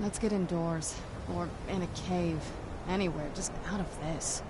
Let's get indoors. Or in a cave. Anywhere, just out of this.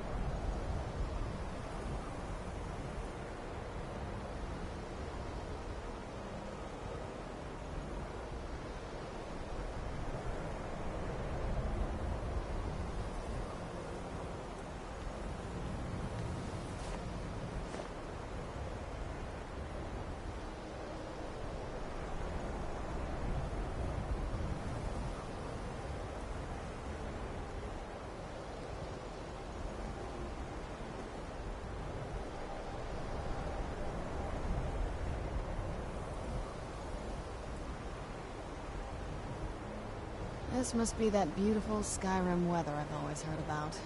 This must be that beautiful Skyrim weather I've always heard about.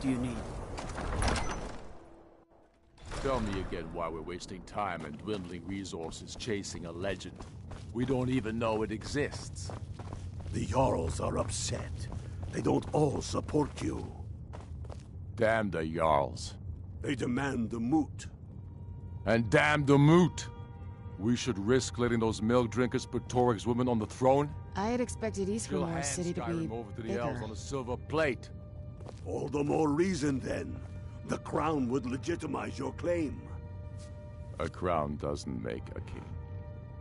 do you need? Tell me again why we're wasting time and dwindling resources chasing a legend. We don't even know it exists. The Jarls are upset. They don't all support you. Damn the Jarls. They demand the moot. And damn the moot! We should risk letting those milk drinkers put Toryg's women on the throne? I had expected She'll Eastmoor hand City to be Skyrim over to the elves bigger. on a silver plate. All the more reason, then. The crown would legitimize your claim. A crown doesn't make a king.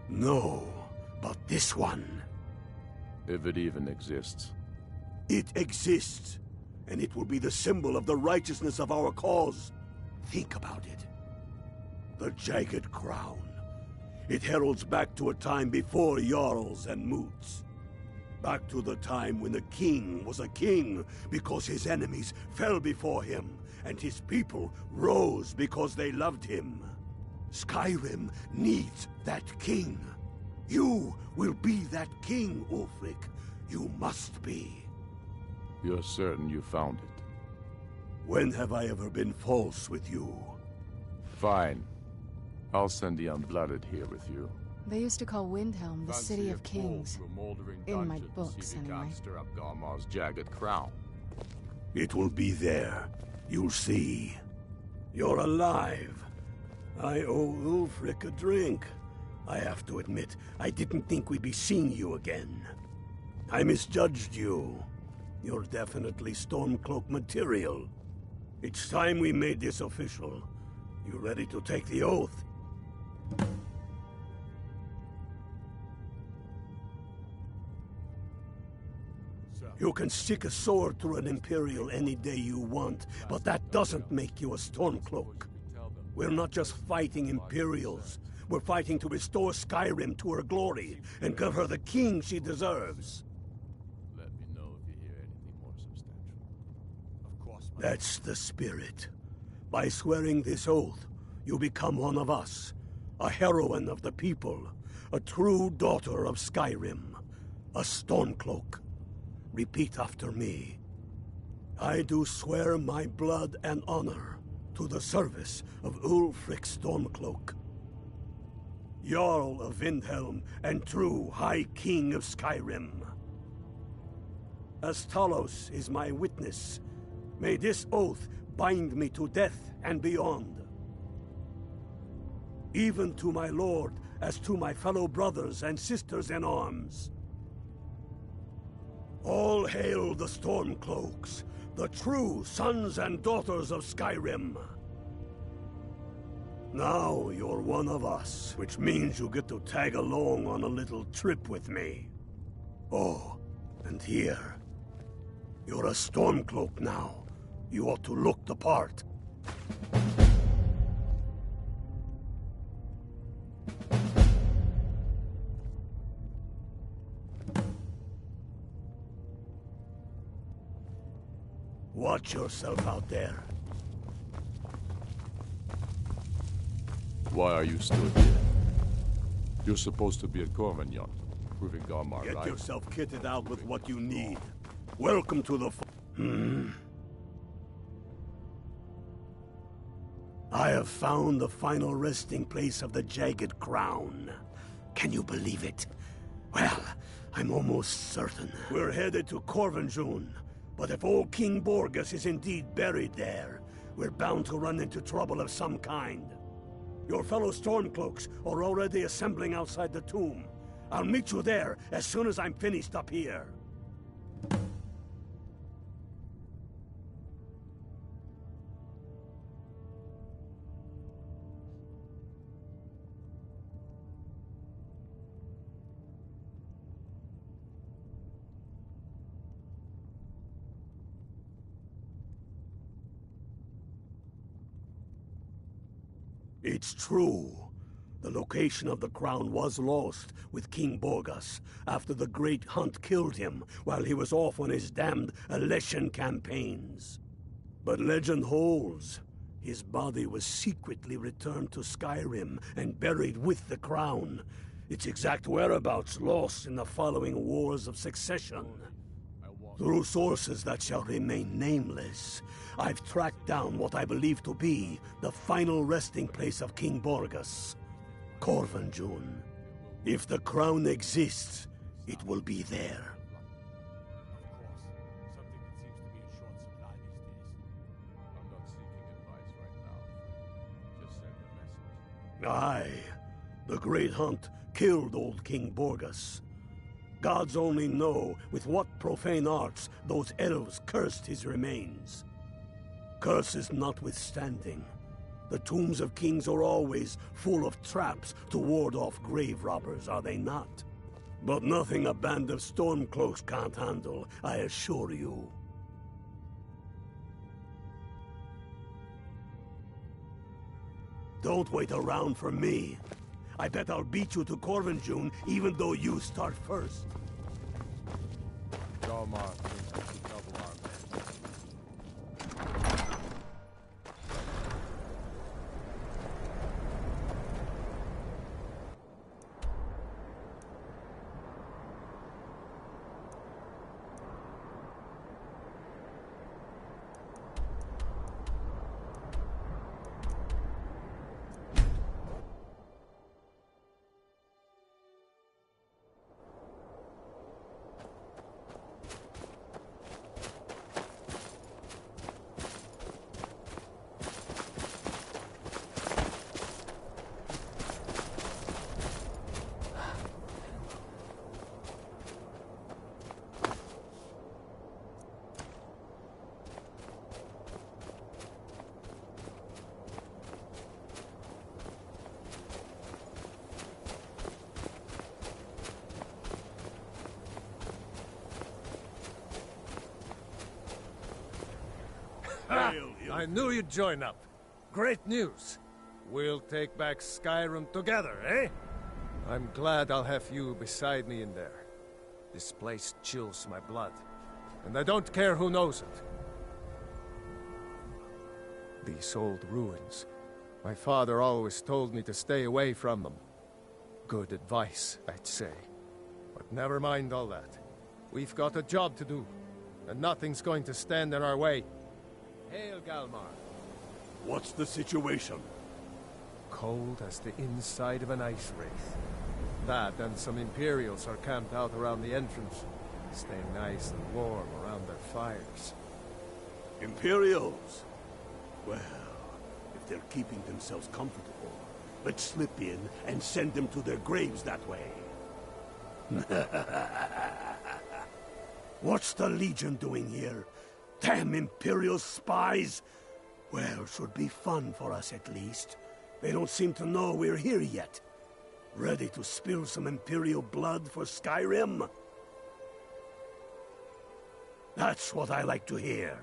No, but this one. If it even exists. It exists, and it will be the symbol of the righteousness of our cause. Think about it. The Jagged Crown. It heralds back to a time before Jarls and Moots. Back to the time when the king was a king because his enemies fell before him, and his people rose because they loved him. Skyrim needs that king. You will be that king, Ulfric. You must be. You're certain you found it? When have I ever been false with you? Fine. I'll send the Unmodded here with you. They used to call Windhelm the City of Kings. In my books, anyway. Stir up Garmar's jagged crown. It will be there. You'll see. You're alive. I owe Ulfric a drink. I have to admit, I didn't think we'd be seeing you again. I misjudged you. You're definitely Stormcloak material. It's time we made this official. You ready to take the oath? You can stick a sword through an Imperial any day you want, but that doesn't make you a Stormcloak. We're not just fighting Imperials. We're fighting to restore Skyrim to her glory and give her the king she deserves. Let me know if you hear anything more substantial. Of course, That's the spirit. By swearing this oath, you become one of us. A heroine of the people. A true daughter of Skyrim. A Stormcloak. Repeat after me. I do swear my blood and honor to the service of Ulfric Stormcloak, Jarl of Windhelm and true High King of Skyrim. As Talos is my witness, may this oath bind me to death and beyond. Even to my lord, as to my fellow brothers and sisters in arms. All hail the Stormcloaks, the true sons and daughters of Skyrim. Now you're one of us, which means you get to tag along on a little trip with me. Oh, and here. You're a Stormcloak now. You ought to look the part. Watch yourself out there. why are you still here? You're supposed to be at Corvignon, proving Garmar Get right. yourself kitted out with what you need. Welcome to the I have found the final resting place of the Jagged Crown. Can you believe it? Well, I'm almost certain. We're headed to Corvignon, but if old King Borgus is indeed buried there, we're bound to run into trouble of some kind. Your fellow Stormcloaks are already assembling outside the tomb. I'll meet you there as soon as I'm finished up here. It's true. The location of the crown was lost with King Borgus after the Great Hunt killed him while he was off on his damned Alessian campaigns. But legend holds, his body was secretly returned to Skyrim and buried with the crown. Its exact whereabouts lost in the following Wars of Succession. Through sources that shall remain nameless, I've tracked down what I believe to be the final resting place of King Borgus, Corvinjun. If the crown exists, it will be there. Aye, the Great Hunt killed old King Borgus. Gods only know with what profane arts those elves cursed his remains. Curses notwithstanding, the tombs of kings are always full of traps to ward off grave robbers, are they not? But nothing a band of Stormcloaks can't handle, I assure you. Don't wait around for me. I bet I'll beat you to Corvinjun even though you start first. Galmar thinks we should double our men. I knew you'd join up. Great news. We'll take back Skyrim together, eh? I'm glad I'll have you beside me in there. This place chills my blood, and I don't care who knows it. These old ruins. My father always told me to stay away from them. Good advice, I'd say. But never mind all that. We've got a job to do, and nothing's going to stand in our way. Hail, Galmar. What's the situation? Cold as the inside of an ice wraith. That and some Imperials are camped out around the entrance, staying nice and warm around their fires. Imperials? Well, if they're keeping themselves comfortable, let's slip in and send them to their graves that way. What's the Legion doing here? Damn Imperial spies! Well, should be fun for us at least. They don't seem to know we're here yet. Ready to spill some Imperial blood for Skyrim? That's what I like to hear.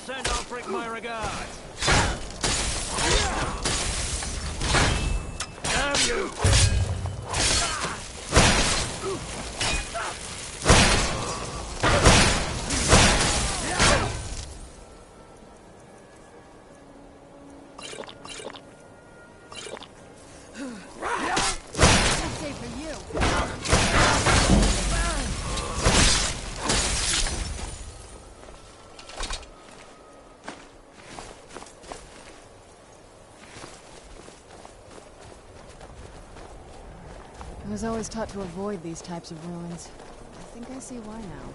Send Ulfric my regards. Damn you! I'll say for you. I was always taught to avoid these types of ruins. I think I see why now.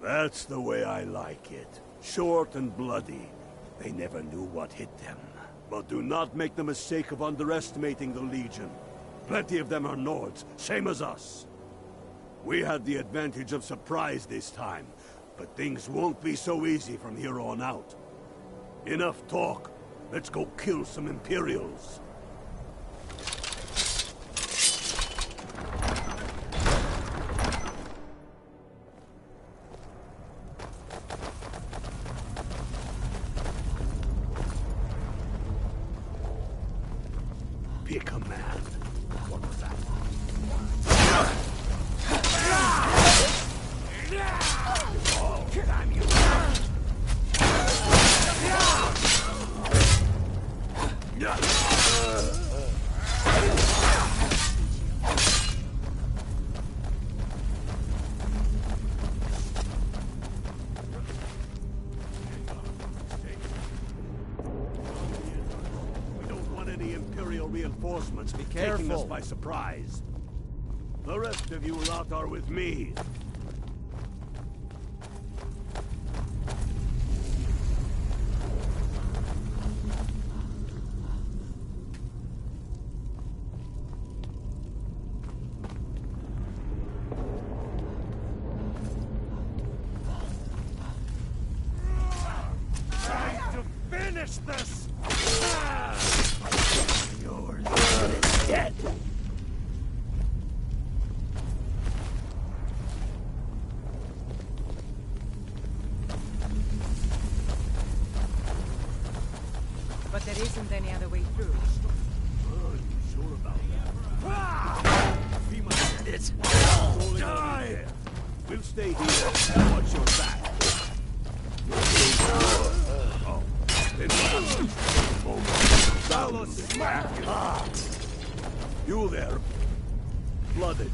That's the way I like it. Short and bloody. They never knew what hit them. But do not make the mistake of underestimating the Legion. Plenty of them are Nords, same as us. We had the advantage of surprise this time, but things won't be so easy from here on out. Enough talk. Let's go kill some Imperials. Pick a man. What was that? Oh, damn you. We don't want any Imperial reinforcements taking us by surprise. The rest of you lot are with me. Time to finish this! Your son is dead! But there isn't any other way through. Are you sure about that? Be my it's die! We'll stay here and watch your back. Oh, then you there, Blooded.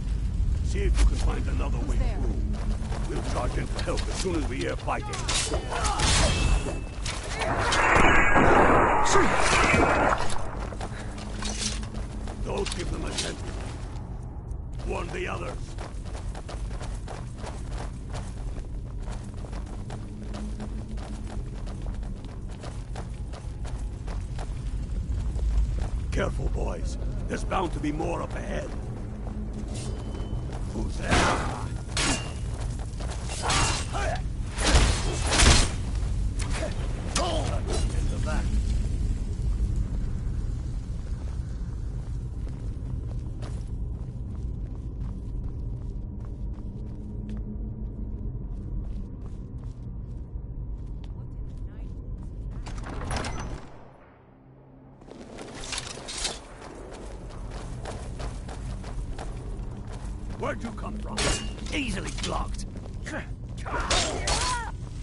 See if you can find another way through. We'll charge in for help as soon as we hear fighting. Don't give them attention. Warn the others. Careful, boys. There's bound to be more up ahead. Who's there? End of that. Where'd you come from? Easily blocked.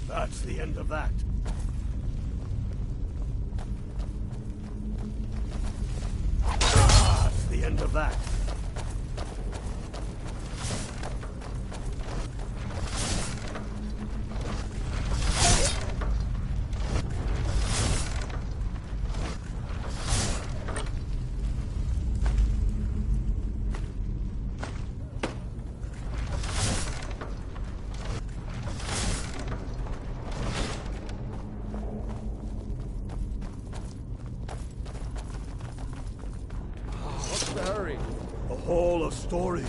That's the end of that. That's the end of that. Hurry. A hall of stories.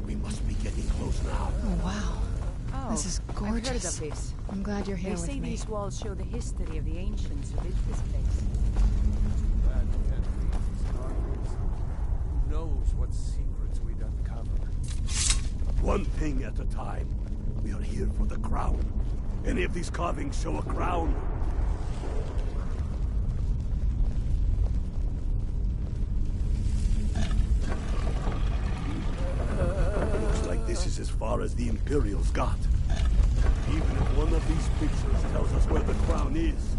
We must be getting close now. Oh, wow. Oh, This is I've heard of gorgeous. this. I'm glad you're here They with say me. these walls show the history of the ancients who built this place. That can't be these targets. Who knows what secrets we'd uncover? One thing at a time. We are here for the crown. Any of these carvings show a crown? Looks like this is as far as the Imperials got. Even if one of these pictures tells us where the crown is.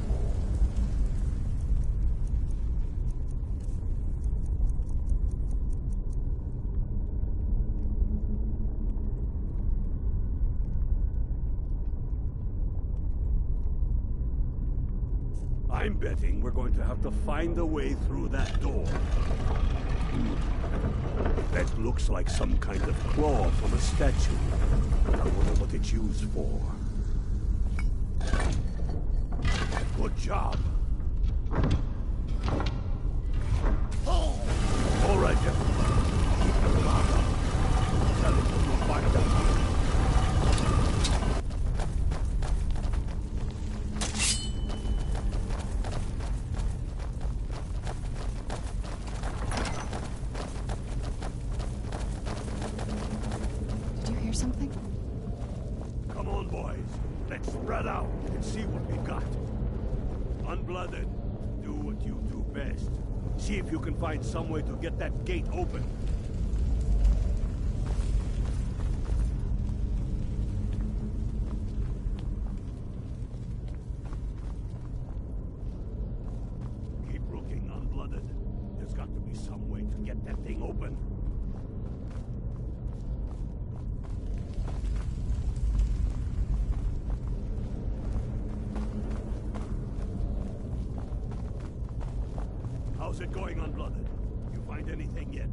I'm betting we're going to have to find a way through that door. That looks like some kind of claw from a statue. I wonder what it's used for. Good job. All right, gentlemen. Keep your guard up. Tell him that you'll find out. Did you hear something? Come on, boys. Let's spread out and see what we've got. Unblooded, do what you do best. See if you can find some way to get that gate open. Keep looking, Unblooded. There's got to be some way to get that thing open. How's it going, Unblooded? You find anything yet?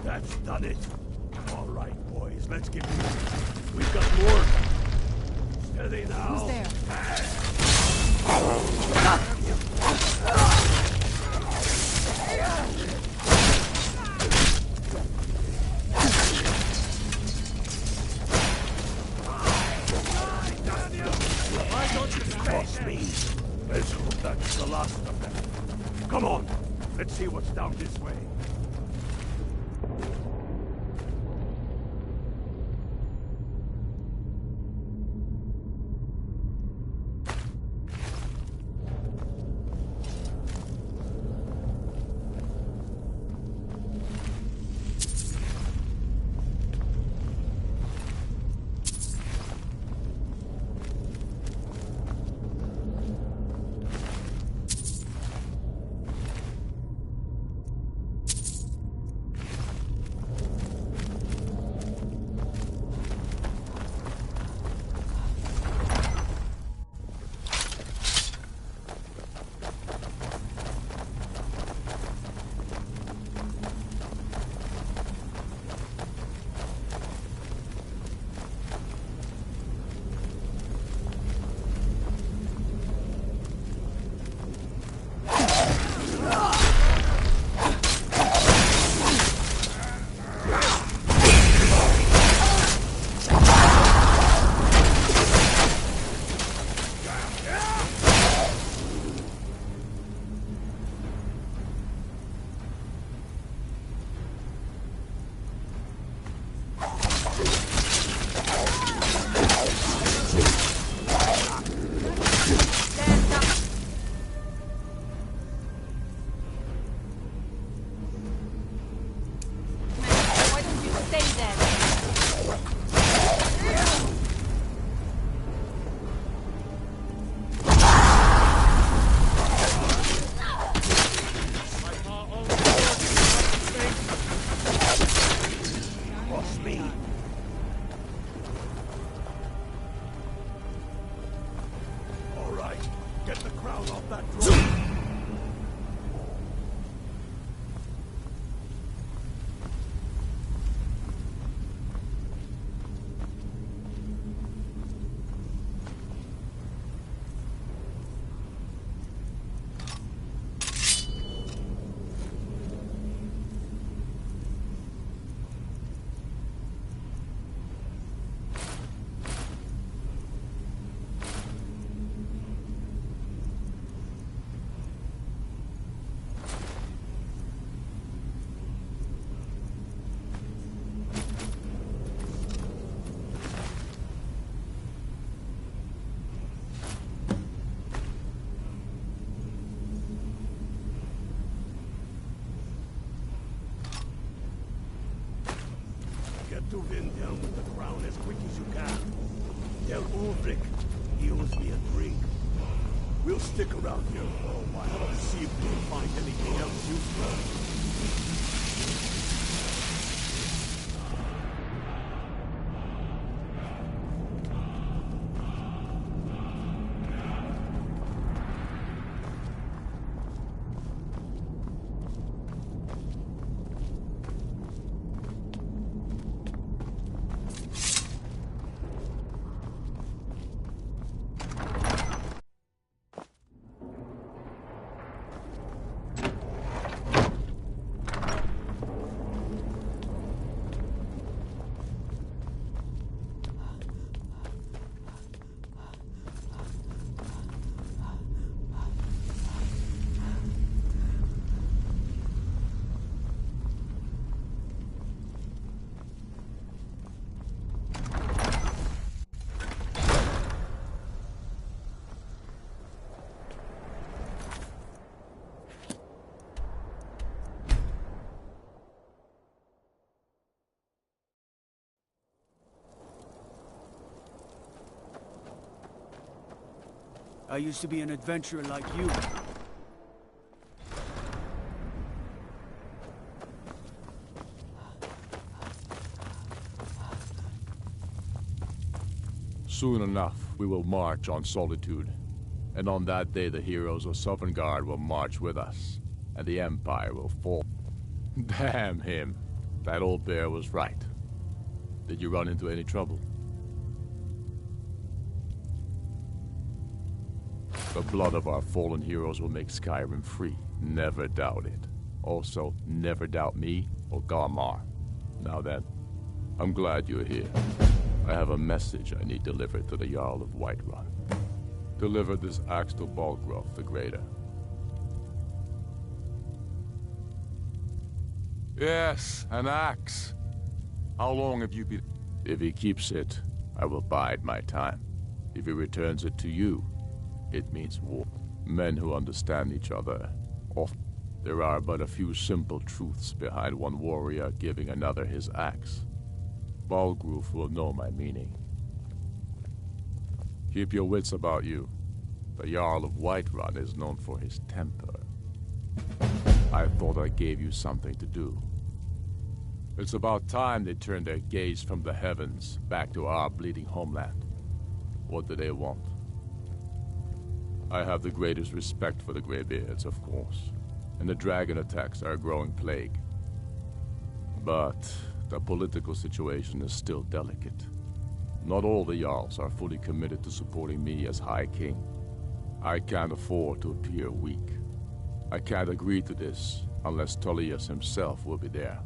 That's done it. All right, boys, let's get moving. We've got more. Steady now. Who's there? Why don't you face me? Let's hope that's the last of them. Come on, let's see what's down this way. To Vin down with the crown as quick as you can. Tell Ulrich he owes me a drink. We'll stick around here for a while, see if we can find anything else useful. I used to be an adventurer like you. Soon enough, we will march on Solitude. And on that day, the heroes of Sovngarde will march with us, and the Empire will fall. Damn him. That old bear was right. Did you run into any trouble? The blood of our fallen heroes will make Skyrim free. Never doubt it. Also, never doubt me or Garmar. Now then, I'm glad you're here. I have a message I need delivered to the Jarl of Whiterun. Deliver this axe to Balgruf the Greater. Yes, an axe. How long have you been... If he keeps it, I will bide my time. If he returns it to you, it means war. Men who understand each other. There are but a few simple truths behind one warrior giving another his axe. Balgruf will know my meaning. Keep your wits about you. The Jarl of Whiterun is known for his temper. I thought I gave you something to do. It's about time they turned their gaze from the heavens back to our bleeding homeland. What do they want? I have the greatest respect for the Greybeards, of course, and the dragon attacks are a growing plague. But the political situation is still delicate. Not all the Jarls are fully committed to supporting me as High King. I can't afford to appear weak. I can't agree to this unless Tullius himself will be there.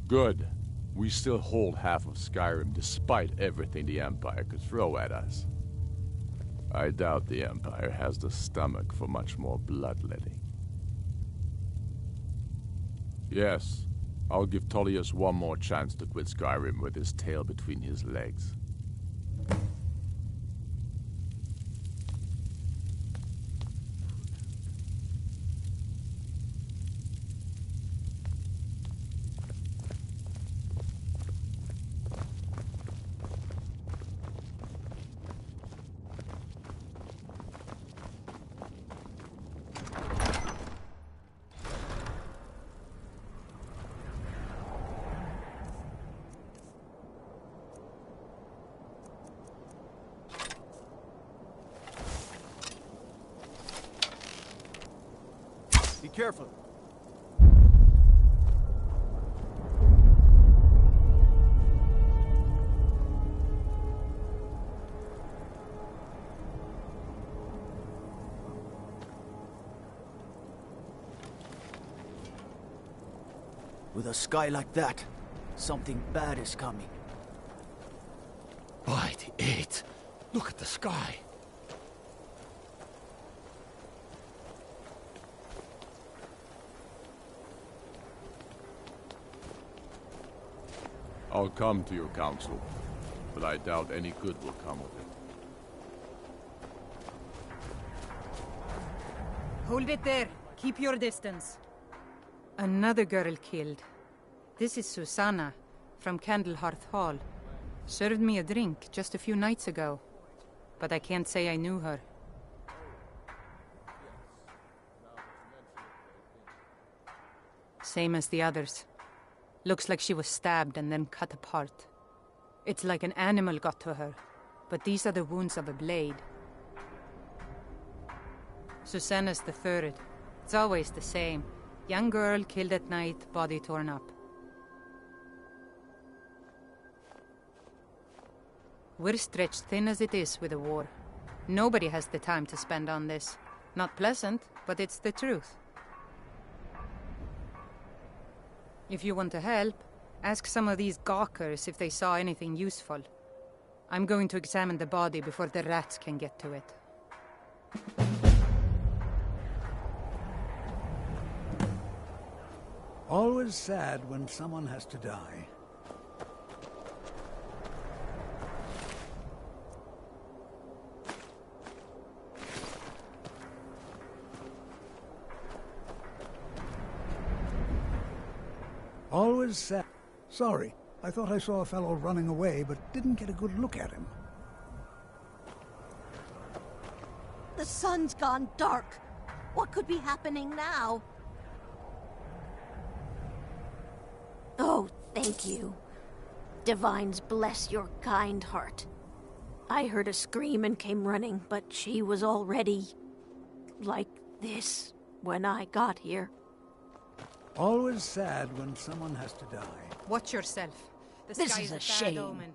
Good. We still hold half of Skyrim despite everything the Empire could throw at us. I doubt the Empire has the stomach for much more bloodletting. Yes, I'll give Tullius one more chance to quit Skyrim with his tail between his legs. Be careful. With a sky like that, something bad is coming. By the eight, look at the sky. I'll come to your council, but I doubt any good will come of it. Hold it there. Keep your distance. Another girl killed. This is Susanna. from Candlehearth Hall. Served me a drink just a few nights ago. But I can't say I knew her. Same as the others. Looks like she was stabbed and then cut apart. It's like an animal got to her, but these are the wounds of a blade. Susanna's the third. It's always the same. Young girl killed at night, body torn up. We're stretched thin as it is with the war. Nobody has the time to spend on this. Not pleasant, but it's the truth. If you want to help, ask some of these gawkers if they saw anything useful. I'm going to examine the body before the rats can get to it. Always sad when someone has to die. Always sad. Sorry, I thought I saw a fellow running away, but didn't get a good look at him. The sun's gone dark. What could be happening now? Oh, thank you. Divines bless your kind heart. I heard a scream and came running, but she was already like this when I got here. Always sad when someone has to die. Watch yourself. The This sky is a bad shame. omen.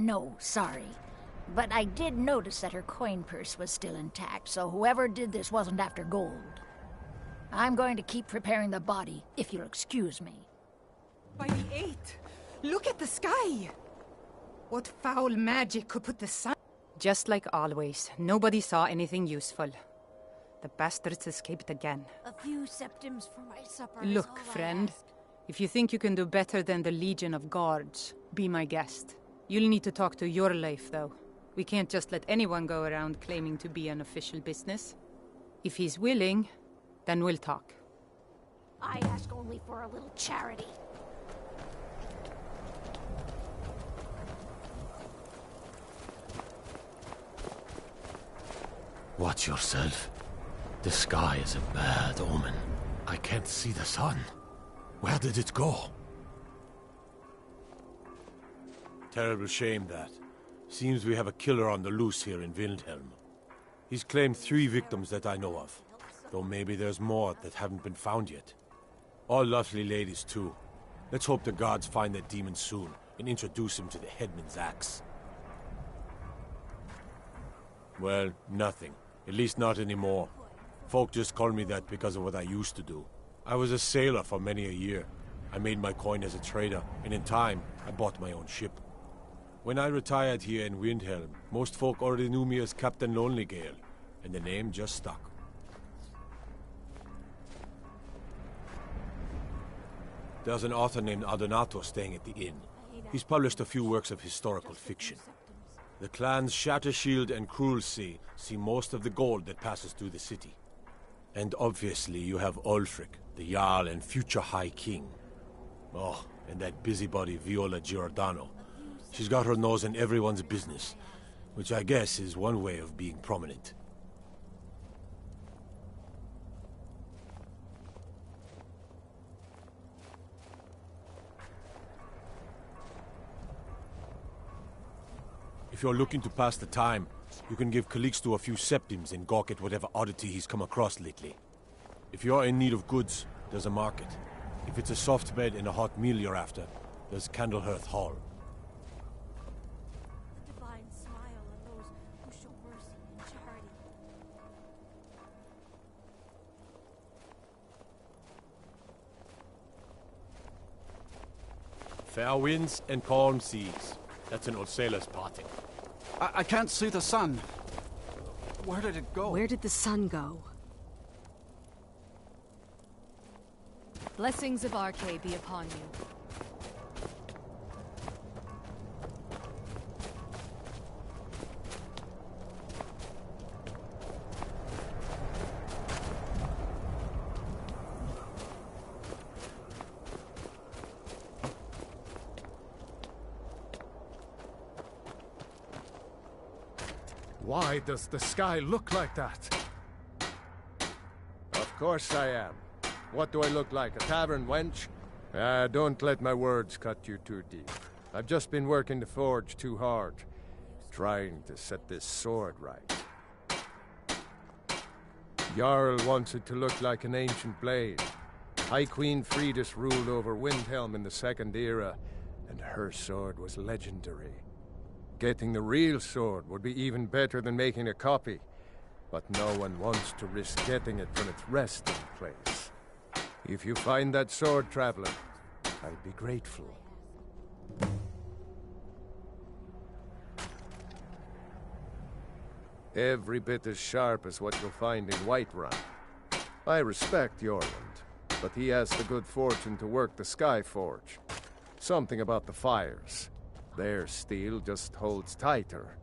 No, sorry. But I did notice that her coin purse was still intact, so whoever did this wasn't after gold. I'm going to keep preparing the body, if you'll excuse me. By the 8th! Look at the sky! What foul magic could put the sun... Just like always, nobody saw anything useful. The bastards escaped again. A few septims for my supper. Look, friend. If you think you can do better than the Legion of Guards, be my guest. You'll need to talk to your life, though. We can't just let anyone go around claiming to be an official business. If he's willing, then we'll talk. I ask only for a little charity. Watch yourself. The sky is a bad omen. I can't see the sun. Where did it go? Terrible shame, that. Seems we have a killer on the loose here in Windhelm. He's claimed 3 victims that I know of, though maybe there's more that haven't been found yet. All lovely ladies, too. Let's hope the gods find that demon soon and introduce him to the headman's axe. Well, nothing. At least not anymore. Folk just call me that because of what I used to do. I was a sailor for many a year. I made my coin as a trader, and in time, I bought my own ship. When I retired here in Windhelm, most folk already knew me as Captain Lonelygale, and the name just stuck. There's an author named Adonato staying at the inn. He's published a few works of historical fiction. The clans Shattershield and Cruelsea see most of the gold that passes through the city. And obviously you have Ulfric, the Jarl and future High King. Oh, and that busybody Viola Giordano. She's got her nose in everyone's business, which I guess is one way of being prominent. If you're looking to pass the time, you can give Calixto a few septims and gawk at whatever oddity he's come across lately. If you're in need of goods, there's a market. If it's a soft bed and a hot meal you're after, there's Candlehearth Hall. A divine smile on those who show mercy and charity. Fair winds and calm seas. That's an old sailor's parting. I can't see the sun. Where did it go? Where did the sun go? Blessings of Arcade be upon you. Why does the sky look like that? Of course I am. What do I look like, a tavern wench? Don't let my words cut you too deep. I've just been working the forge too hard, trying to set this sword right. Jarl wants it to look like an ancient blade. High Queen Fridis ruled over Windhelm in the Second Era, and her sword was legendary. Getting the real sword would be even better than making a copy, but no one wants to risk getting it from its resting place. If you find that sword, traveler, I'd be grateful. Every bit as sharp as what you'll find in Whiterun. I respect Jormund, but he has the good fortune to work the Skyforge. Something about the fires. Their steel just holds tighter.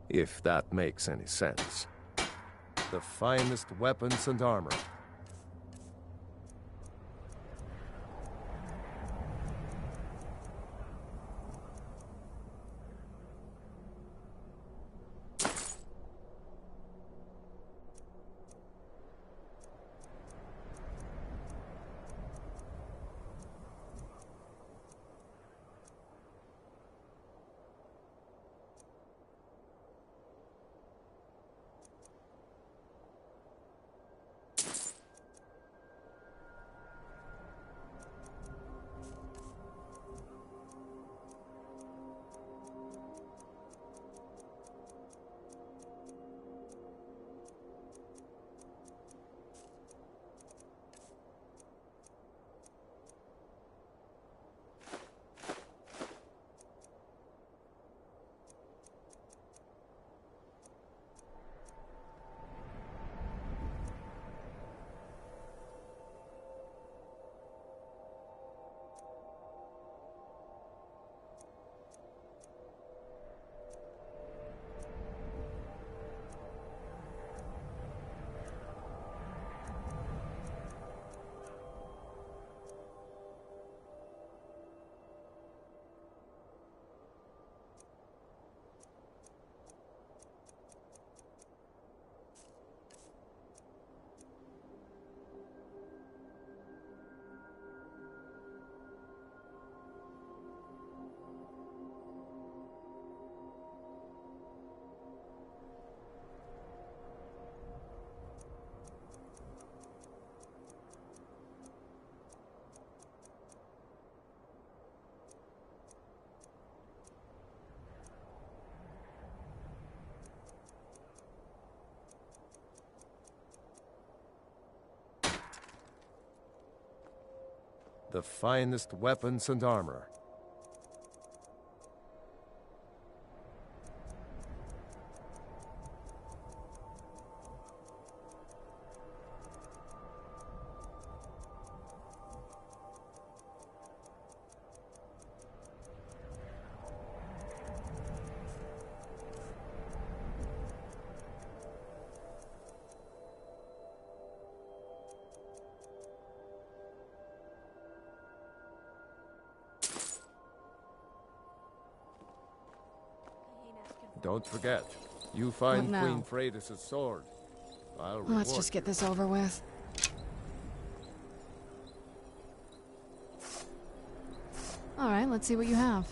If that makes any sense. The finest weapons and armor. The finest weapons and armor. Don't forget, you find What now? Queen Freydis' sword. I'll Let's reward just get you. this over with. All right, let's see what you have.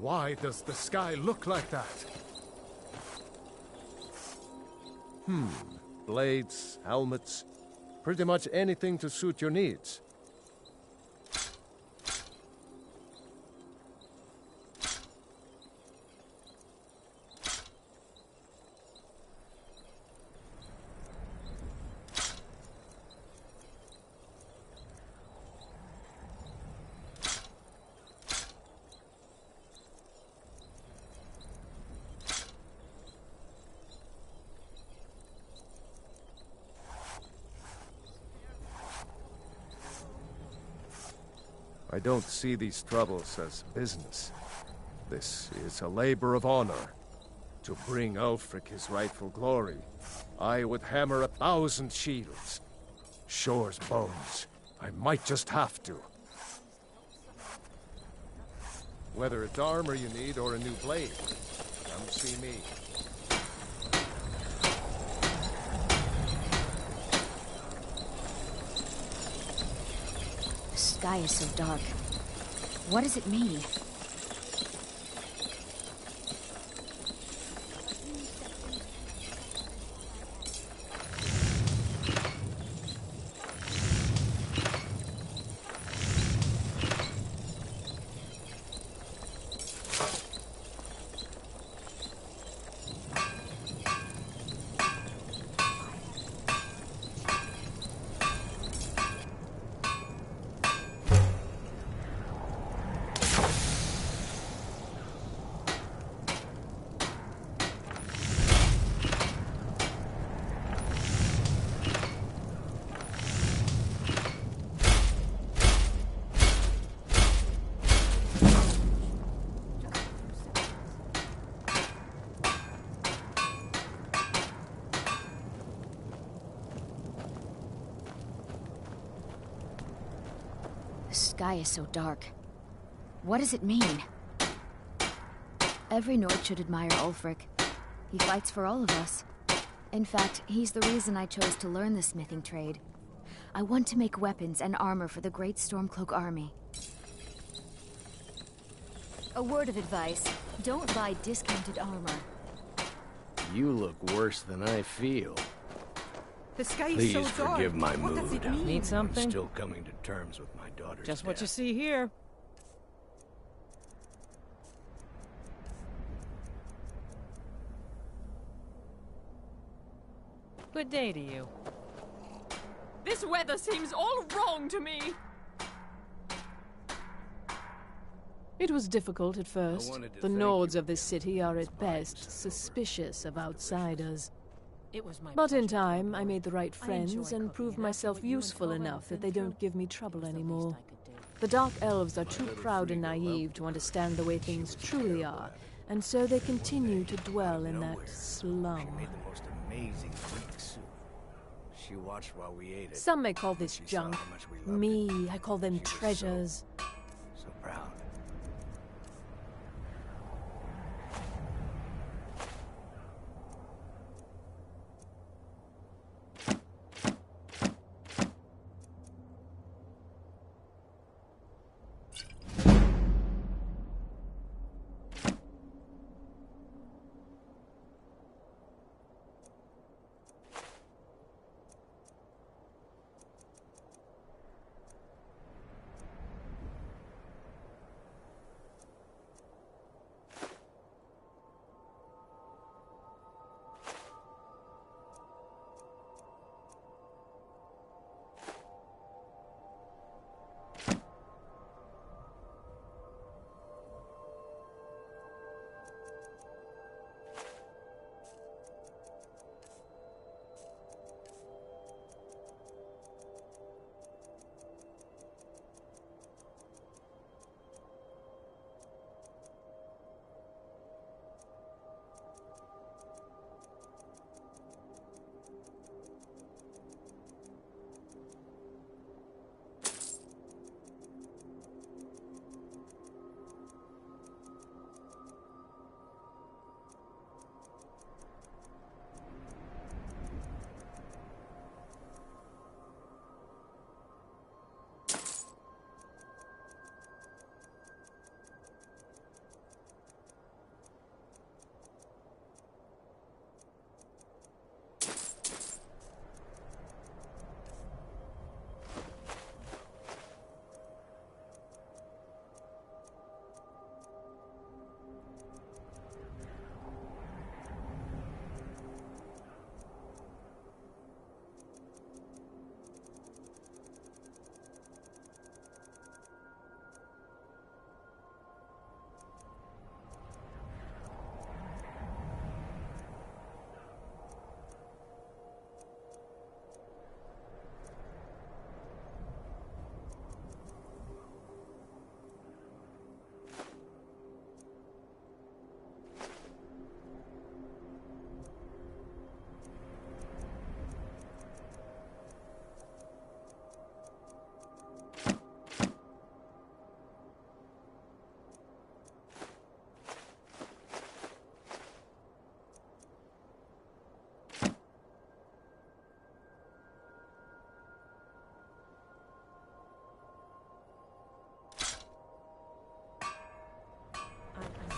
Why does the sky look like that? Blades, helmets, pretty much anything to suit your needs. I don't see these troubles as business. This is a labor of honor. To bring Ulfric his rightful glory, I would hammer 1,000 shields. Shore's bones. I might just have to. Whether it's armor you need or a new blade, come see me. The sky is so dark. What does it mean? The sky is so dark. What does it mean? Every Nord should admire Ulfric. He fights for all of us. In fact, he's the reason I chose to learn the smithing trade. I want to make weapons and armor for the great Stormcloak army. A word of advice. Don't buy discounted armor. You look worse than I feel. The sky is Please so dark. forgive my What does mood. it mean? Need something? I'm still coming to terms with my daughter's Just what you death. see here. Good day to you. This weather seems all wrong to me. It was difficult at first. wanted to The thank Nords you of this city are at best Summer. suspicious of outsiders. It was my But in pleasure, time, dear I boy. made the right I friends enjoy and cooking, proved and after myself what you and useful Colin enough have that been they don't through, give me trouble it was the anymore. least I could do. The Dark Elves are too little proud and freak naive to understand the way things truly are, and so they continue to dwell in that slum. She made the most amazing Greek soup. She watched while we ate it. Some may call this She saw junk. how much we loved Me, I call them She was treasures. So proud.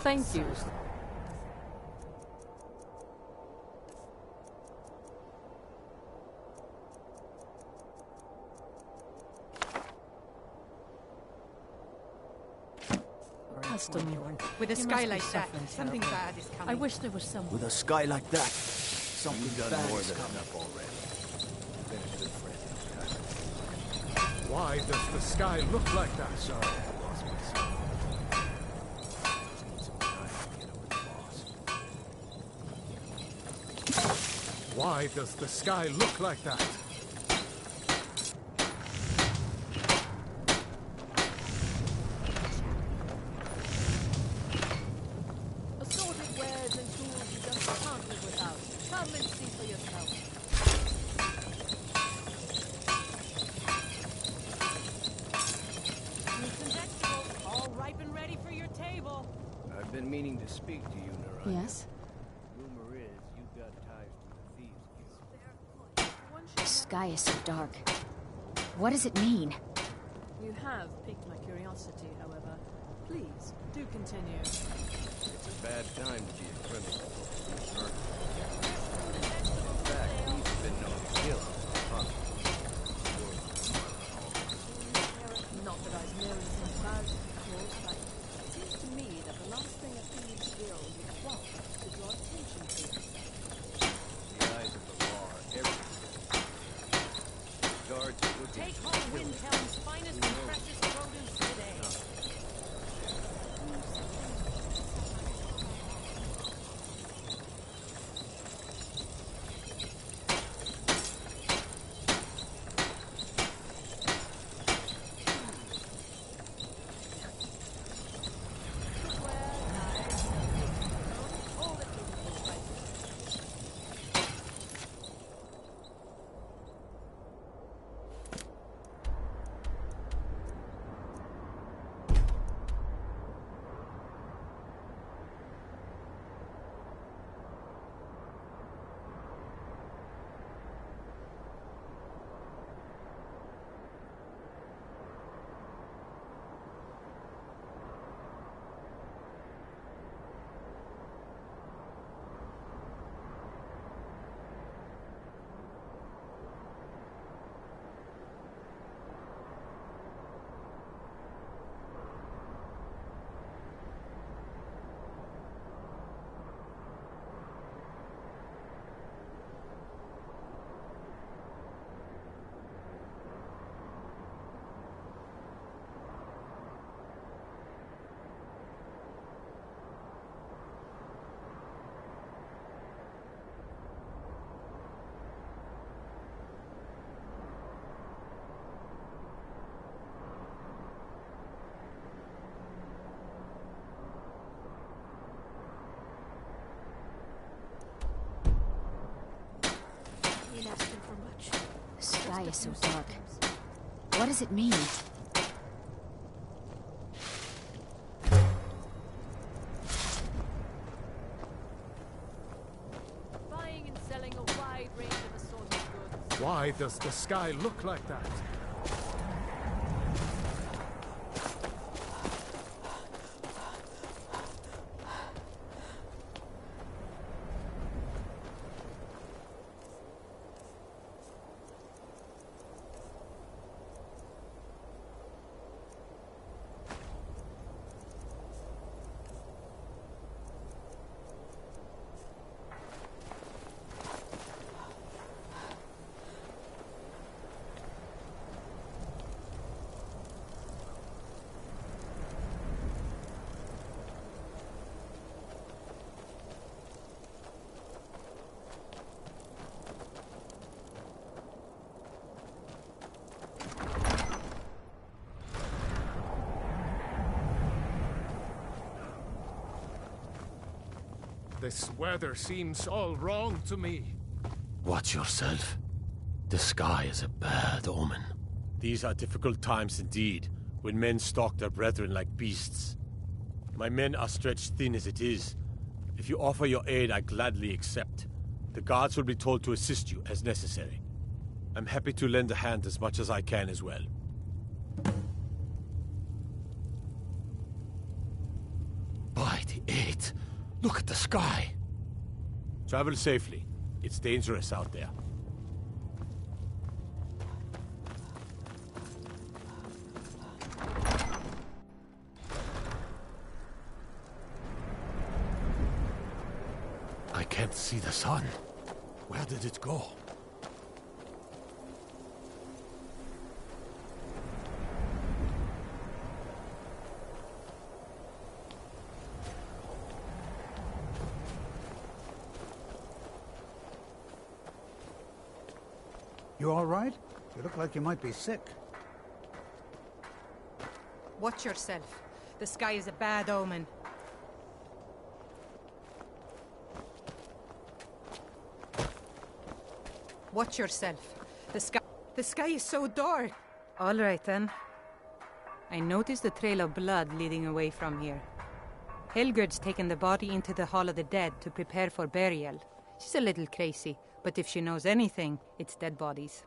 Thank you. Custom. With a You sky must be like that, suffering something terribly. bad is coming. I wish there was someone. With a sky like that, something You've done bad more is than coming. enough already. Been a good friend. Why does the sky look like that? Sorry I lost my son. Just need some time to get over the loss. Why does the sky look like that? Assorted wares and tools you just can't live without. Come and see for yourself. Fruits and vegetables, all ripe and ready for your table. I've been meaning to speak to you, Naranja. Yes? Rumor is you've got ties to the Thieves Guild. The sky is so dark. What does it mean? You have piqued my curiosity, however. Please, do continue. It's a bad time to be a criminal. Murder. In fact, he's been known to kill. Not that I've known anything about it, of course, but it seems to me that the last thing a thieves guild would want is to draw attention to it. The eyes of the law are everywhere. Guards are looking Take for home killers. Windhelm's finest and freshest produce today. Ain't asking for much. The sky is so dark. What does it mean? Buying and selling a wide range of assorted goods. Why does the sky look like that? This weather seems all wrong to me. Watch yourself. The sky is a bad omen. These are difficult times indeed, when men stalk their brethren like beasts. My men are stretched thin as it is. If you offer your aid, I gladly accept. The guards will be told to assist you as necessary. I'm happy to lend a hand as much as I can as well. By the Look at the sky. Travel safely. It's dangerous out there. I can't see the sun. Where did it go? You all right? You look like you might be sick. Watch yourself. The sky is a bad omen. Watch yourself. The sky is so dark. All right then. I noticed a trail of blood leading away from here. Helgerd's taken the body into the Hall of the Dead to prepare for burial. She's a little crazy, but if she knows anything, it's dead bodies.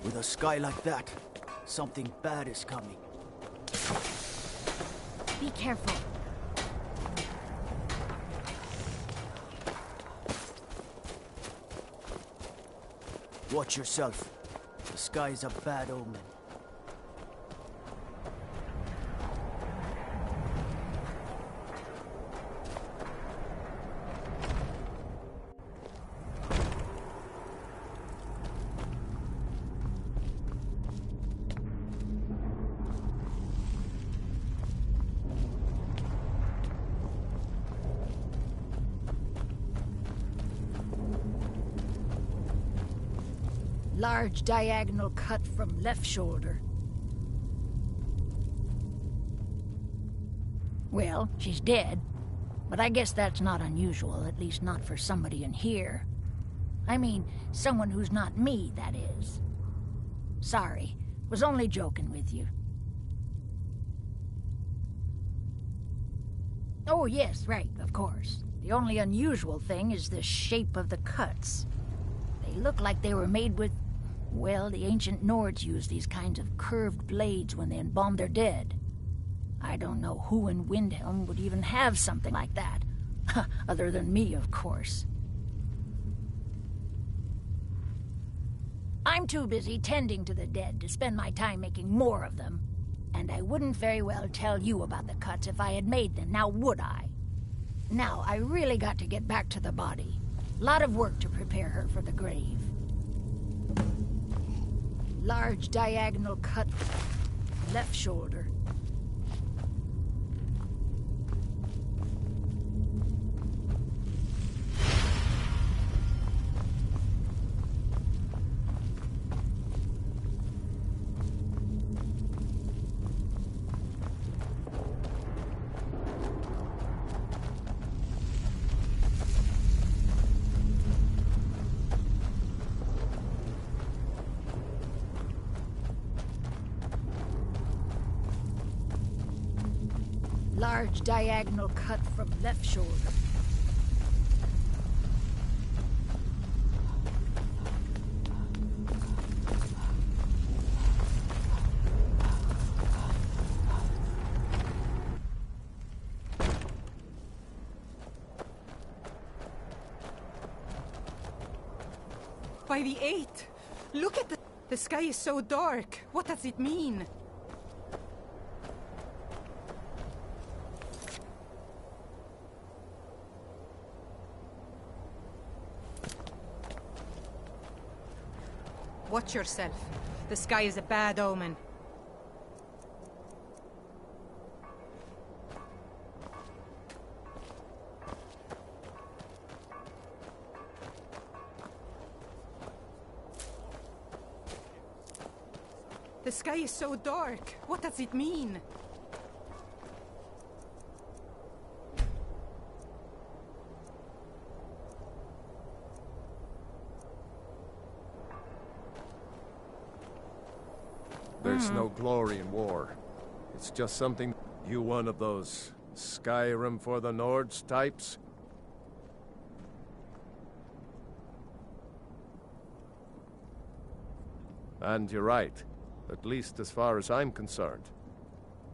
With a sky like that, something bad is coming. Be careful. Watch yourself. The sky's a bad omen. Large diagonal cut from left shoulder. Well, she's dead, but I guess that's not unusual, at least not for somebody in here. I mean, someone who's not me, that is. Sorry, was only joking with you. Oh yes, right, of course. The only unusual thing is the shape of the cuts. They look like they were made with... Well, the ancient Nords used these kinds of curved blades when they embalmed their dead. I don't know who in Windhelm would even have something like that. Other than me, of course. I'm too busy tending to the dead to spend my time making more of them. And I wouldn't very well tell you about the cuts if I had made them, now would I? Now, I really got to get back to the body. Lot of work to prepare her for the grave. Large diagonal cut, left shoulder. Large diagonal cut from left shoulder. By the 8! Look at the sky is so dark. What does it mean? Watch yourself. The sky is a bad omen. The sky is so dark. What does it mean? There's no glory in war. It's just something... You one of those Skyrim for the Nords types? And you're right, at least as far as I'm concerned.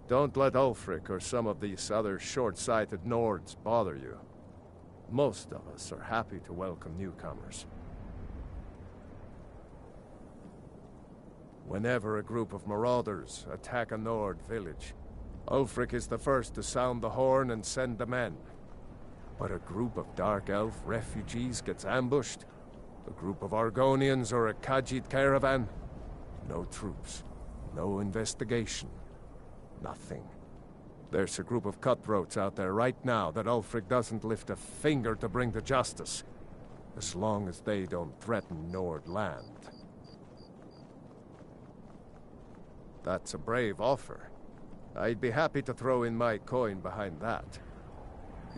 Don't let Ulfric or some of these other short-sighted Nords bother you. Most of us are happy to welcome newcomers. Whenever a group of marauders attack a Nord village, Ulfric is the first to sound the horn and send the men. But a group of Dark Elf refugees gets ambushed, a group of Argonians or a Khajiit caravan, no troops, no investigation, nothing. There's a group of cutthroats out there right now that Ulfric doesn't lift a finger to bring to justice, as long as they don't threaten Nord land. That's a brave offer. I'd be happy to throw in my coin behind that.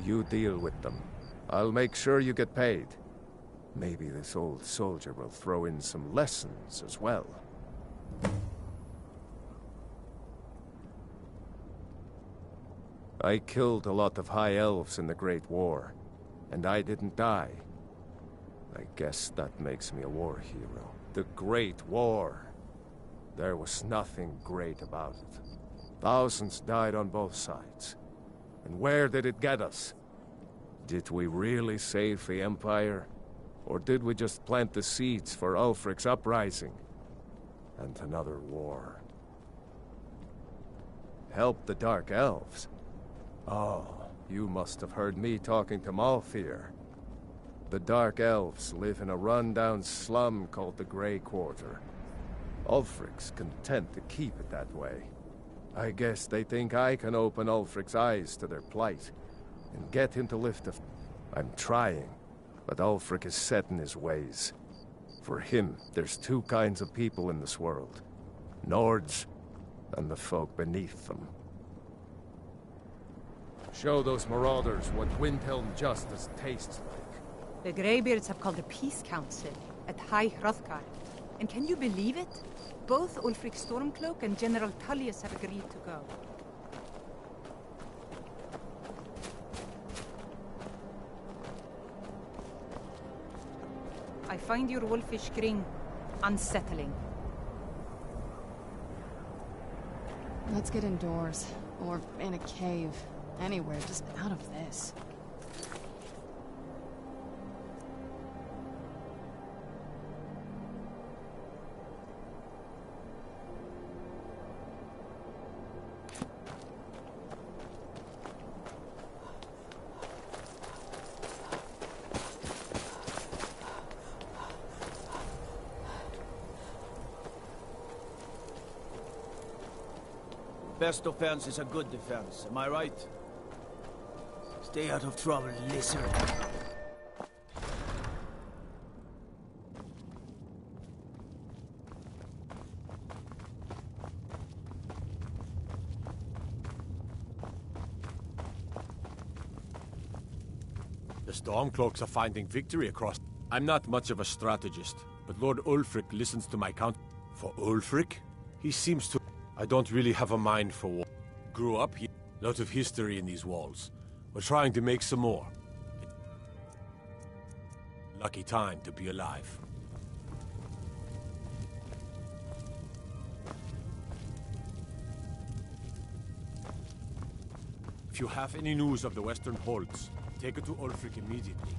You deal with them. I'll make sure you get paid. Maybe this old soldier will throw in some lessons as well. I killed a lot of High Elves in the Great War, and I didn't die. I guess that makes me a war hero. The Great War. There was nothing great about it. Thousands died on both sides. And where did it get us? Did we really save the Empire? Or did we just plant the seeds for Ulfric's uprising? And another war. Help the Dark Elves? Oh, you must have heard me talking to Malfir. The Dark Elves live in a run-down slum called the Grey Quarter. Ulfric's content to keep it that way. I guess they think I can open Ulfric's eyes to their plight, and get him to lift a... I'm trying, but Ulfric is set in his ways. For him, there's two kinds of people in this world. Nords, and the folk beneath them. Show those marauders what Windhelm justice tastes like. The Greybeards have called a peace council at High Hrothgar. And can you believe it? Both Ulfric Stormcloak and General Tullius have agreed to go. I find your wolfish grin unsettling. Let's get indoors. Or in a cave. Anywhere, just out of this. Best defense is a good defense, am I right? Stay out of trouble, lizard. The Stormcloaks are finding victory across... I'm not much of a strategist, but Lord Ulfric listens to my count. For Ulfric? He seems to... I don't really have a mind for war. Grew up here. Lot of history in these walls. We're trying to make some more. Lucky time to be alive. If you have any news of the Western Holds, take it to Ulfric immediately.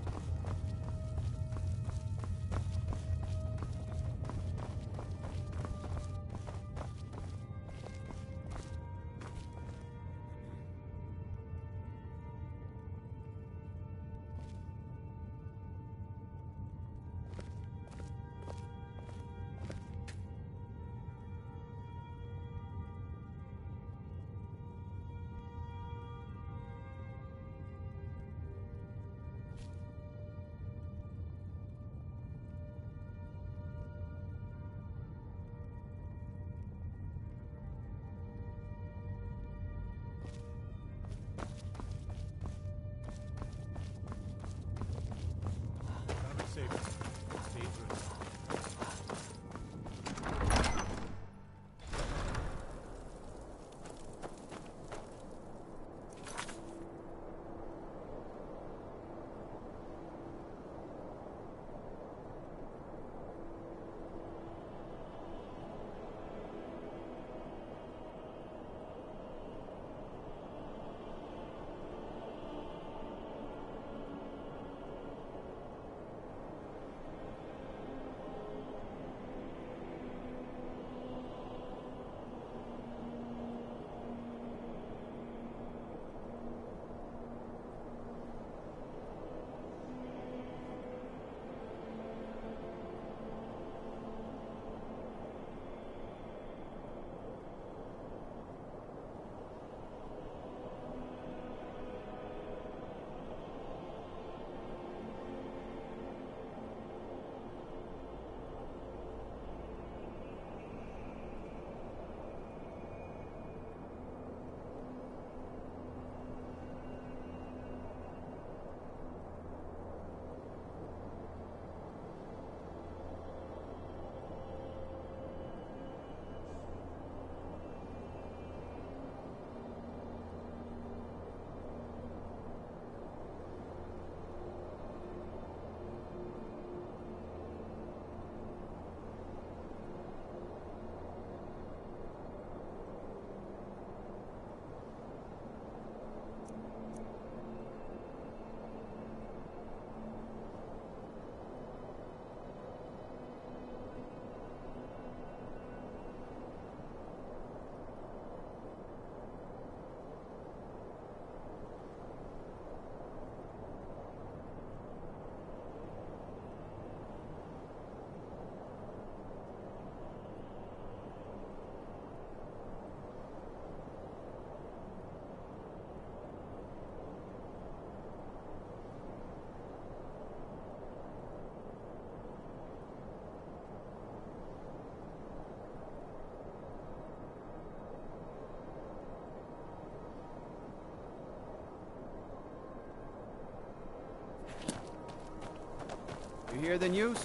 hear the news?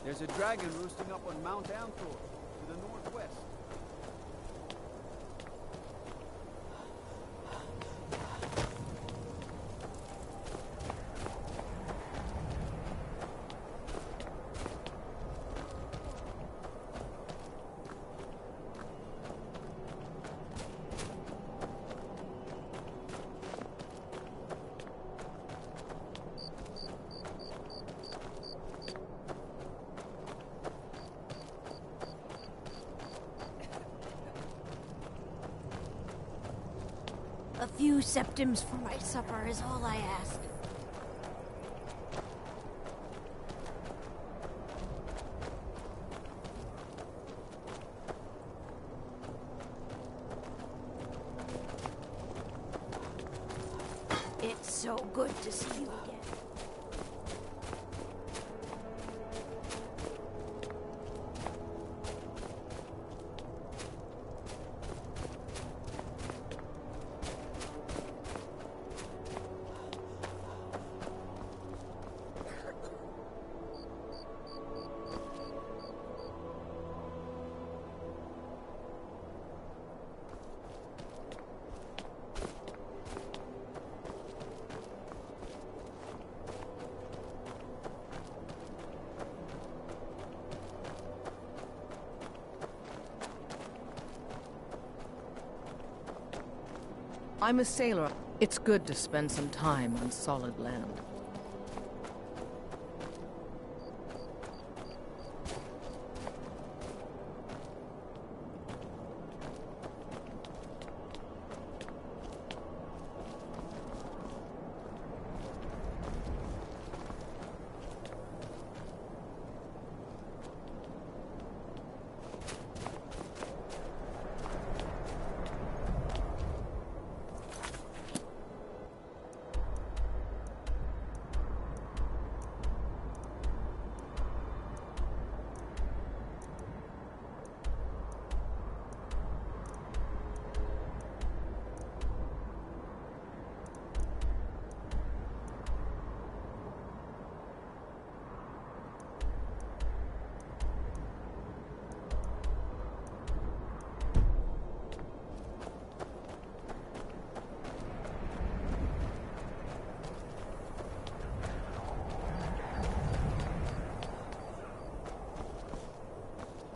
There's a dragon roosting up on Mount Anthor, to the northwest. A few septims for my supper is all I ask. It's so good to see you again. I'm a sailor. It's good to spend some time on solid land.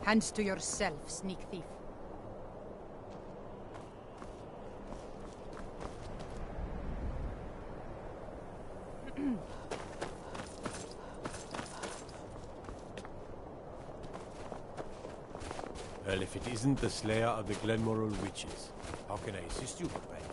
Hands to yourself, sneak thief. Well, if it isn't the Slayer of the Glenmoral Witches, how can I assist you, companion?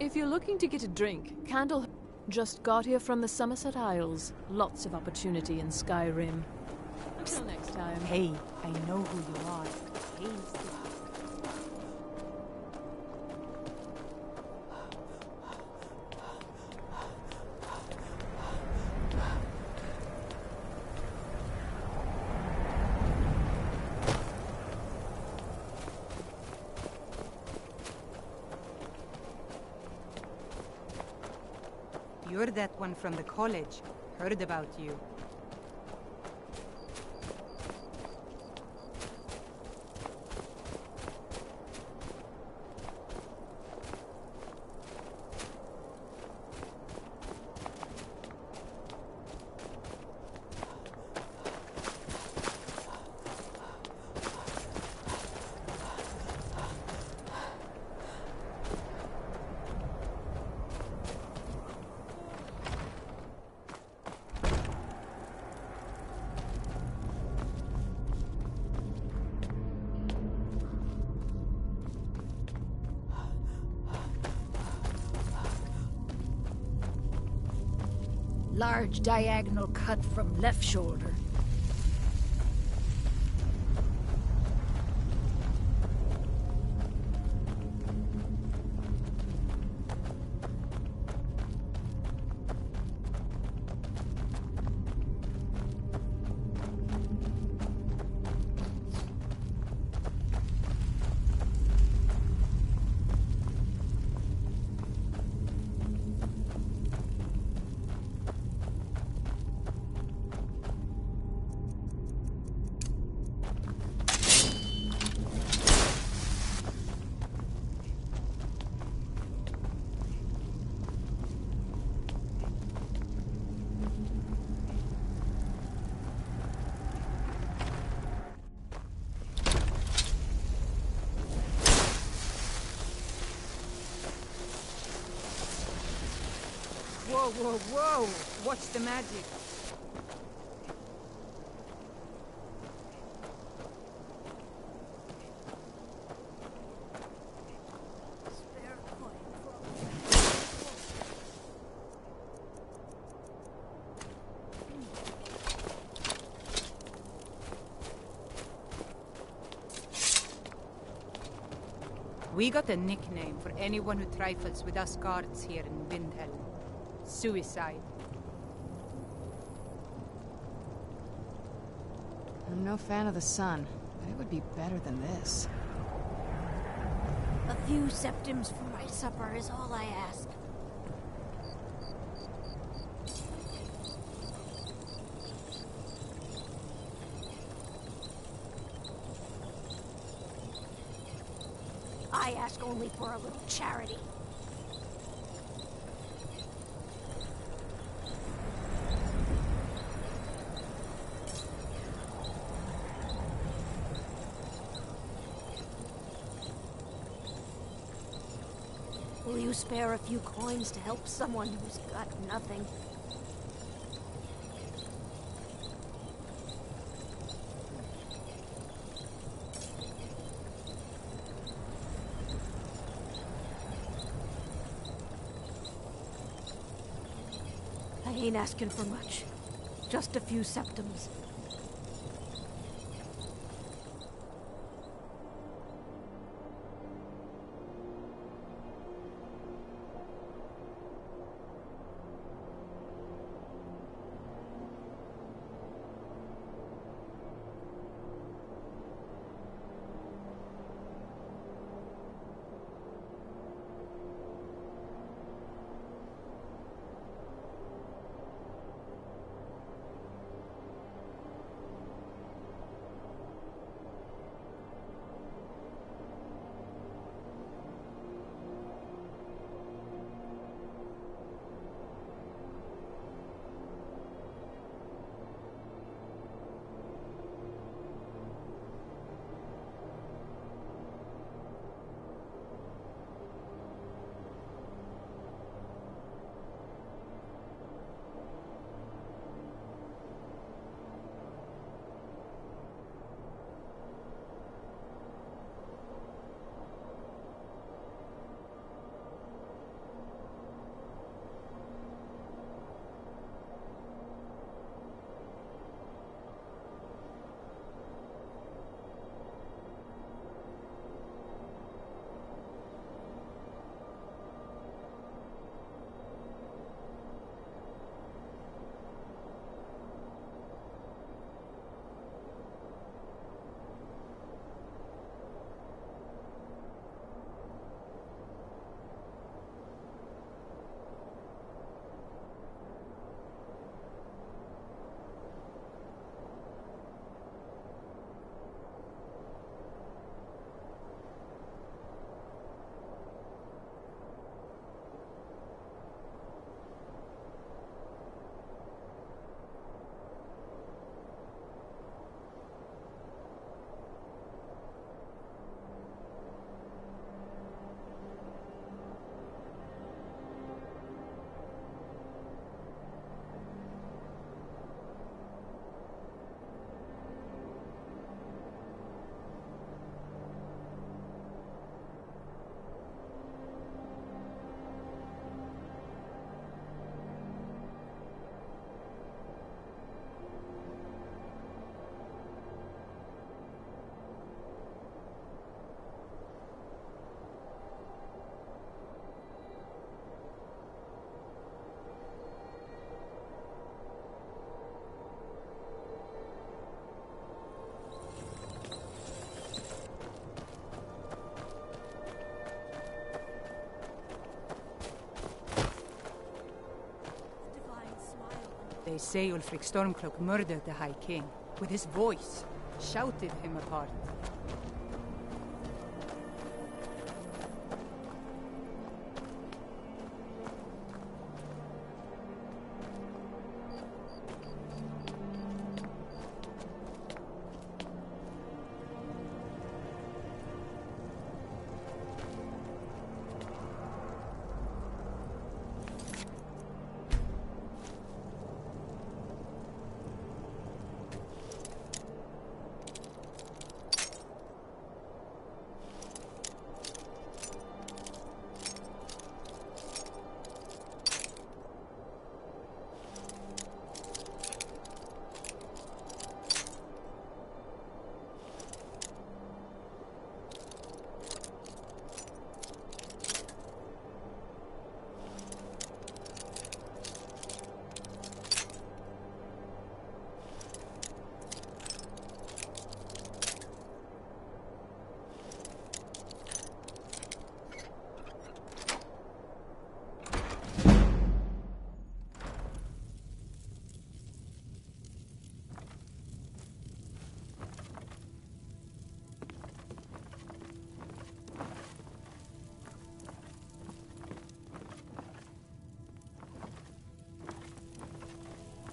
If you're looking to get a drink, Candle just got here from the Somerset Isles. Lots of opportunity in Skyrim. Until next time. Hey, I know who you are. Hey, You're that one from the college. Heard about you. Large diagonal cut from left shoulder. Whoa, whoa, whoa! Watch the magic. We got a nickname for anyone who trifles with us guards here in Windhelm. Suicide. I'm no fan of the sun, but it would be better than this. A few septims for my supper is all I ask. I ask only for a little charity. Will you spare a few coins to help someone who's got nothing? I ain't asking for much. Just a few septims. They say Ulfric Stormcloak murdered the High King. With his voice, shouted him apart.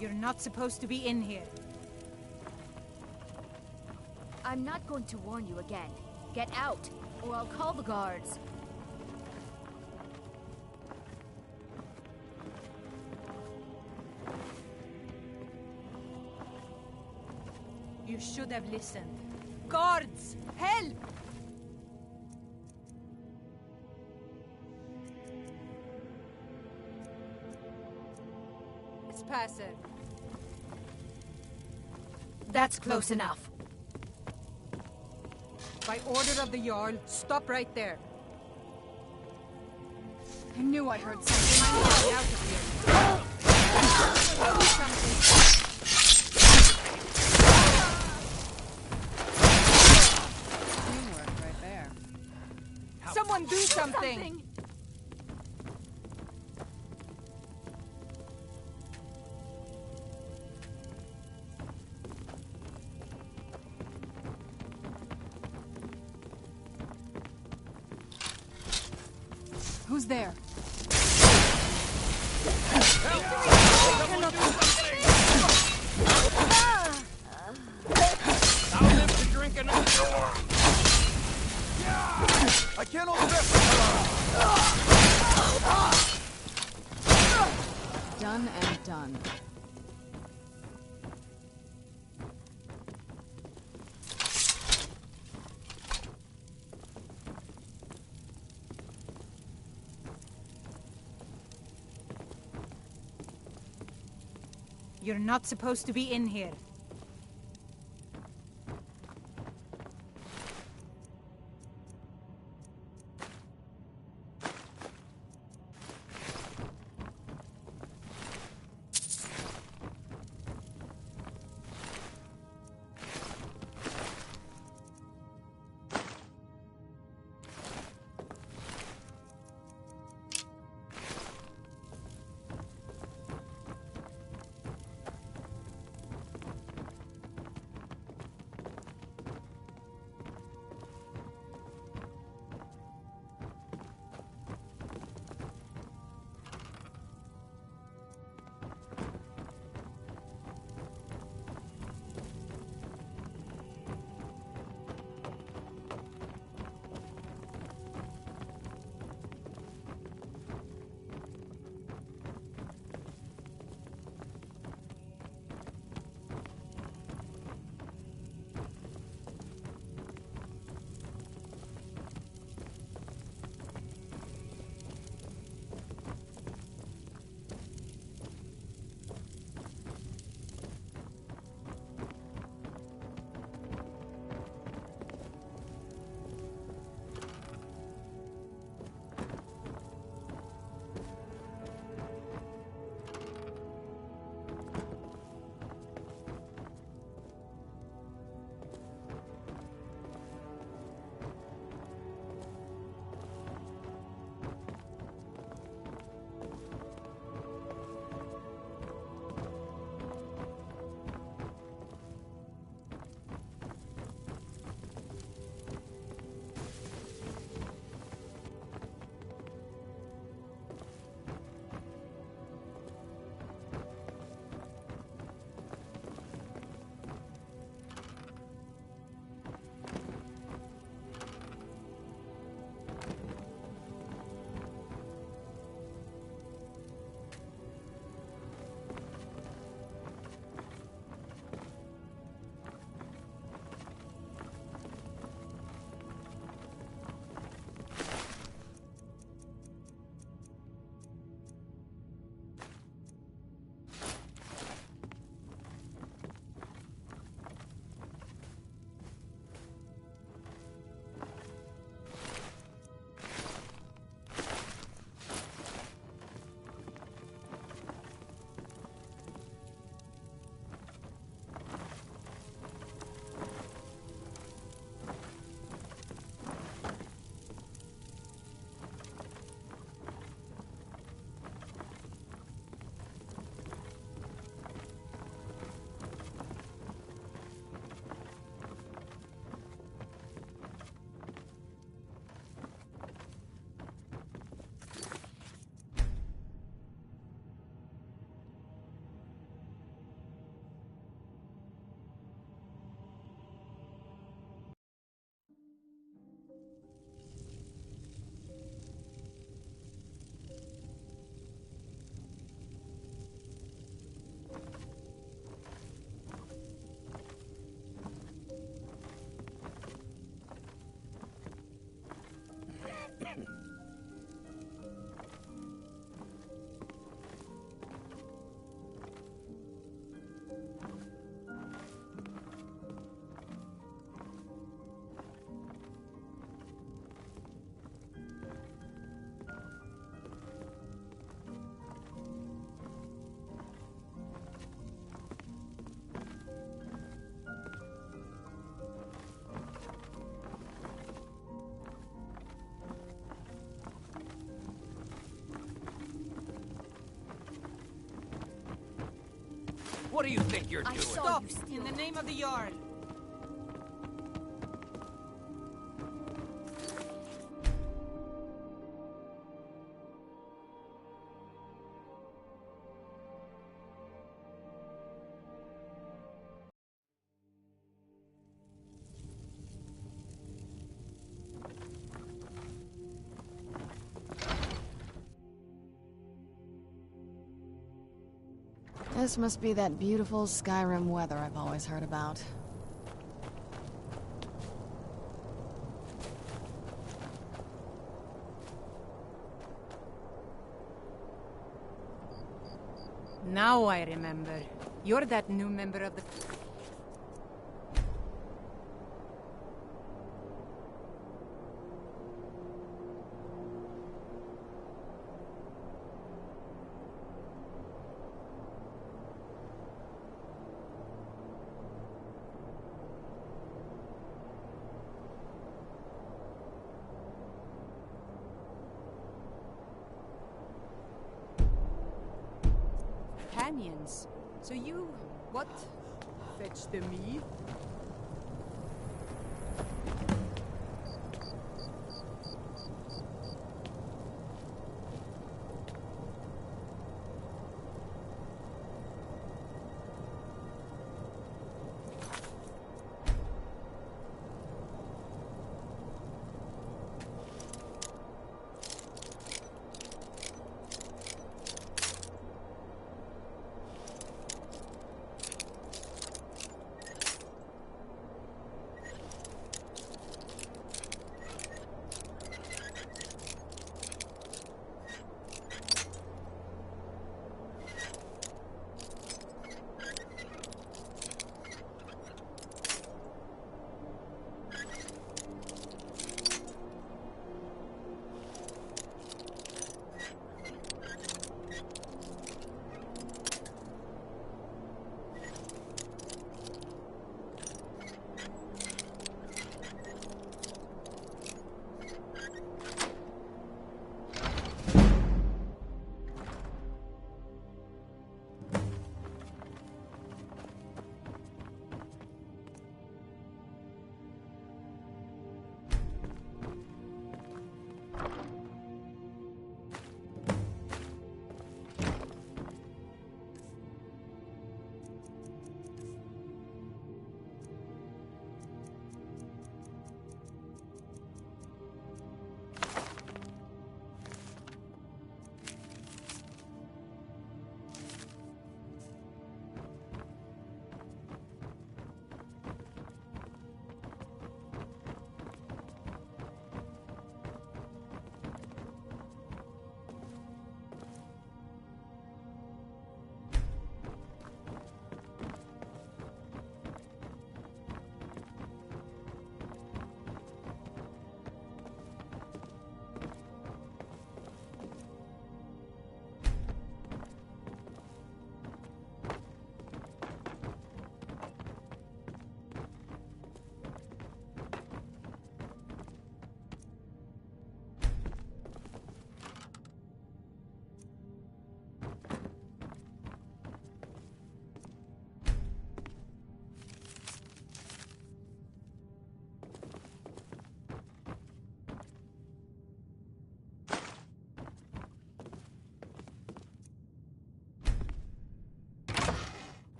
You're not supposed to be in here. I'm not going to warn you again. Get out, or I'll call the guards. You should have listened. Guards! Help! Let's pass it. That's close enough. By order of the Jarl, stop right there. I knew I heard something. I'm getting out of here. Teamwork right there. Someone do something! Who's there? I'll live to drink another door. I can't hold Done and done. You're not supposed to be in here. What do you think you're doing? Stop! In the name of the Jarl! This must be that beautiful Skyrim weather I've always heard about. Now I remember. You're that new member of the... Companions. So you... what? Fetch the meat?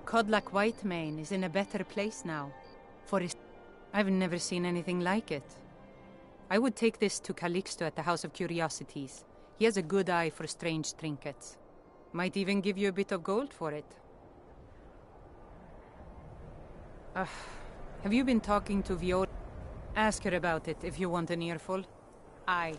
Codlac Whitemane is in a better place now. I've never seen anything like it. I would take this to Calixto at the House of Curiosities. He has a good eye for strange trinkets. Might even give you a bit of gold for it. Have you been talking to Viola? Ask her about it if you want an earful. Aye.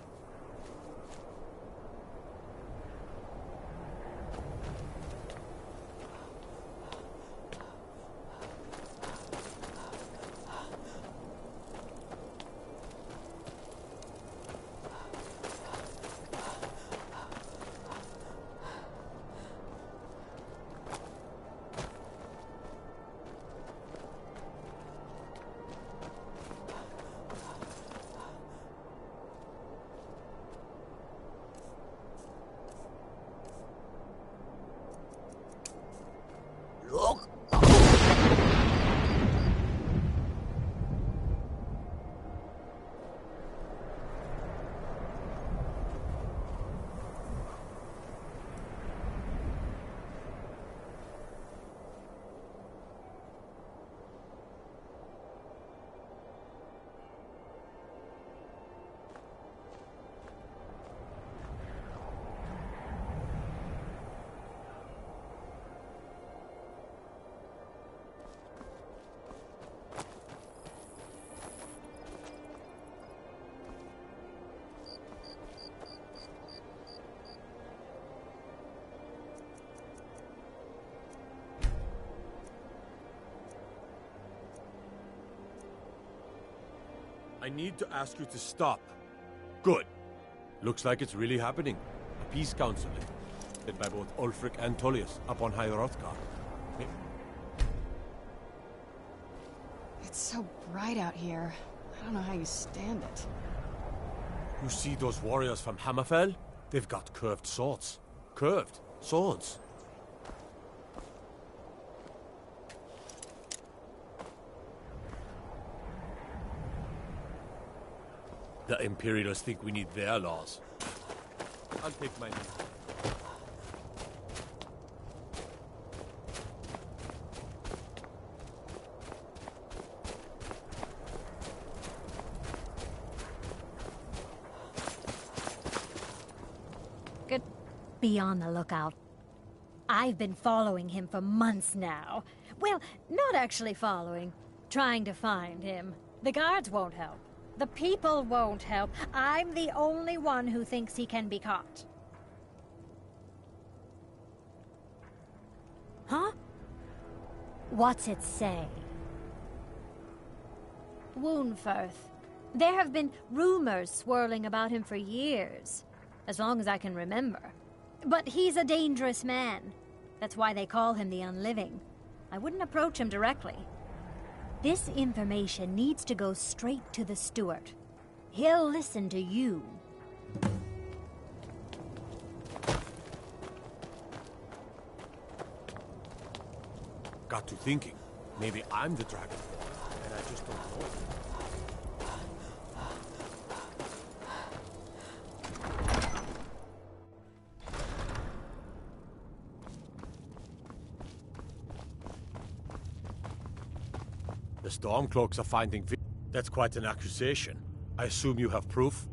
I need to ask you to stop. Good. Looks like it's really happening. A peace council, led by both Ulfric and Tullius, up on High Hrothgar. It's so bright out here. I don't know how you stand it. You see those warriors from Hammerfell? They've got curved swords. Curved swords. The Imperials think we need their laws. I'll take my leave. Good. Be on the lookout. I've been following him for months now. Well, not actually following. Trying to find him. The guards won't help. The people won't help. I'm the only one who thinks he can be caught. Huh? What's it say? Woundfirth. There have been rumors swirling about him for years. As long as I can remember. But he's a dangerous man. That's why they call him the Unliving. I wouldn't approach him directly. This information needs to go straight to the steward. He'll listen to you. Got to thinking. Maybe I'm the dragon, and I just don't know it. The Stormcloaks are finding That's quite an accusation. I assume you have proof?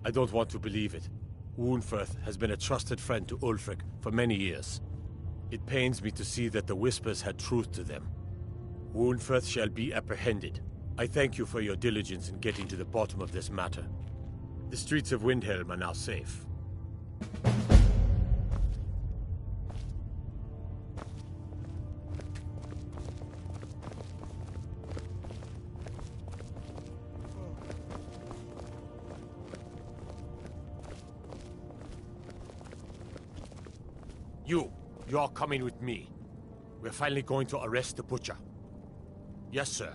I don't want to believe it. Woundfirth has been a trusted friend to Ulfric for many years. It pains me to see that the Whispers had truth to them. Woundfirth shall be apprehended. I thank you for your diligence in getting to the bottom of this matter. The streets of Windhelm are now safe. You're coming with me. We're finally going to arrest the butcher. Yes, sir.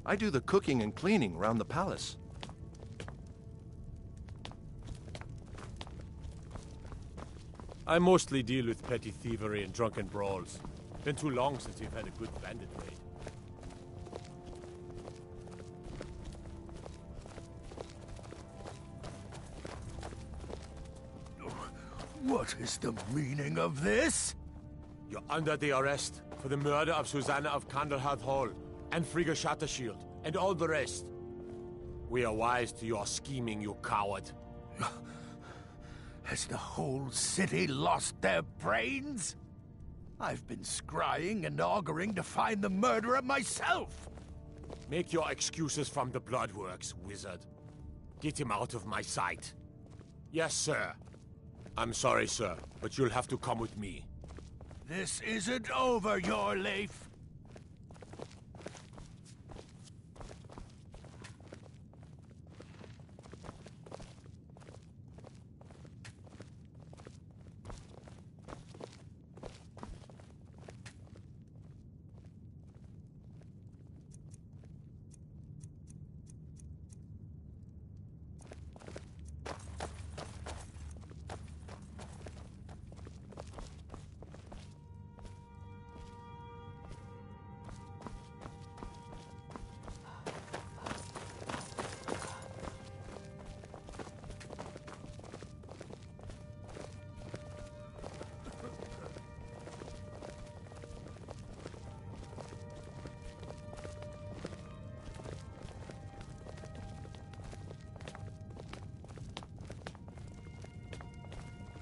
I do the cooking and cleaning around the palace. I mostly deal with petty thievery and drunken brawls. Been too long since we've had a good bandit raid. What is the meaning of this? You're under the arrest for the murder of Susanna of Candlehearth Hall, and Frigga Shattershield, and all the rest. We are wise to your scheming, you coward. Has the whole city lost their brains? I've been scrying and auguring to find the murderer myself! Make your excuses from the bloodworks, wizard. Get him out of my sight. Yes, sir. I'm sorry, sir, but you'll have to come with me. This isn't over, your Leif.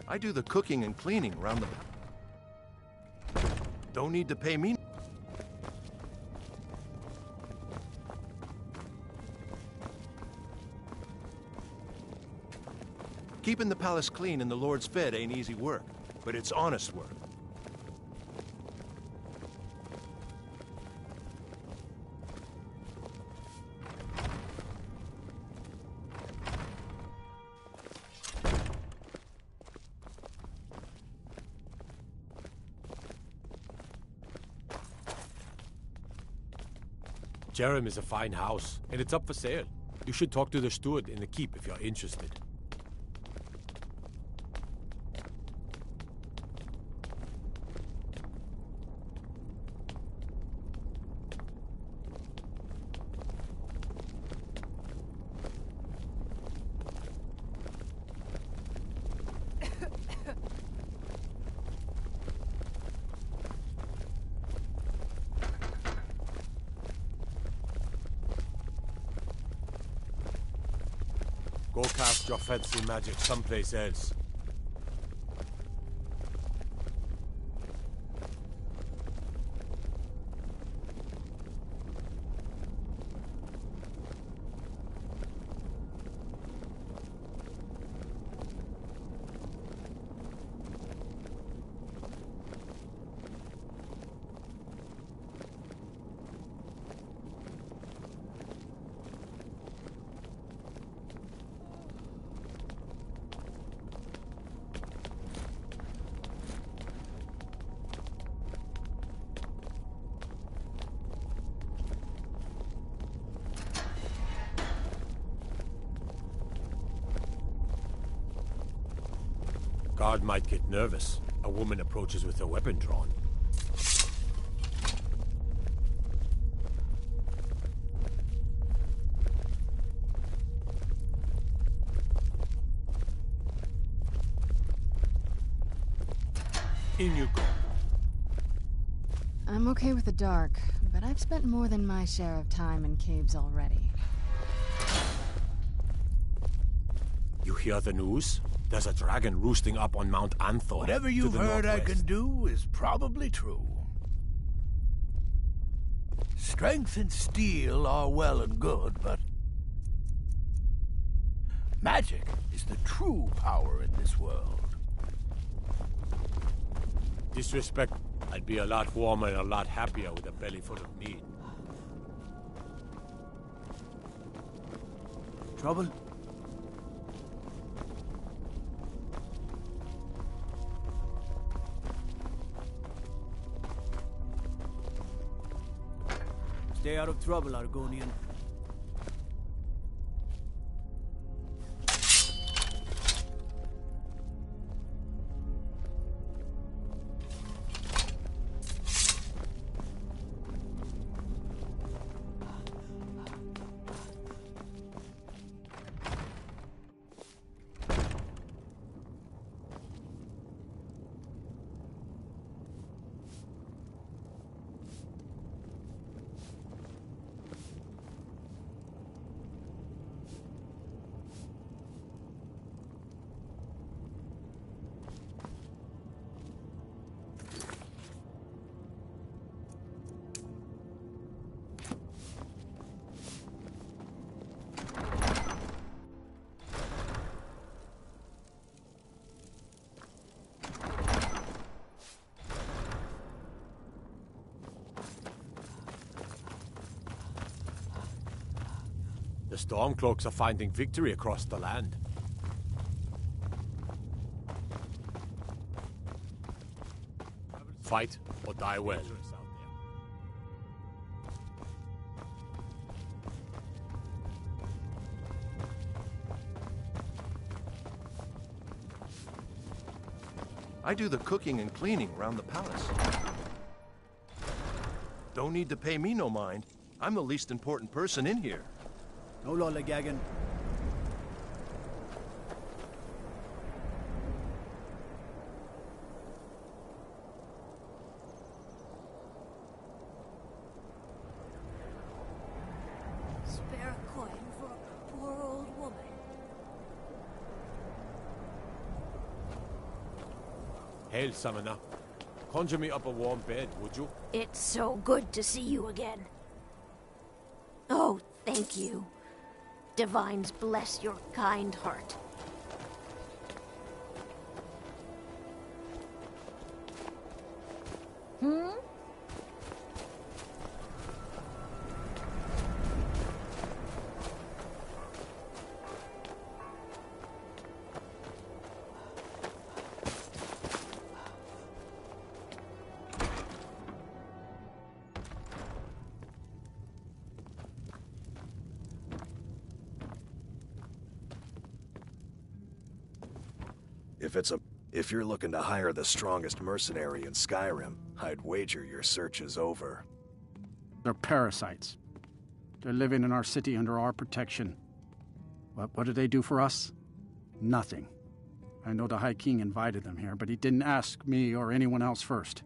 I do the cooking and cleaning around the house. Don't need to pay me. Keeping the palace clean and the Lord's fed ain't easy work, but it's honest work. Jerem is a fine house, and it's up for sale. You should talk to the steward in the keep if you're interested. Go cast your fancy magic someplace else. Guard might get nervous. A woman approaches with a weapon drawn. In you go. I'm okay with the dark, but I've spent more than my share of time in caves already. You hear the news? There's a dragon roosting up on Mount Anthor. Whatever you've heard I can do is probably true. Strength and steel are well and good, but magic is the true power in this world. Disrespect. I'd be a lot warmer and a lot happier with a belly full of meat. Trouble? Stay out of trouble, Argonian. The Stormcloaks are finding victory across the land. Fight or die well. I do the cooking and cleaning around the palace. Don't need to pay me no mind. I'm the least important person in here. No lollygagging. Spare a coin for a poor old woman. Hail, Summoner. Conjure me up a warm bed, would you? It's so good to see you again. Oh, thank you. Divines bless your kind heart. If you're looking to hire the strongest mercenary in Skyrim, I'd wager your search is over. They're parasites. They're living in our city under our protection. What did they do for us? Nothing. I know the High King invited them here, but he didn't ask me or anyone else first.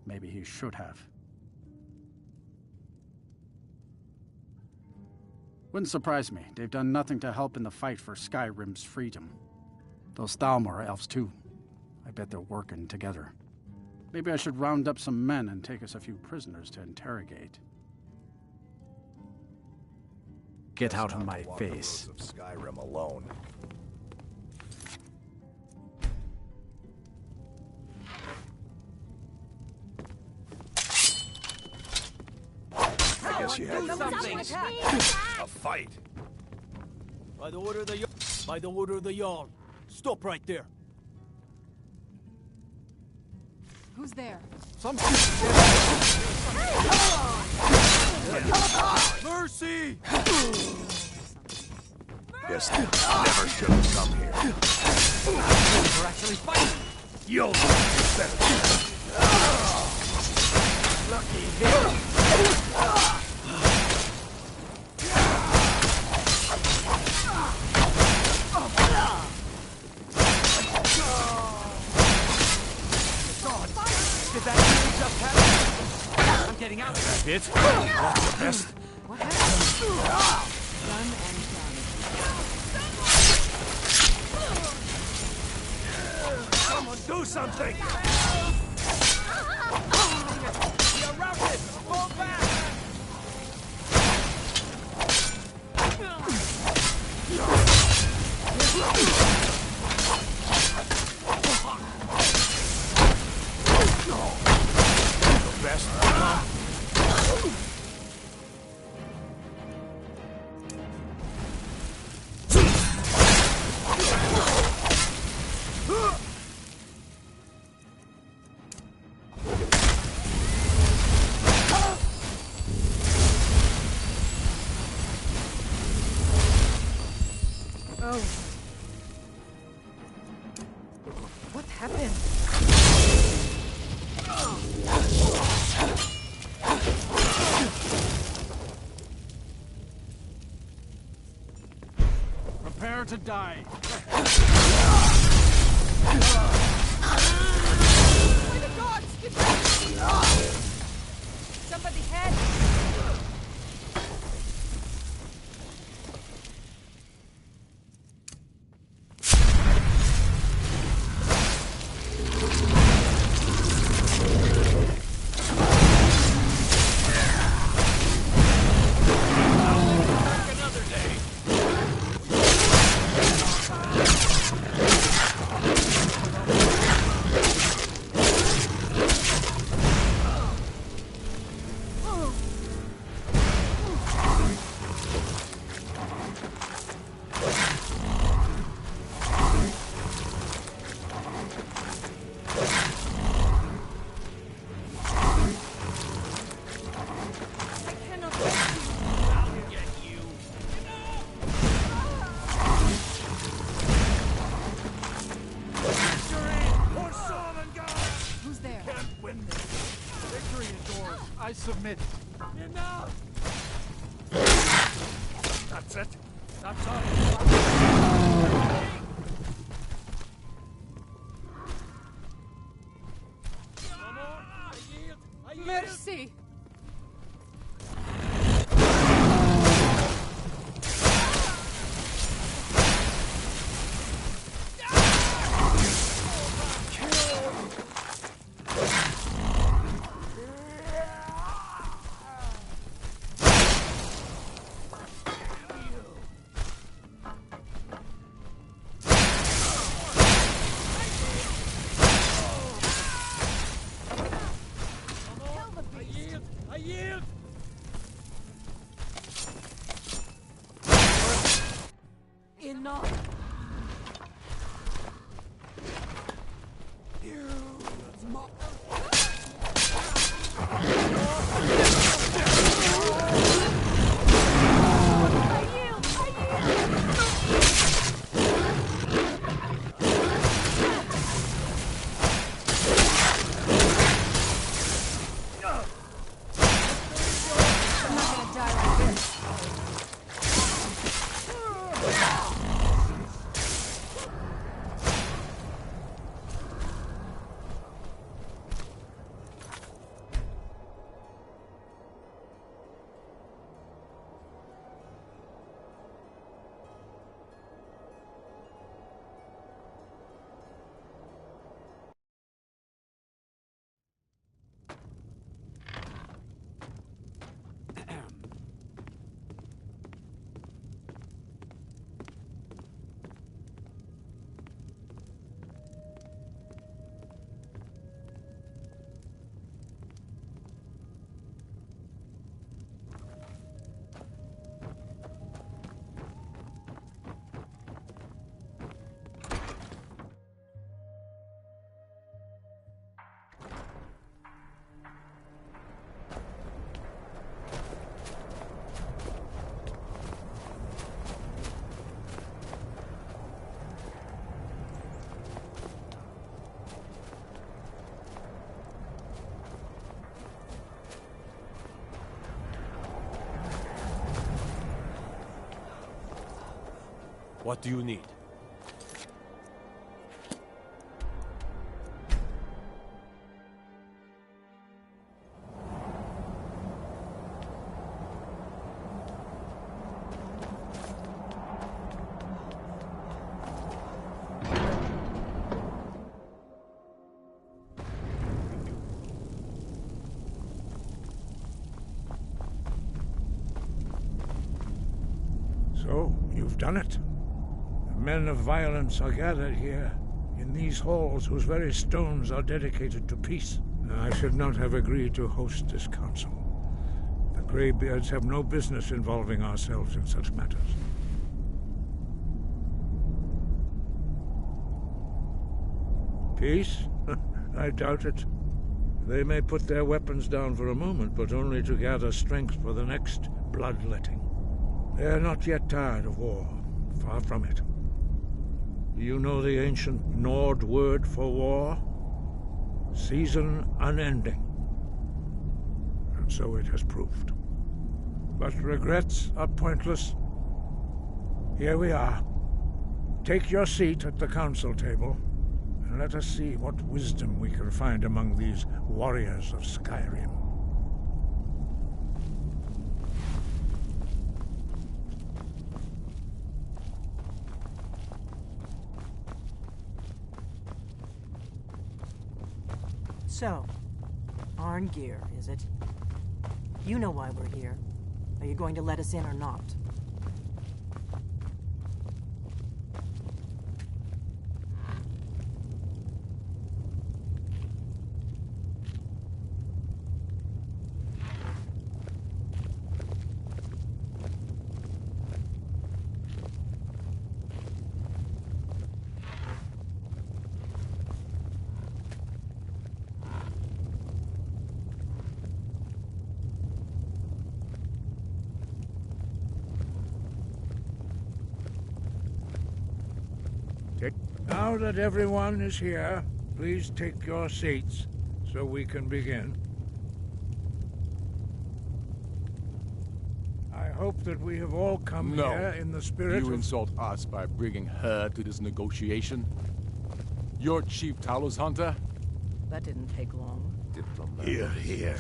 Maybe he should have. Wouldn't surprise me. They've done nothing to help in the fight for Skyrim's freedom. Those Thalmor are elves too. I bet they're working together. Maybe I should round up some men and take us a few prisoners to interrogate. Get out of my face. Of Skyrim alone. I guess you had a fight. By the order of the Jarl. Stop right there. Who's there? Mercy! Guess they never should have come here. We're actually fighting. You'll be better. Lucky him. Did that really just happen? I'm getting out. That's it? That's the best. What happened? Done and done. Someone do something! You're routed! Fall back! Best. Oh. What happened? Prepare to die. By the gods! Get back! Somebody help! smith. Enough! That's it. That's all. Mercy! I yield! Enough! What do you need? So, you've done it. The men of violence are gathered here, in these halls whose very stones are dedicated to peace. I should not have agreed to host this council. The Greybeards have no business involving ourselves in such matters. Peace? I doubt it. They may put their weapons down for a moment, but only to gather strength for the next bloodletting. They are not yet tired of war. Far from it. You know the ancient Nord word for war? Season unending. And so it has proved. But regrets are pointless. Here we are. Take your seat at the council table, and let us see what wisdom we can find among these warriors of Skyrim. So, Arngeir, is it? You know why we're here. Are you going to let us in or not? Now that everyone is here, please take your seats so we can begin. hope that we have all come here in the spirit You of... insult us by bringing her to this negotiation? You're Chief Talos Hunter? That didn't take long. Here, here.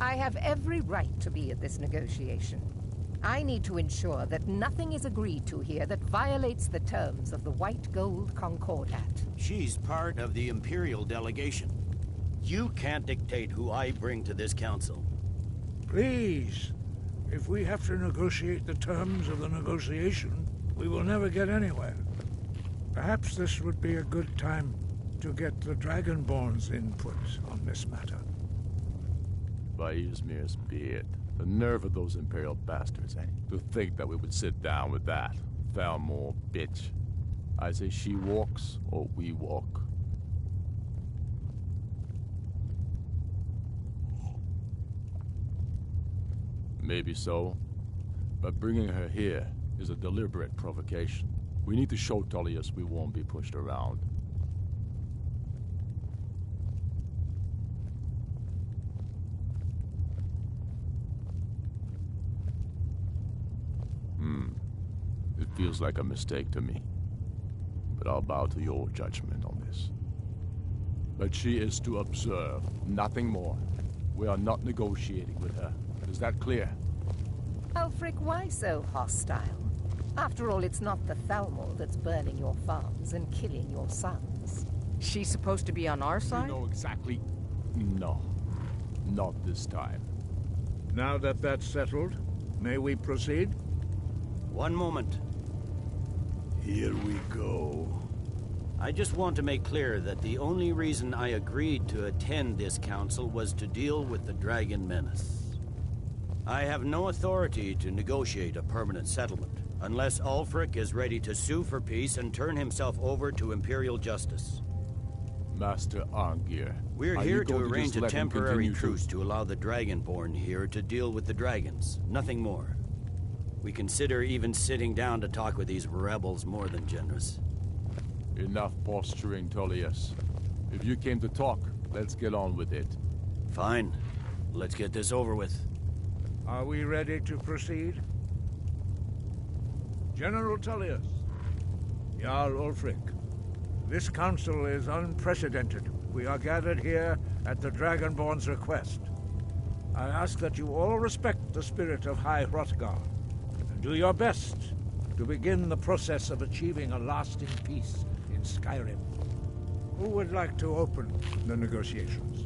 I have every right to be at this negotiation. I need to ensure that nothing is agreed to here that violates the terms of the White Gold Concordat. She's part of the Imperial delegation. You can't dictate who I bring to this council. Please, if we have to negotiate the terms of the negotiation, we will never get anywhere. Perhaps this would be a good time to get the Dragonborn's input on this matter. By Ysmir's beard. The nerve of those Imperial bastards, eh? To think that we would sit down with that. Thalmor, bitch. I say she walks, or we walk. Maybe so. But bringing her here is a deliberate provocation. We need to show Tullius we won't be pushed around. It feels like a mistake to me. But I'll bow to your judgment on this. But she is to observe, nothing more. We are not negotiating with her. Is that clear? Ulfric, why so hostile? After all, it's not the Thalmor that's burning your farms and killing your sons. She's supposed to be on our side? You know exactly... No. Not this time. Now that that's settled, may we proceed? One moment. Here we go. I just want to make clear that the only reason I agreed to attend this council was to deal with the Dragon Menace. I have no authority to negotiate a permanent settlement, unless Ulfric is ready to sue for peace and turn himself over to Imperial justice. Master Arngir, we're here to arrange a temporary truce to allow the Dragonborn here to deal with the dragons, nothing more. We consider even sitting down to talk with these rebels more than generous. Enough posturing, Tullius. If you came to talk, let's get on with it. Fine. Let's get this over with. Are we ready to proceed? General Tullius, Jarl Ulfric, this council is unprecedented. We are gathered here at the Dragonborn's request. I ask that you all respect the spirit of High Hrothgar, and do your best to begin the process of achieving a lasting peace in Skyrim. Who would like to open the negotiations?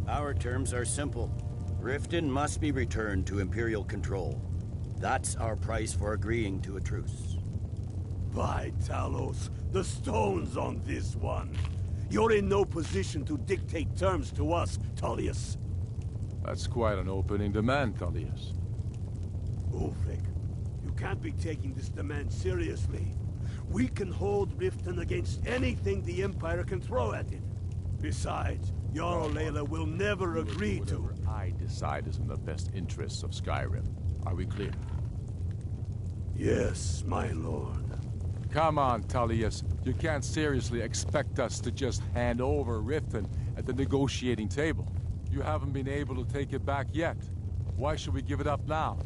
Our terms are simple. Riften must be returned to Imperial control. That's our price for agreeing to a truce. By Talos, the stone's on this one. You're in no position to dictate terms to us, Tullius. That's quite an opening demand, Tullius. Ulfric, you can't be taking this demand seriously. We can hold Riften against anything the Empire can throw at it. Besides, Jarl Layla will never agree to... Whatever I decide is in the best interests of Skyrim. Are we clear? Yes, my lord. Come on, Tullius. You can't seriously expect us to just hand over Riften at the negotiating table. You haven't been able to take it back yet. Why should we give it up now?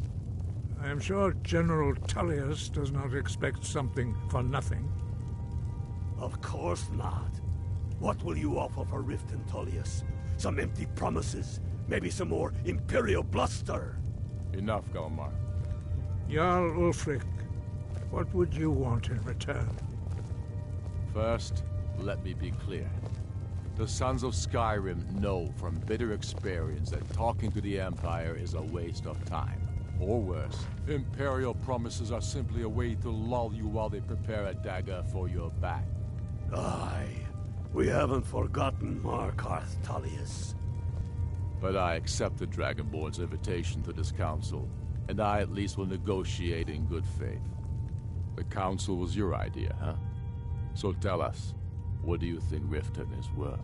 I am sure General Tullius does not expect something for nothing. Of course not. What will you offer for Riften, Tullius? Some empty promises? Maybe some more Imperial bluster? Enough, Galmar. Jarl Ulfric, what would you want in return? First, let me be clear. The Sons of Skyrim know from bitter experience that talking to the Empire is a waste of time. Or worse, Imperial promises are simply a way to lull you while they prepare a dagger for your back. Aye, we haven't forgotten Markarth, Tullius. But I accept the Dragonborn's invitation to this council, and I at least will negotiate in good faith. The council was your idea, huh? So tell us, what do you think Riften is worth?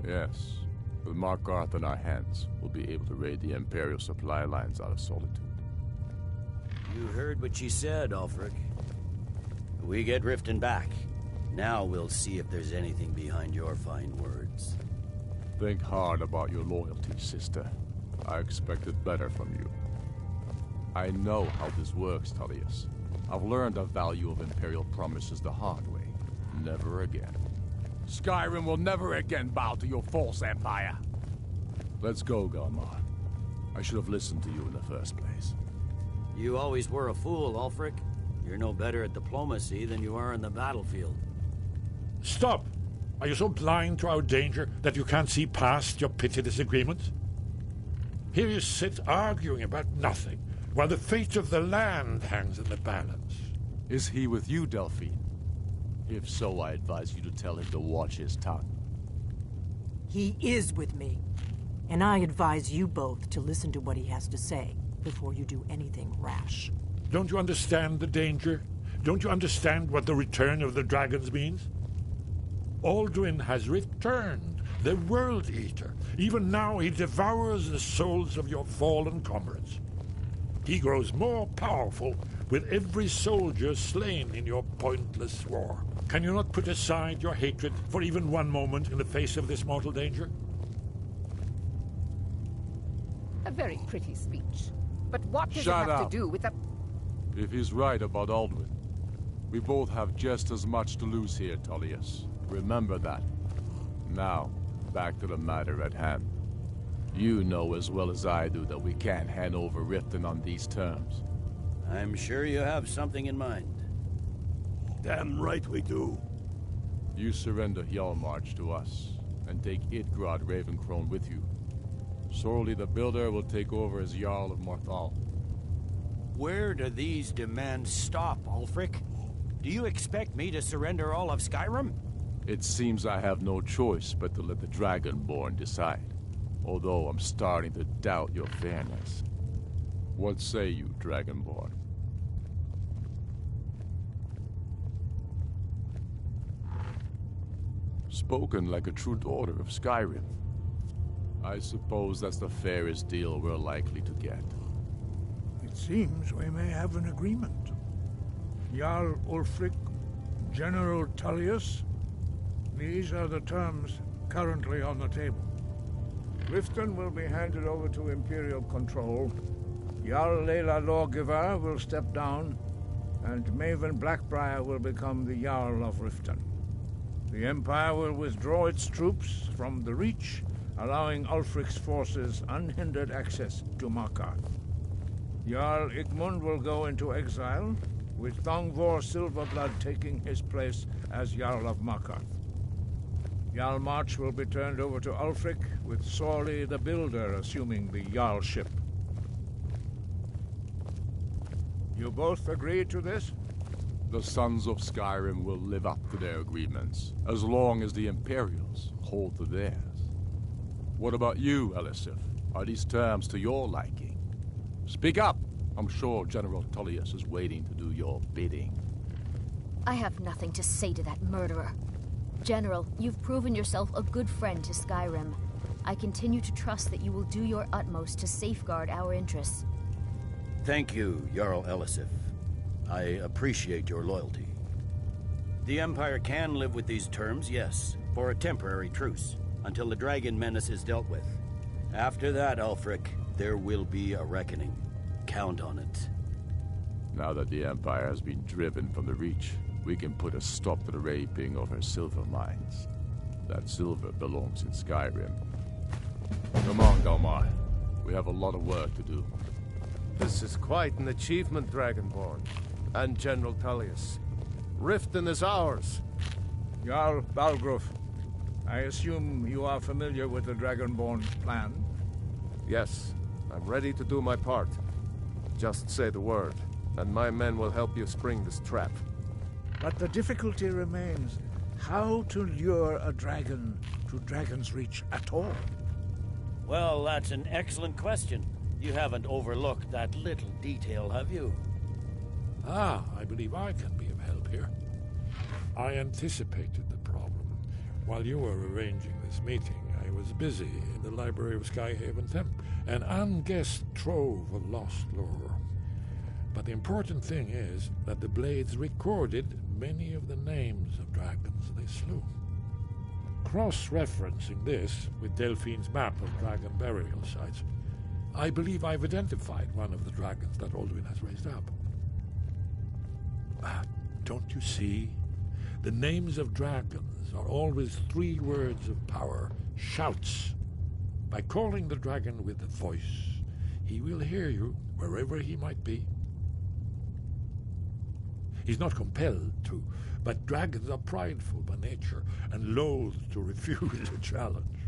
Yes, with Markarth in our hands, we'll be able to raid the Imperial supply lines out of Solitude. You heard what she said, Ulfric. We get Riften back. Now we'll see if there's anything behind your fine words. Think hard about your loyalty, sister. I expected better from you. I know how this works, Tullius. I've learned the value of Imperial promises the hard way. Never again. Skyrim will never again bow to your false empire. Let's go, Galmar. I should have listened to you in the first place. You always were a fool, Ulfric. You're no better at diplomacy than you are in the battlefield. Stop! Are you so blind to our danger that you can't see past your petty disagreements? Here you sit arguing about nothing, while the fate of the land hangs in the balance. Is he with you, Delphine? If so, I advise you to tell him to watch his tongue. He is with me. And I advise you both to listen to what he has to say before you do anything rash. Don't you understand the danger? Don't you understand what the return of the dragons means? Alduin has returned, the World Eater. Even now he devours the souls of your fallen comrades. He grows more powerful with every soldier slain in your pointless war. Can you not put aside your hatred for even one moment in the face of this mortal danger? A very pretty speech. But what does Shut it have up. to do with the... If he's right about Alduin, we both have just as much to lose here, Tullius. Remember that. Now, back to the matter at hand. You know as well as I do that we can't hand over Riften on these terms. I'm sure you have something in mind. Damn right we do. You surrender Hjalmarch to us, and take Idgrod Ravencrone with you. Sorli the Builder will take over as Jarl of Morthal. Where do these demands stop, Ulfric? Do you expect me to surrender all of Skyrim? It seems I have no choice but to let the Dragonborn decide. Although I'm starting to doubt your fairness. What say you, Dragonborn? Spoken like a true daughter of Skyrim. I suppose that's the fairest deal we're likely to get. It seems we may have an agreement. Jarl Ulfric, General Tullius, these are the terms currently on the table. Riften will be handed over to Imperial control. Jarl Layla Lawgiver will step down, and Maven Blackbriar will become the Jarl of Riften. The Empire will withdraw its troops from the Reach, allowing Ulfric's forces unhindered access to Markarth. Jarl Igmund will go into exile, with Thongvor Silverblood taking his place as Jarl of Markarth. Hjalmarch will be turned over to Ulfric, with Sorli the Builder assuming the Jarlship. You both agree to this? The Sons of Skyrim will live up to their agreements, as long as the Imperials hold to theirs. What about you, Elisif? Are these terms to your liking? Speak up! I'm sure General Tullius is waiting to do your bidding. I have nothing to say to that murderer. General, you've proven yourself a good friend to Skyrim. I continue to trust that you will do your utmost to safeguard our interests. Thank you, Jarl Elisif. I appreciate your loyalty. The Empire can live with these terms, yes, for a temporary truce, until the dragon menace is dealt with. After that, Ulfric, there will be a reckoning. Count on it. Now that the Empire has been driven from the Reach, we can put a stop to the raping of her silver mines. That silver belongs in Skyrim. Come on, Galmar. We have a lot of work to do. This is quite an achievement, Dragonborn. And General Tullius. Riften is ours. Jarl Balgruf, I assume you are familiar with the Dragonborn's plan? Yes, I'm ready to do my part. Just say the word, and my men will help you spring this trap. But the difficulty remains how to lure a dragon to Dragon's Reach at all. Well, that's an excellent question. You haven't overlooked that little detail, have you? I believe I can be of help here. I anticipated the problem. While you were arranging this meeting, I was busy in the library of Skyhaven Temp, an unguessed trove of lost lore. But the important thing is that the Blades recorded many of the names of dragons they slew. Cross-referencing this with Delphine's map of dragon burial sites, I believe I've identified one of the dragons that Alduin has raised up. Don't you see? The names of dragons are always 3 words of power, shouts. By calling the dragon with a voice, he will hear you wherever he might be. He's not compelled to, but dragons are prideful by nature and loath to refuse a challenge.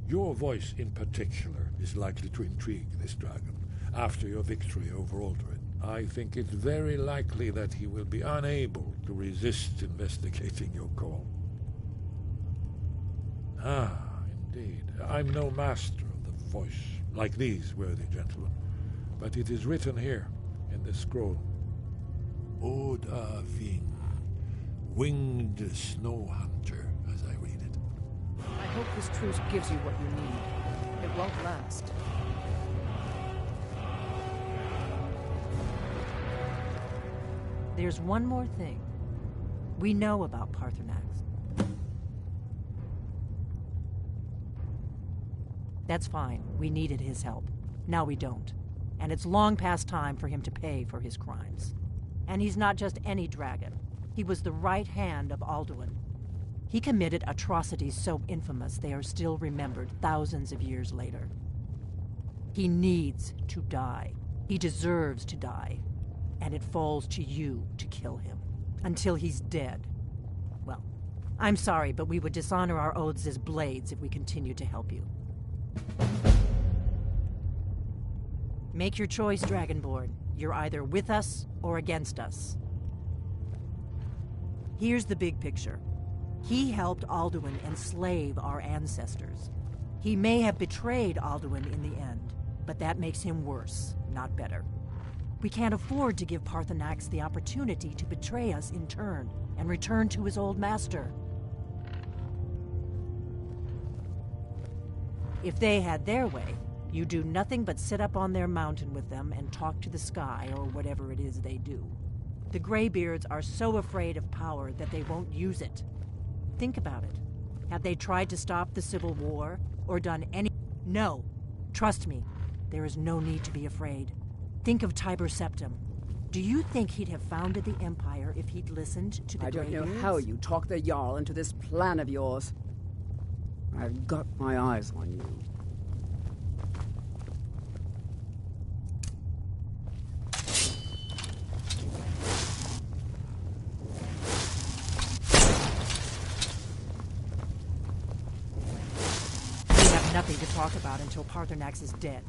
Your voice in particular is likely to intrigue this dragon after your victory over Alduin. I think it's very likely that he will be unable to resist investigating your call. Ah, indeed. I'm no master of the voice, like these worthy gentlemen, but it is written here in this scroll. Oda Ving, winged snow hunter, as I read it. I hope this truce gives you what you need. It won't last. There's one more thing. We know about Paarthurnax. That's fine. We needed his help. Now we don't. And it's long past time for him to pay for his crimes. And he's not just any dragon. He was the right hand of Alduin. He committed atrocities so infamous they are still remembered thousands of years later. He needs to die. He deserves to die. And it falls to you to kill him. Until he's dead. Well, I'm sorry, but we would dishonor our oaths as blades if we continued to help you. Make your choice, Dragonborn. You're either with us or against us. Here's the big picture. He helped Alduin enslave our ancestors. He may have betrayed Alduin in the end, but that makes him worse, not better. We can't afford to give Paarthurnax the opportunity to betray us in turn and return to his old master. If they had their way, you do nothing but sit up on their mountain with them and talk to the sky or whatever it is they do. The Greybeards are so afraid of power that they won't use it. Think about it. Have they tried to stop the Civil War or done any... No. Trust me, there is no need to be afraid. Think of Tiber Septim. Do you think he'd have founded the Empire if he'd listened to the Greybeards? I don't know Greybeards? how you talk the Jarl into this plan of yours. I've got my eyes on you. We have nothing to talk about until Paarthurnax is dead.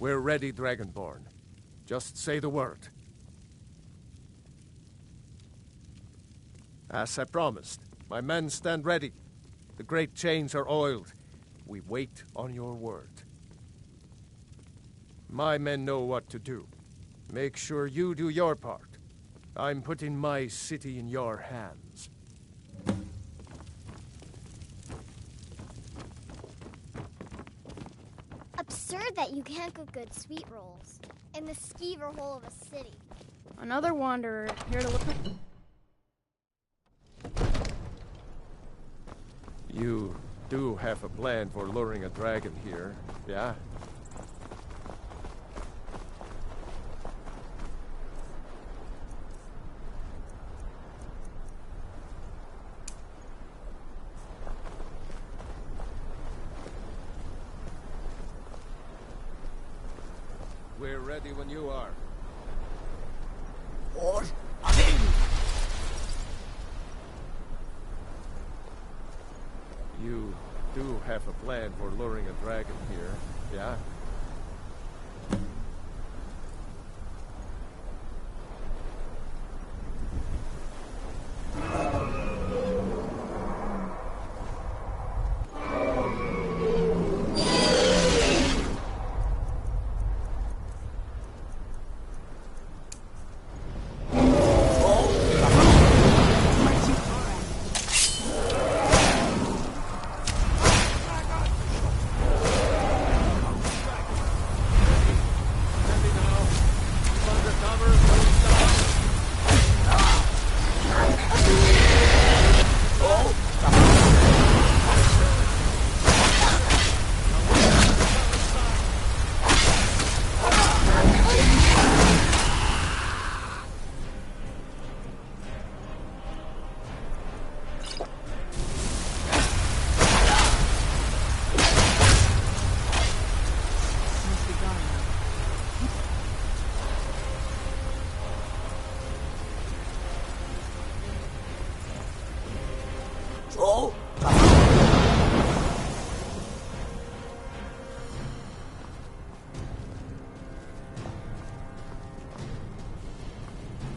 We're ready, Dragonborn. Just say the word. As I promised, my men stand ready. The great chains are oiled. We wait on your word. My men know what to do. Make sure you do your part. I'm putting my city in your hands. Absurd that you can't cook good sweet rolls in the skeever hole of a city. Another wanderer here to look. You do have a plan for luring a dragon here, yeah? We're ready when you are. What? You do have a plan for luring a dragon here, yeah?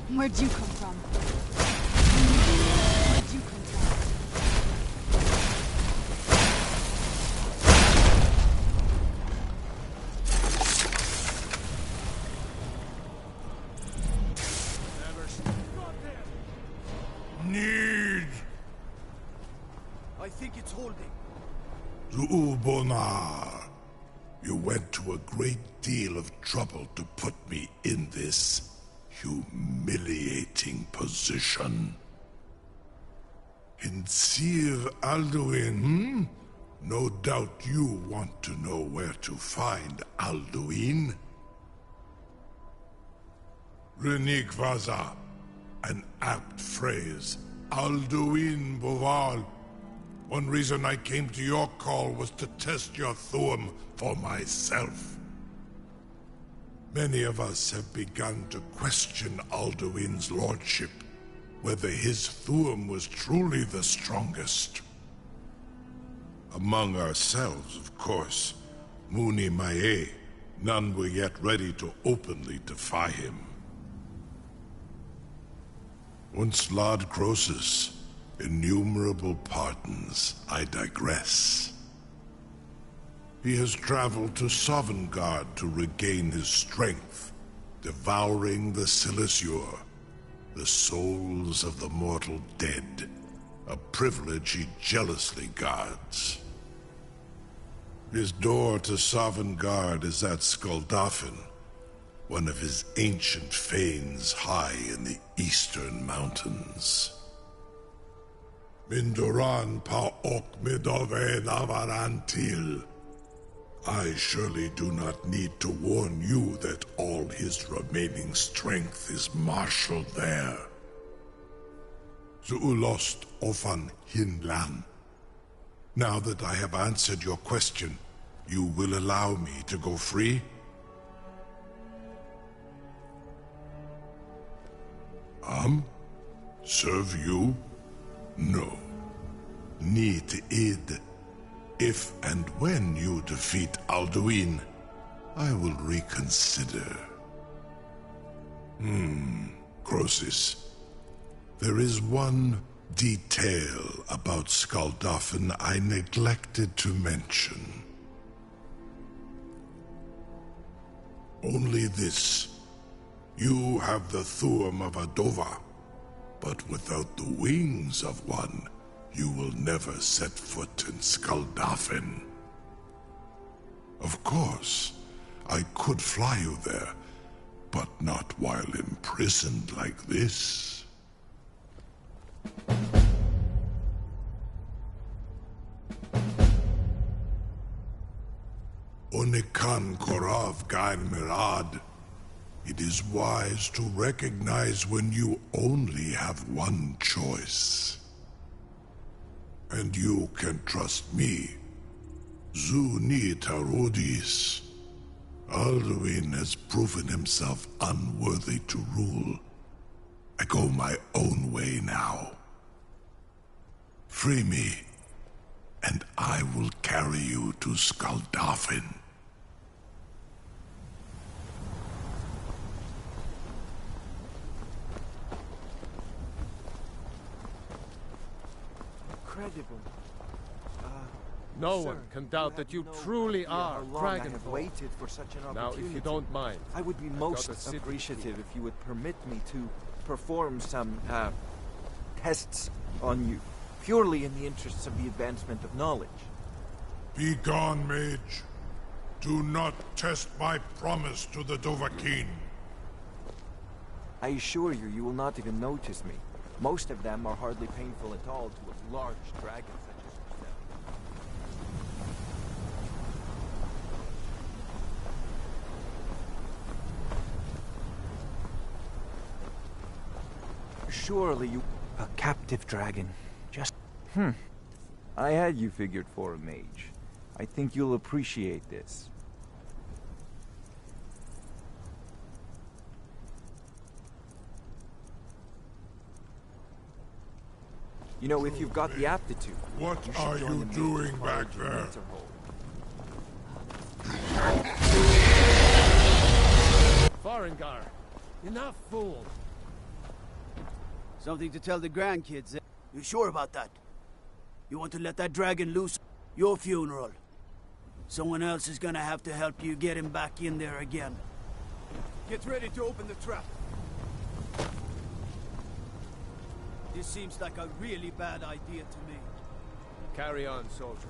Where'd you come from? Where'd you come from? Need I think it's holding. Zuubonar. You went to a great deal of trouble to put me in this humiliating position. In Sir Alduin, No doubt you want to know where to find Alduin. Renik Vaza, an apt phrase. Alduin Boval. One reason I came to your call was to test your Thuum for myself. Many of us have begun to question Alduin's lordship, whether his Thuum was truly the strongest. Among ourselves, of course, Muni Mae, none were yet ready to openly defy him. Once Lord Croesus, innumerable pardons, I digress. He has traveled to Sovngarde to regain his strength, devouring the Silesure, the souls of the mortal dead, a privilege he jealously guards. His door to Sovngarde is at Skuldafn, one of his ancient fanes high in the eastern mountains. Mindoran pa ok midove navarantil. I surely do not need to warn you that all his remaining strength is marshaled there. Zuulost ofan hinlan. Now that I have answered your question, you will allow me to go free? Serve you? No. Need id. If and when you defeat Alduin, I will reconsider. Croesus. There is one detail about Skuldafn I neglected to mention. Only this. You have the Thuum of a Dova, but without the wings of one, you will never set foot in Skuldafn. Of course, I could fly you there, but not while imprisoned like this. Onikan Korav Gair Mirad. It is wise to recognize when you only have one choice. And you can trust me. Zuni Tarudis. Alduin has proven himself unworthy to rule. I go my own way now. Free me, and I will carry you to Skuldafn. Incredible. No Sir, one can doubt that you truly are I have Dragonborn. waited for such an Now, opportunity. if you don't mind, I would be I've most got a city appreciative if you would permit me to perform some tests on you, purely in the interests of the advancement of knowledge. Be gone, mage. Do not test my promise to the Dovahkiin. I assure you, you will not even notice me. Most of them are hardly painful at all to a large dragon such as yourself. Surely you... A captive dragon. Just... I had you figured for a mage. I think you'll appreciate this. You know, if you've got the aptitude... What are you doing back there? Farengar, enough fool. Something to tell the grandkids, eh? You sure about that? You want to let that dragon loose? Your funeral. Someone else is gonna have to help you get him back in there again. Get ready to open the trap. This seems like a really bad idea to me. Carry on, soldier.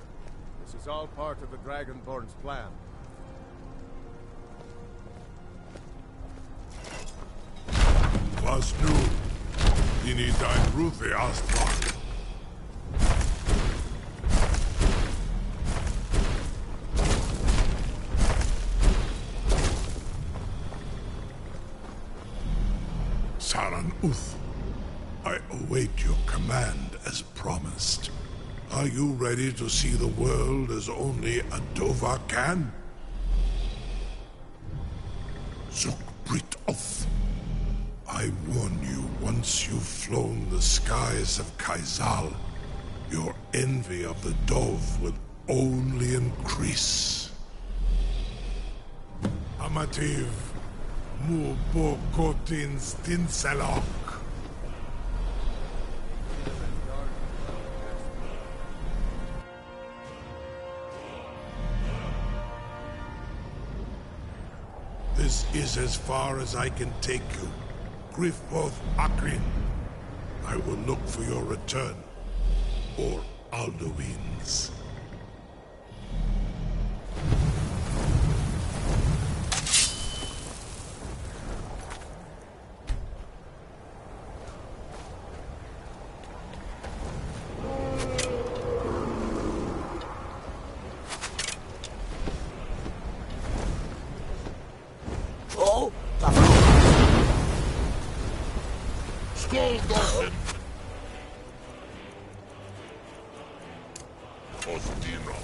This is all part of the Dragonborn's plan. Was nu. Dini dein Ruthi Astrak. Saran Uth. I await your command as promised. Are you ready to see the world as only a Dova can? Zuk Brit Oth. I warn you, once you've flown the skies of Kaizal, your envy of the Dove will only increase. Amativ, mu bo kotin stinselok. This is as far as I can take you. Griffboth Akrin. I will look for your return. Or Alduin's. Oh! Skuldafn! Ostino.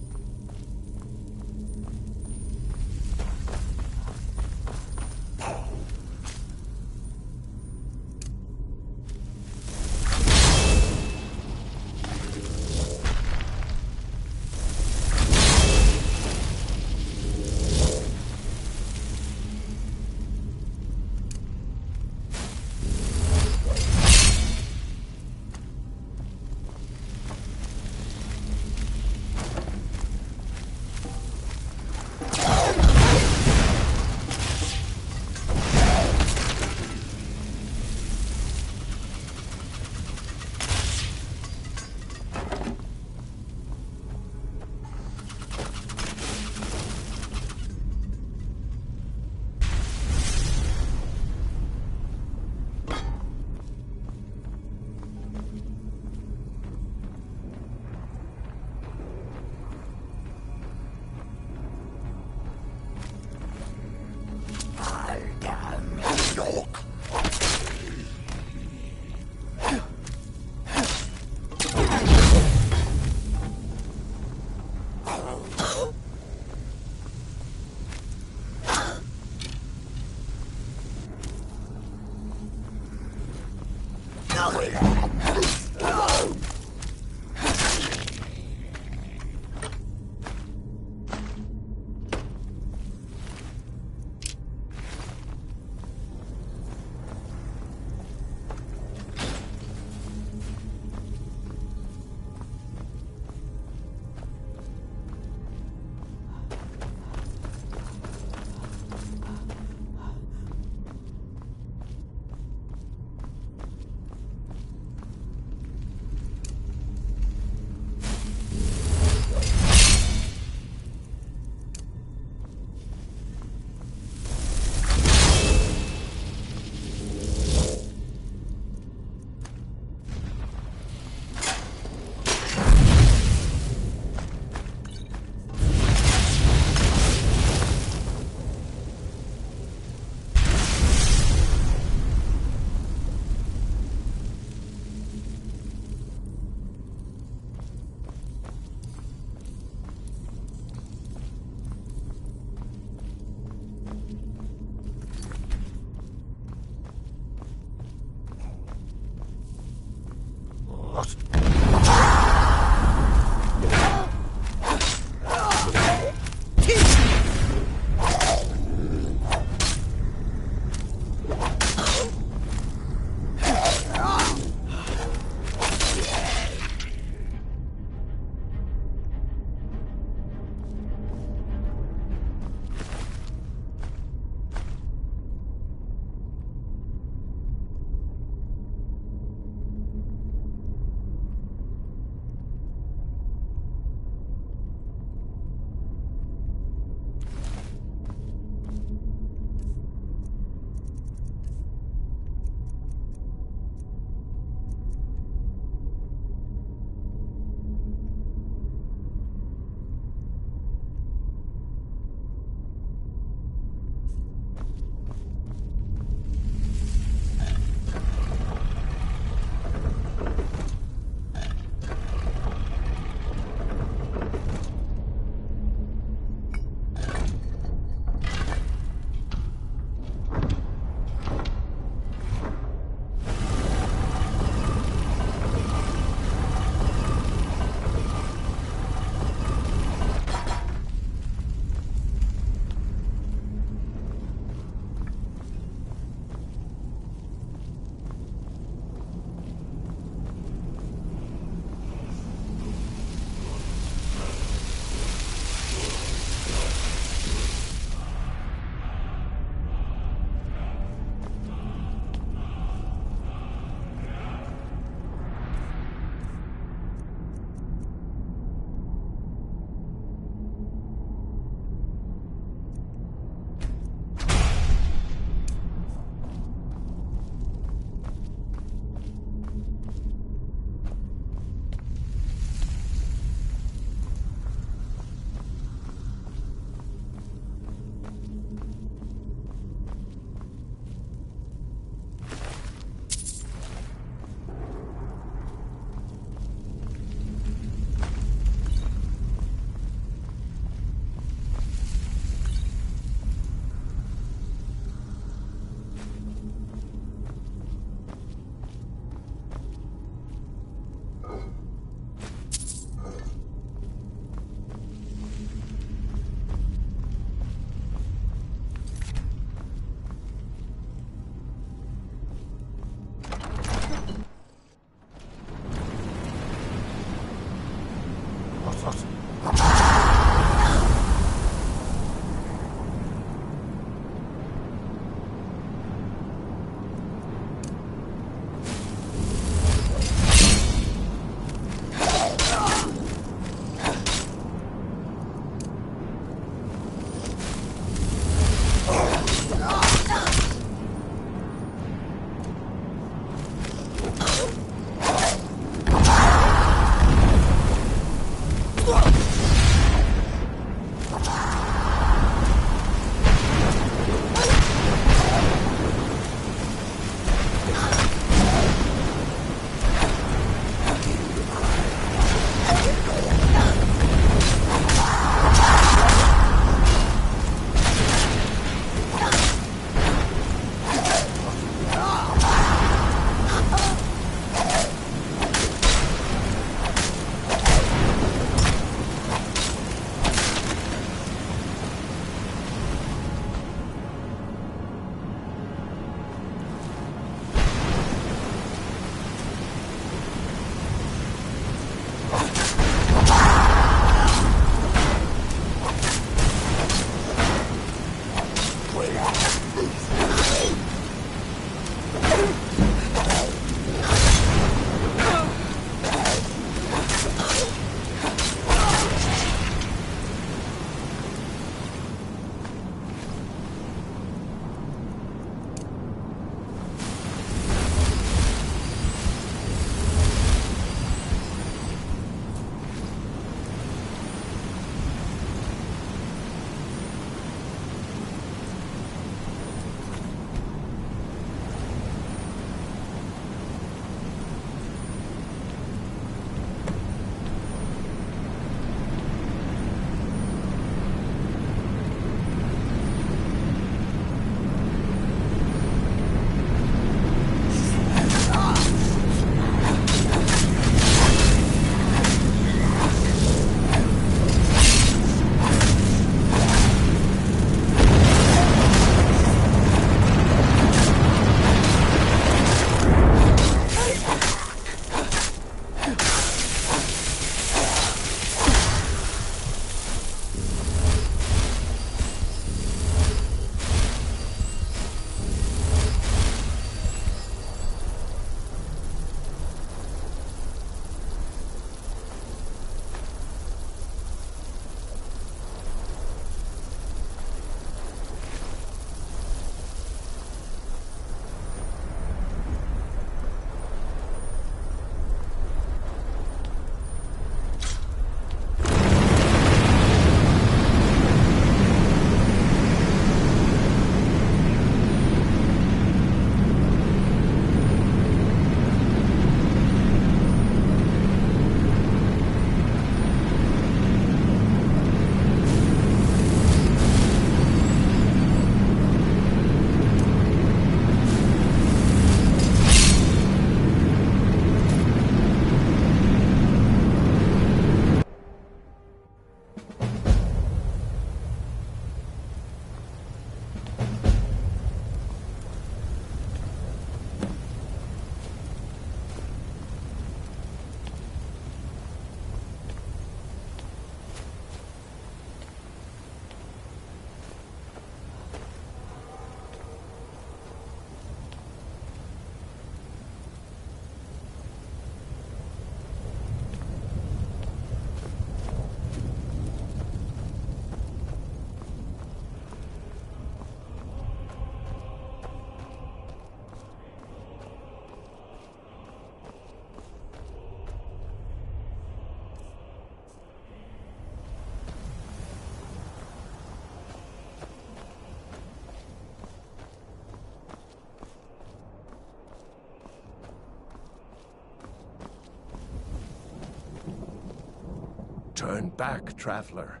Turn back, traveler.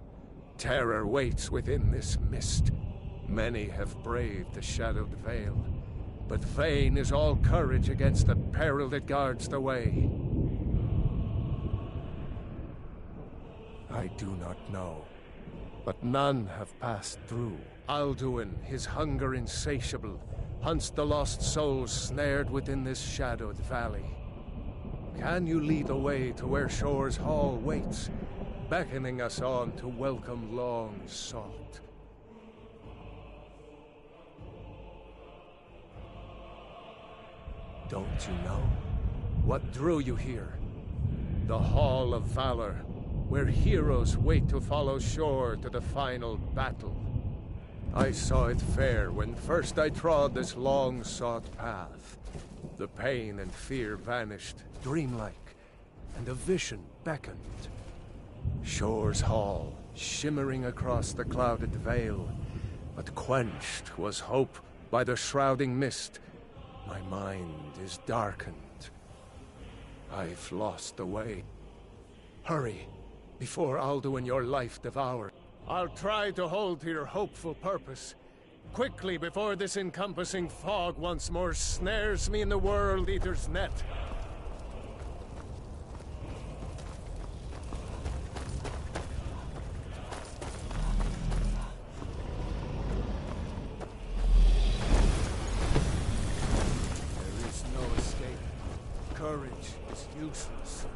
Terror waits within this mist. Many have braved the shadowed veil, but vain is all courage against the peril that guards the way. I do not know, but none have passed through. Alduin, his hunger insatiable, hunts the lost souls snared within this shadowed valley. Can you lead the way to where Shore's Hall waits, beckoning us on to welcome long sought? Don't you know? What drew you here? The Hall of Valor, where heroes wait to follow Shore to the final battle. I saw it fair when first I trod this long-sought path. The pain and fear vanished, dreamlike, and a vision beckoned. Shore's Hall, shimmering across the clouded veil, but quenched was hope by the shrouding mist. My mind is darkened. I've lost the way. Hurry, before Alduin your life devour. I'll try to hold to your hopeful purpose. Quickly, before this encompassing fog once more snares me in the World Eater's net. There is no escape. Courage is useless.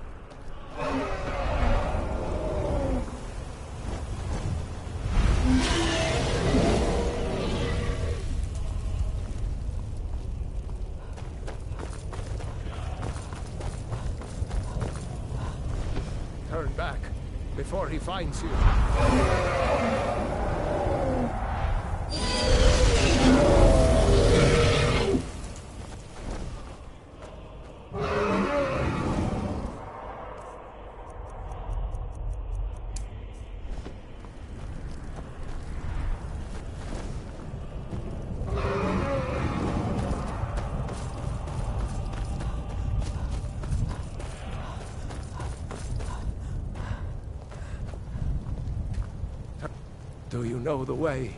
Turn back before he finds you. Do you know the way?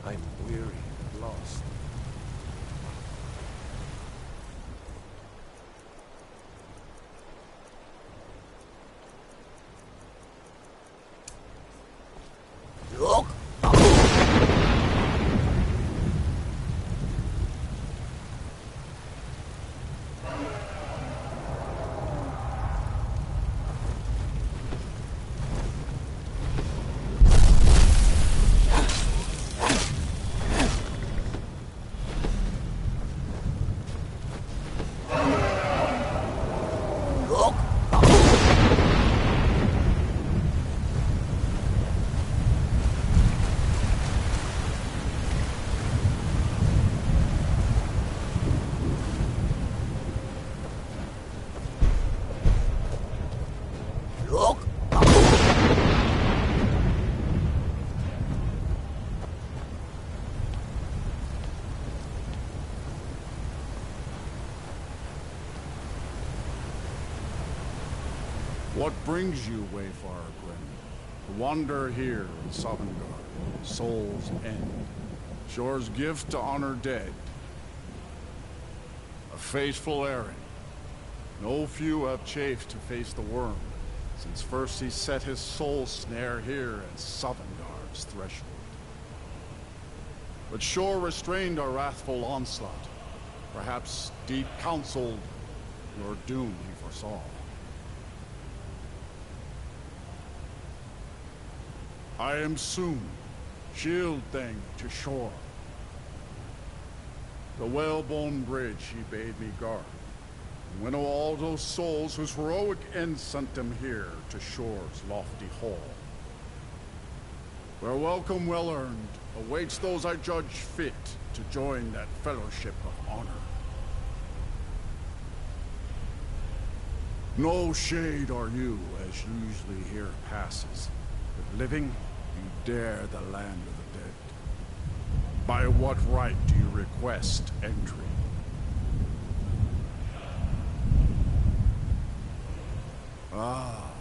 I'm weary and lost. Look! What brings you, Wayfarer Grim? To wander here in Sovngarde, Soul's End, Shore's gift to honor dead. A fateful errand. No few have chafed to face the worm, since first he set his soul snare here at Sovngarde's threshold. But Shore restrained our wrathful onslaught. Perhaps deep counseled your doom he foresaw. I am soon, shield thing to Shore. The whalebone bridge he bade me guard, and winnow all those souls whose heroic end sent them here to Shore's lofty hall. Where welcome well earned awaits those I judge fit to join that fellowship of honor. No shade are you, as usually here passes, but living, you dare the land of the dead. By what right do you request entry? Ah,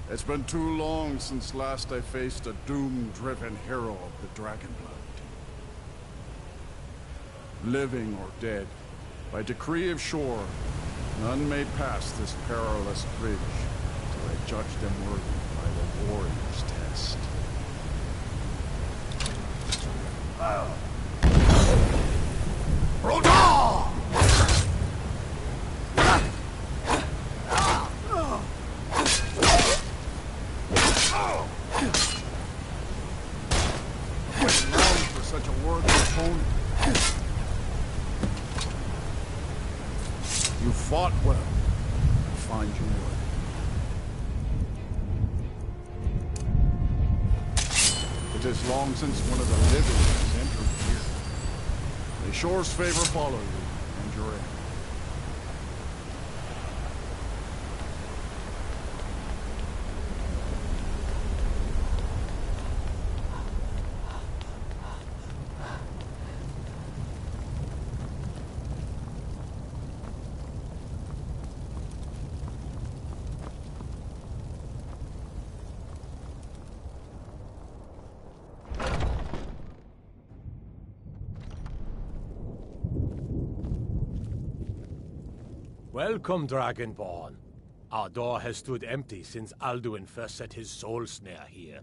It's been too long since last I faced a doom-driven hero of the Dragonblood. Living or dead, by decree of Shore, none may pass this perilous bridge till I judge them worthy by the warrior's test. For such a worthy opponent. You fought well. I find you worthy. It is long since one of the living has entered here. May Shore's favor follow you and your end. Welcome, Dragonborn. Our door has stood empty since Alduin first set his soul snare here.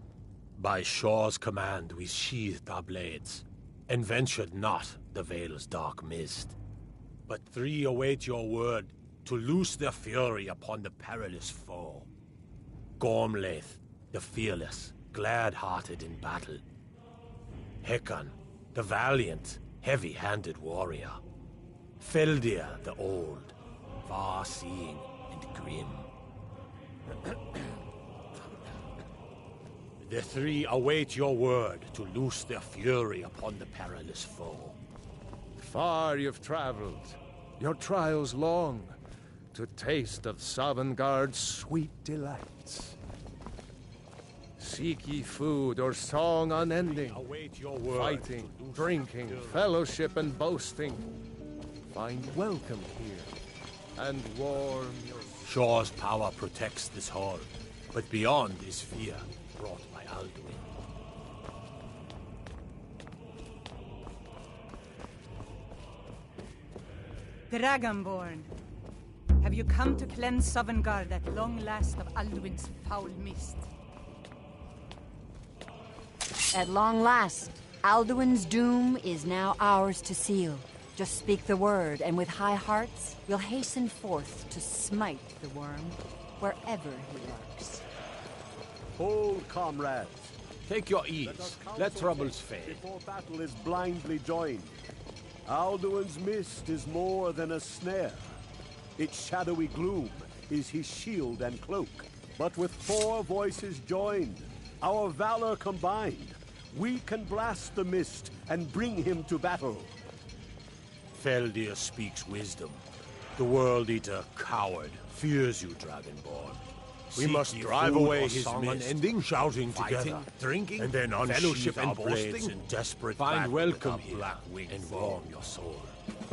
By Shore's command, we sheathed our blades, and ventured not the Vale's dark mist. But three await your word to loose their fury upon the perilous foe. Gormlaith, the fearless, glad-hearted in battle. Hekon, the valiant, heavy-handed warrior. Feldir, the old, far-seeing and grim. The three await your word to loose their fury upon the perilous foe. Far you've traveled, your trials long, to taste of Sovngarde's sweet delights. Seek ye food or song unending, Await your word. fighting, drinking, fellowship and boasting. Find welcome here, and warm your... Shore's power protects this hall, but beyond is fear brought by Alduin. Dragonborn, have you come to cleanse Sovngarde at long last of Alduin's foul mist? At long last, Alduin's doom is now ours to seal. Just speak the word, and with high hearts, we'll hasten forth to smite the worm wherever he lurks. Hold, comrades. Take your ease. Let troubles fade. Before battle is blindly joined. Alduin's mist is more than a snare. Its shadowy gloom is his shield and cloak. But with 4 voices joined, our valor combined, we can blast the mist and bring him to battle. Feldir speaks wisdom. The World Eater, coward, fears you, Dragonborn. We must drive away his mist, unending, shouting fighting, together, drinking, and then fellowship and blades in desperate find welcome here, black wing and warm your soul.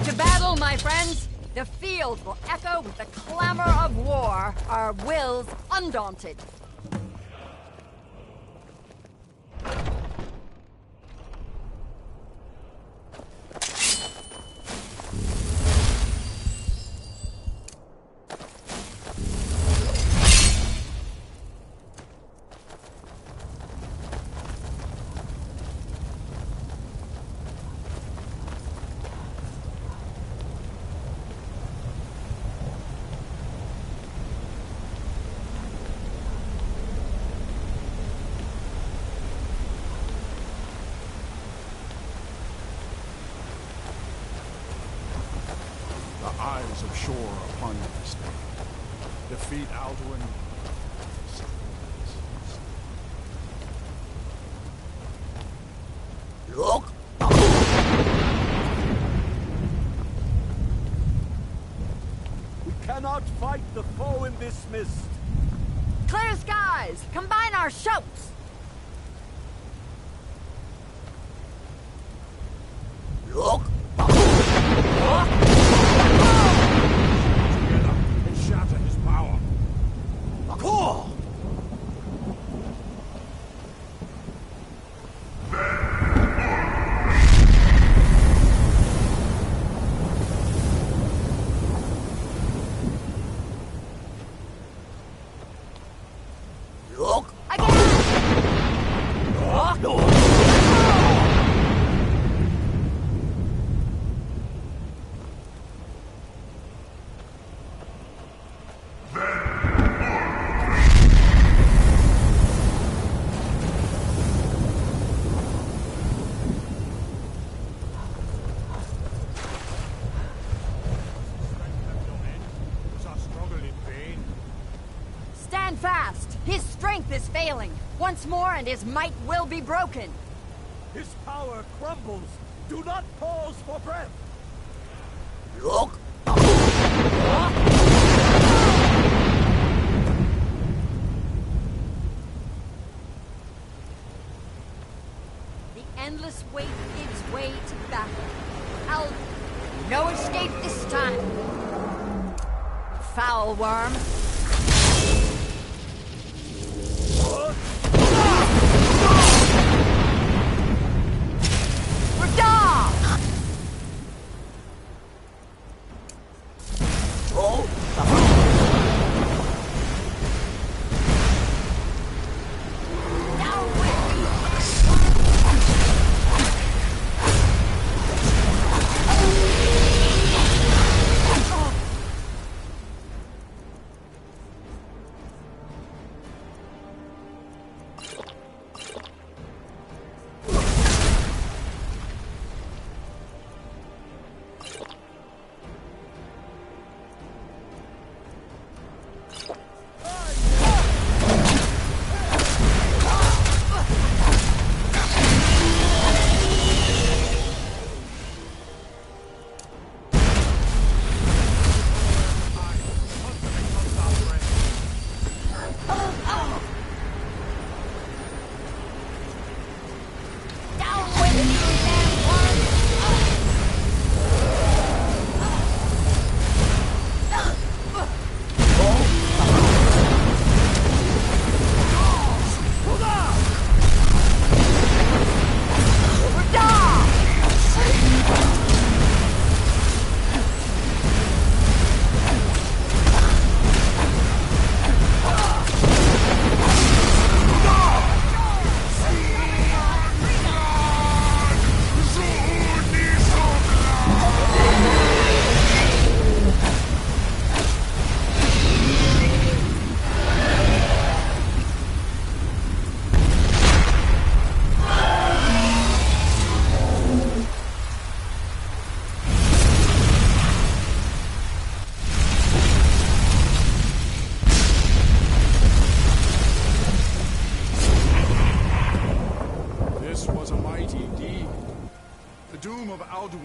To battle, my friends! The field will echo with the clamor of war, our wills undaunted. Eyes of Shore upon you this day. Defeat Alduin. Look! We cannot fight the foe in this mist. Clear skies! Combine our shouts! Look! And shatter his power. Cool! fast! His strength is failing! Once more and his might will be broken! His power crumbles! Do not pause for breath! Look! The endless wait gives way to battle. Alduin, no escape this time! Foul worm!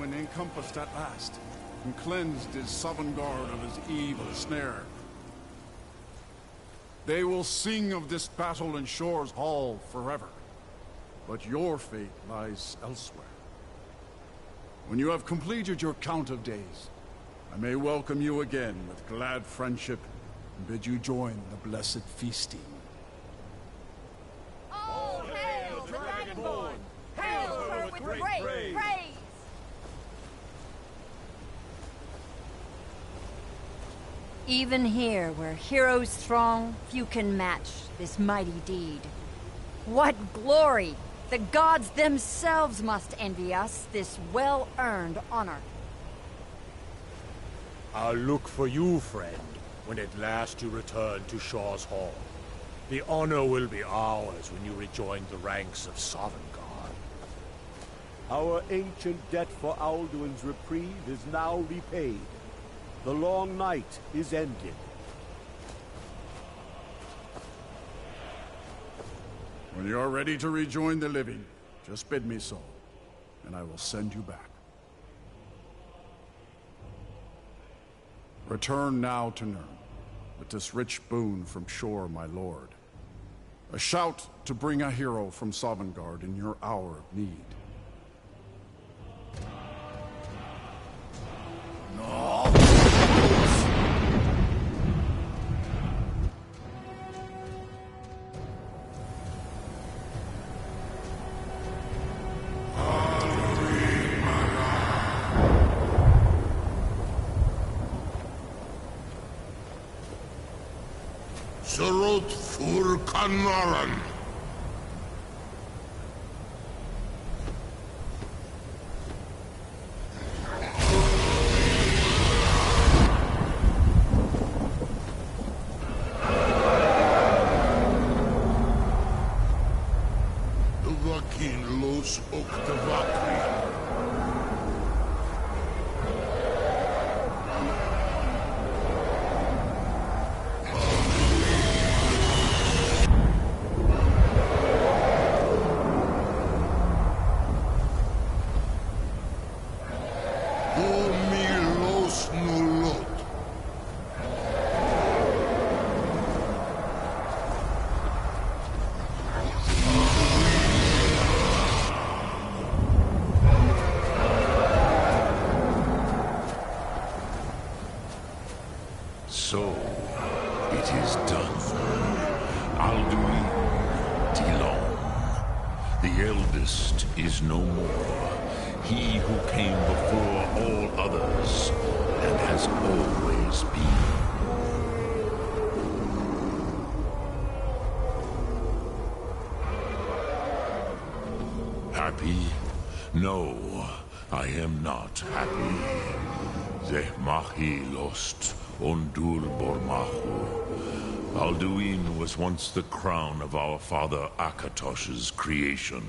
Encompassed at last, and cleansed his Sovngarde of his evil snare. They will sing of this battle in Shore's Hall forever, but your fate lies elsewhere. When you have completed your count of days, I may welcome you again with glad friendship and bid you join the blessed feasting. All hail the Dragonborn! Hail her with great praise! Even here, where heroes throng, few can match this mighty deed. What glory! The gods themselves must envy us this well-earned honor. I'll look for you, friend, when at last you return to Shaw's Hall. The honor will be ours when you rejoin the ranks of Sovngarde. Our ancient debt for Alduin's reprieve is now repaid. The long night is ended. When you are ready to rejoin the living, just bid me so, and I will send you back. Return now to Nirn, with this rich boon from Shore, my lord. A shout to bring a hero from Sovngarde in your hour of need. No! Surot fur Kanaran. Vakin los Oktavakri. It is done. Alduin Dilon, the eldest, is no more. He who came before all others, and has always been. Happy? No, I am not happy. Zehmahi lost Ondur Bormahu. Alduin was once the crown of our father Akatosh's creation.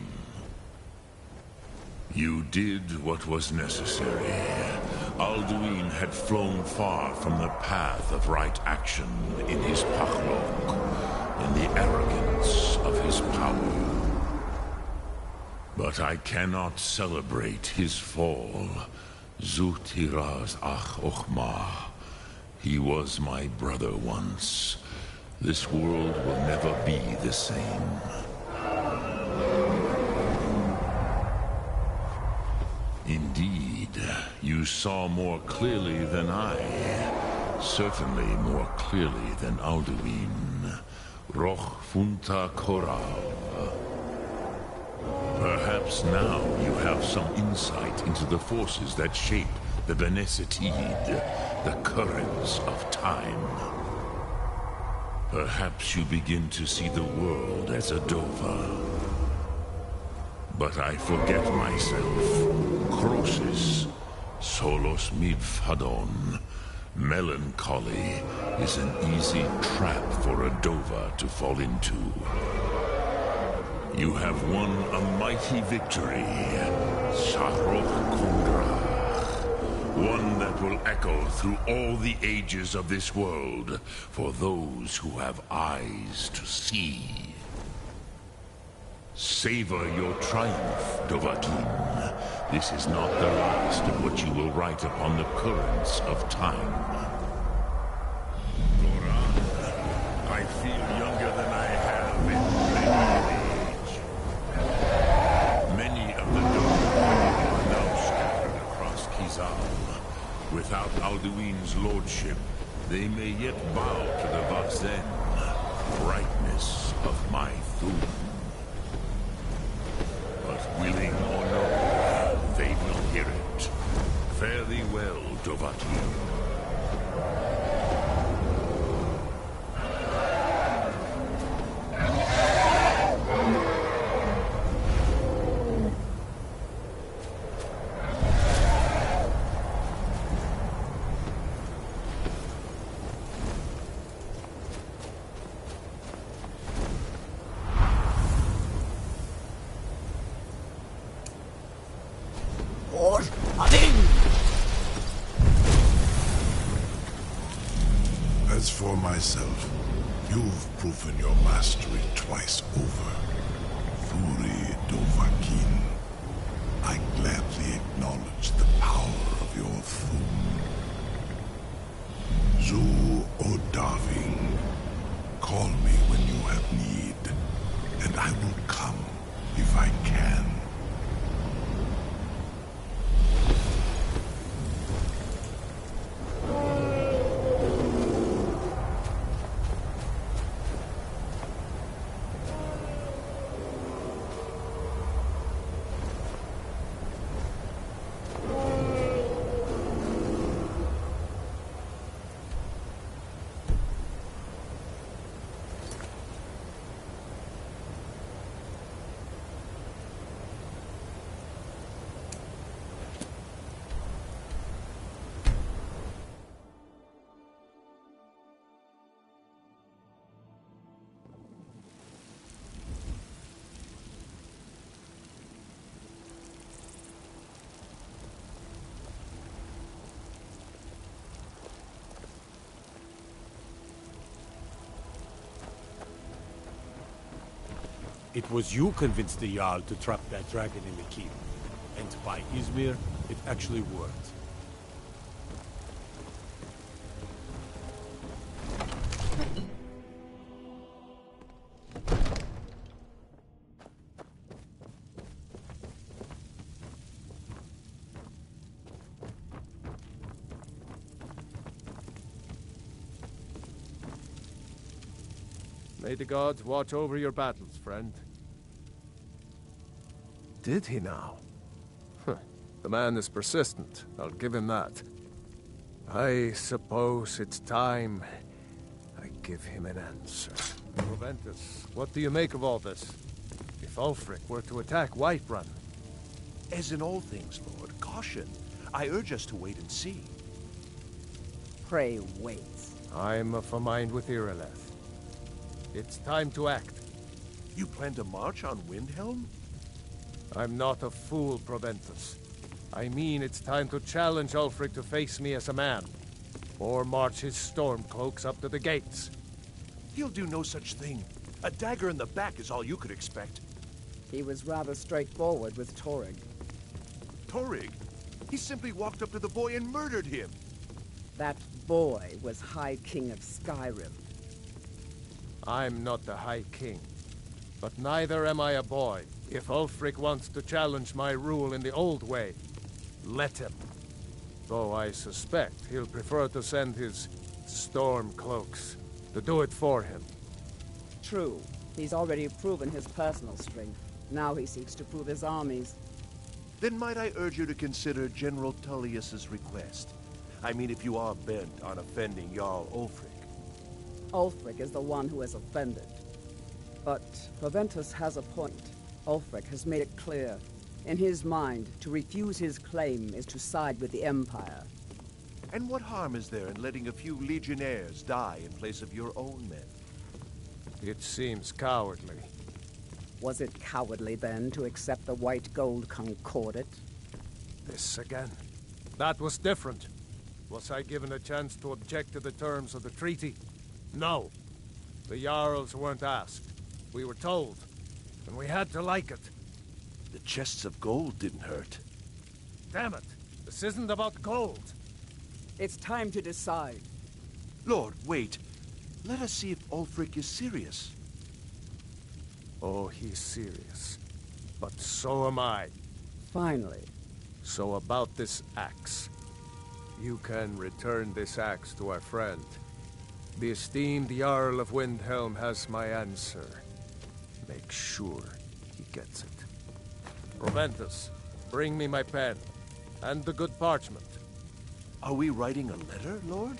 You did what was necessary. Alduin had flown far from the path of right action in his pachlok, in the arrogance of his power. But I cannot celebrate his fall. Zutiraz ach ochma. He was my brother once. This world will never be the same. Indeed, you saw more clearly than I. Certainly more clearly than Alduin. Roch funta koral. Perhaps now you have some insight into the forces that shape the Benesitid, the currents of time. Perhaps you begin to see the world as a Dova. But I forget myself. Crosis, solos midfadon. Melancholy is an easy trap for a Dova to fall into. You have won a mighty victory, Saroch Kundrach. One that will echo through all the ages of this world for those who have eyes to see. Savor your triumph, Dovahkiin. This is not the last of what you will write upon the currents of time. Goran, I feel younger than I have in many age. Many of the Dova are now scattered across Kizal. Without Alduin's lordship, they may yet bow to the Vazen, brightness of my Thum. But willing or no, they will hear it. Fare thee well, Dovahkiin. As for myself, you've proven your mastery twice over. Furi Dovahkiin, I gladly acknowledge the power of your Thum. Zu Odaving, call me when you have need, and I will come if I can. It was you convinced the Jarl to trap that dragon in the keep. And by Izmir, it actually worked. May the gods watch over your battles, friend. Did he now? The man is persistent, I'll give him that. I suppose it's time I give him an answer. Proventus, what do you make of all this? If Ulfric were to attack Whiterun... As in all things, Lord, caution. I urge us to wait and see. Pray wait. I'm of a mind with Irileth. It's time to act. You plan to march on Windhelm? I'm not a fool, Proventus. I mean it's time to challenge Ulfric to face me as a man. Or march his stormcloaks up to the gates. He'll do no such thing. A dagger in the back is all you could expect. He was rather straightforward with Torrig. Torrig? He simply walked up to the boy and murdered him. That boy was High King of Skyrim. I'm not the High King. But neither am I a boy. If Ulfric wants to challenge my rule in the old way, let him. Though I suspect he'll prefer to send his stormcloaks to do it for him. True. He's already proven his personal strength. Now he seeks to prove his armies. Then might I urge you to consider General Tullius's request? I mean, if you are bent on offending Jarl Ulfric. Ulfric is the one who has offended. But Proventus has a point. Ulfric has made it clear. In his mind, to refuse his claim is to side with the Empire. And what harm is there in letting a few legionnaires die in place of your own men? It seems cowardly. Was it cowardly, then, to accept the White Gold Concordat? This again. That was different. Was I given a chance to object to the terms of the treaty? No. The Jarls weren't asked. We were told. And we had to like it. The chests of gold didn't hurt. Damn it! This isn't about gold! It's time to decide. Lord, wait. Let us see if Ulfric is serious. Oh, he's serious. But so am I. Finally. So about this axe. You can return this axe to our friend. The esteemed Jarl of Windhelm has my answer. Make sure he gets it. Proventus, bring me my pen. And the good parchment. Are we writing a letter, Lord?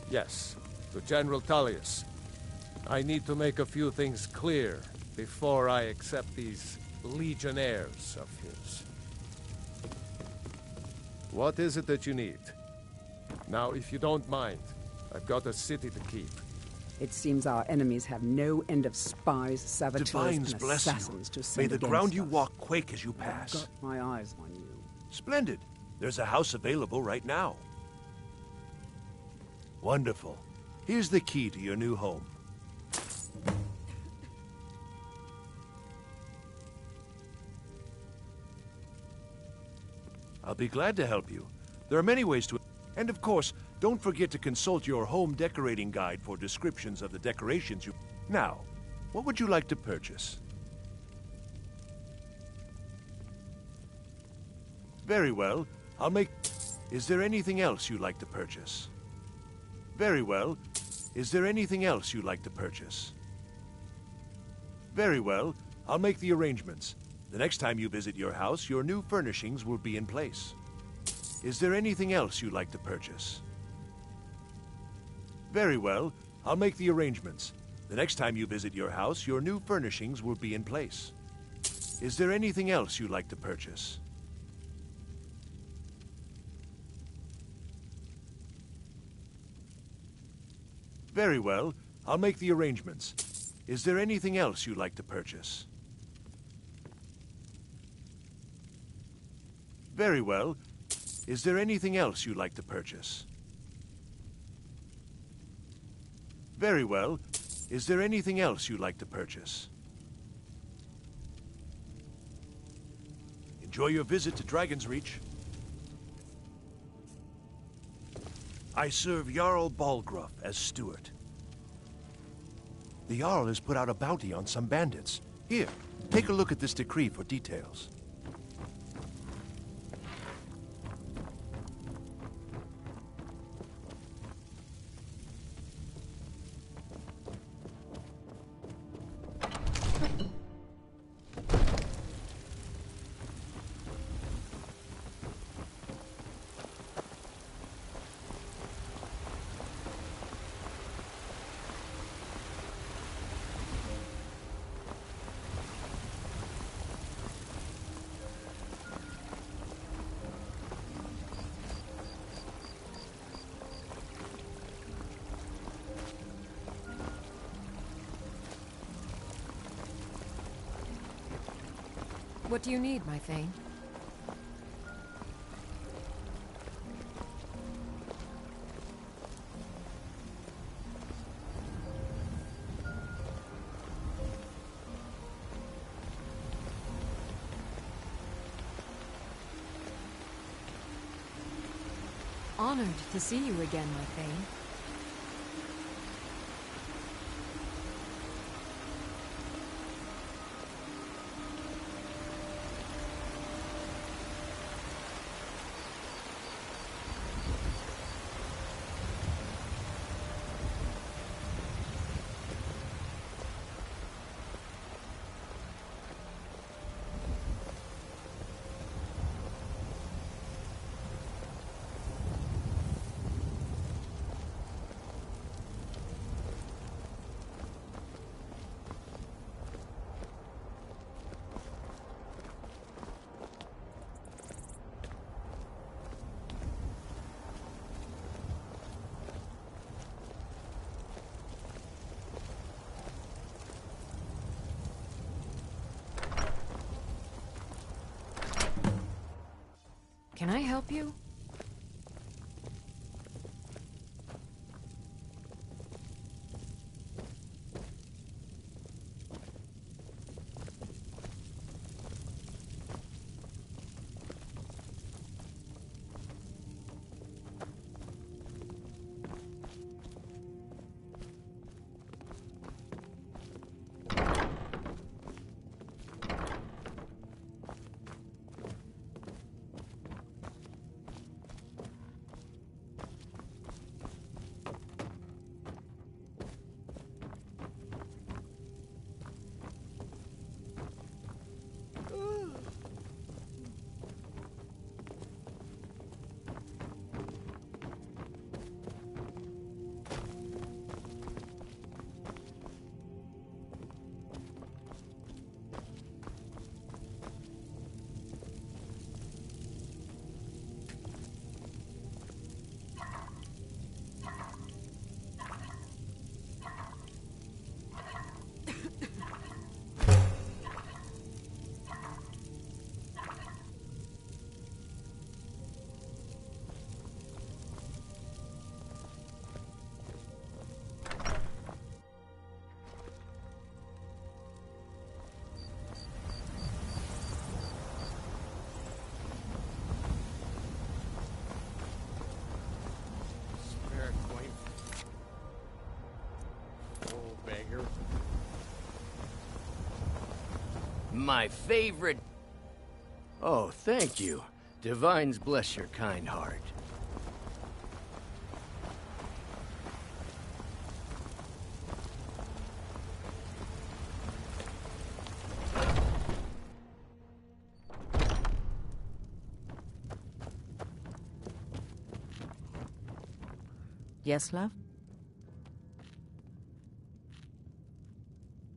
Yes, to General Tullius. I need to make a few things clear before I accept these legionnaires of his. What is it that you need? Now, if you don't mind, I've got a city to keep. It seems our enemies have no end of spies, saboteurs, Divines and bless assassins you. to send May the against ground you us. walk quake as you pass. I've got my eyes on you. Splendid. There's a house available right now. Wonderful. Here's the key to your new home. I'll be glad to help you. There are many ways to... And of course, don't forget to consult your home decorating guide for descriptions of the decorations you... Now, what would you like to purchase? Very well. I'll make... Is there anything else you'd like to purchase? Very well. Is there anything else you'd like to purchase? Very well. I'll make the arrangements. The next time you visit your house, your new furnishings will be in place. Is there anything else you'd like to purchase? Very well. I'll make the arrangements. The next time you visit your house, your new furnishings will be in place. Is there anything else you'd like to purchase? Very well. I'll make the arrangements. Is there anything else you'd like to purchase? Very well. Is there anything else you'd like to purchase? Very well. Is there anything else you'd like to purchase? Enjoy your visit to Dragon's Reach. I serve Jarl Balgruuf as steward. The Jarl has put out a bounty on some bandits. Here, take a look at this decree for details. What do you need, my Thane? Honored to see you again, my Thane. Can I help you? My favorite... Oh, thank you. Divines bless your kind heart. Yes, love?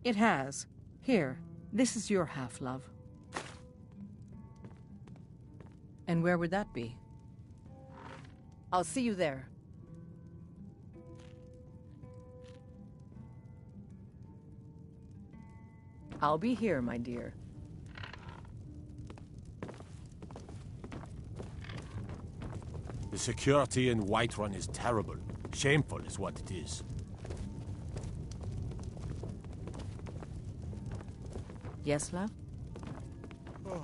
It has. Here, this is your half, love. And where would that be? I'll see you there. I'll be here, my dear. The security in Whiterun is terrible. Shameful is what it is. Yes, love? Oh.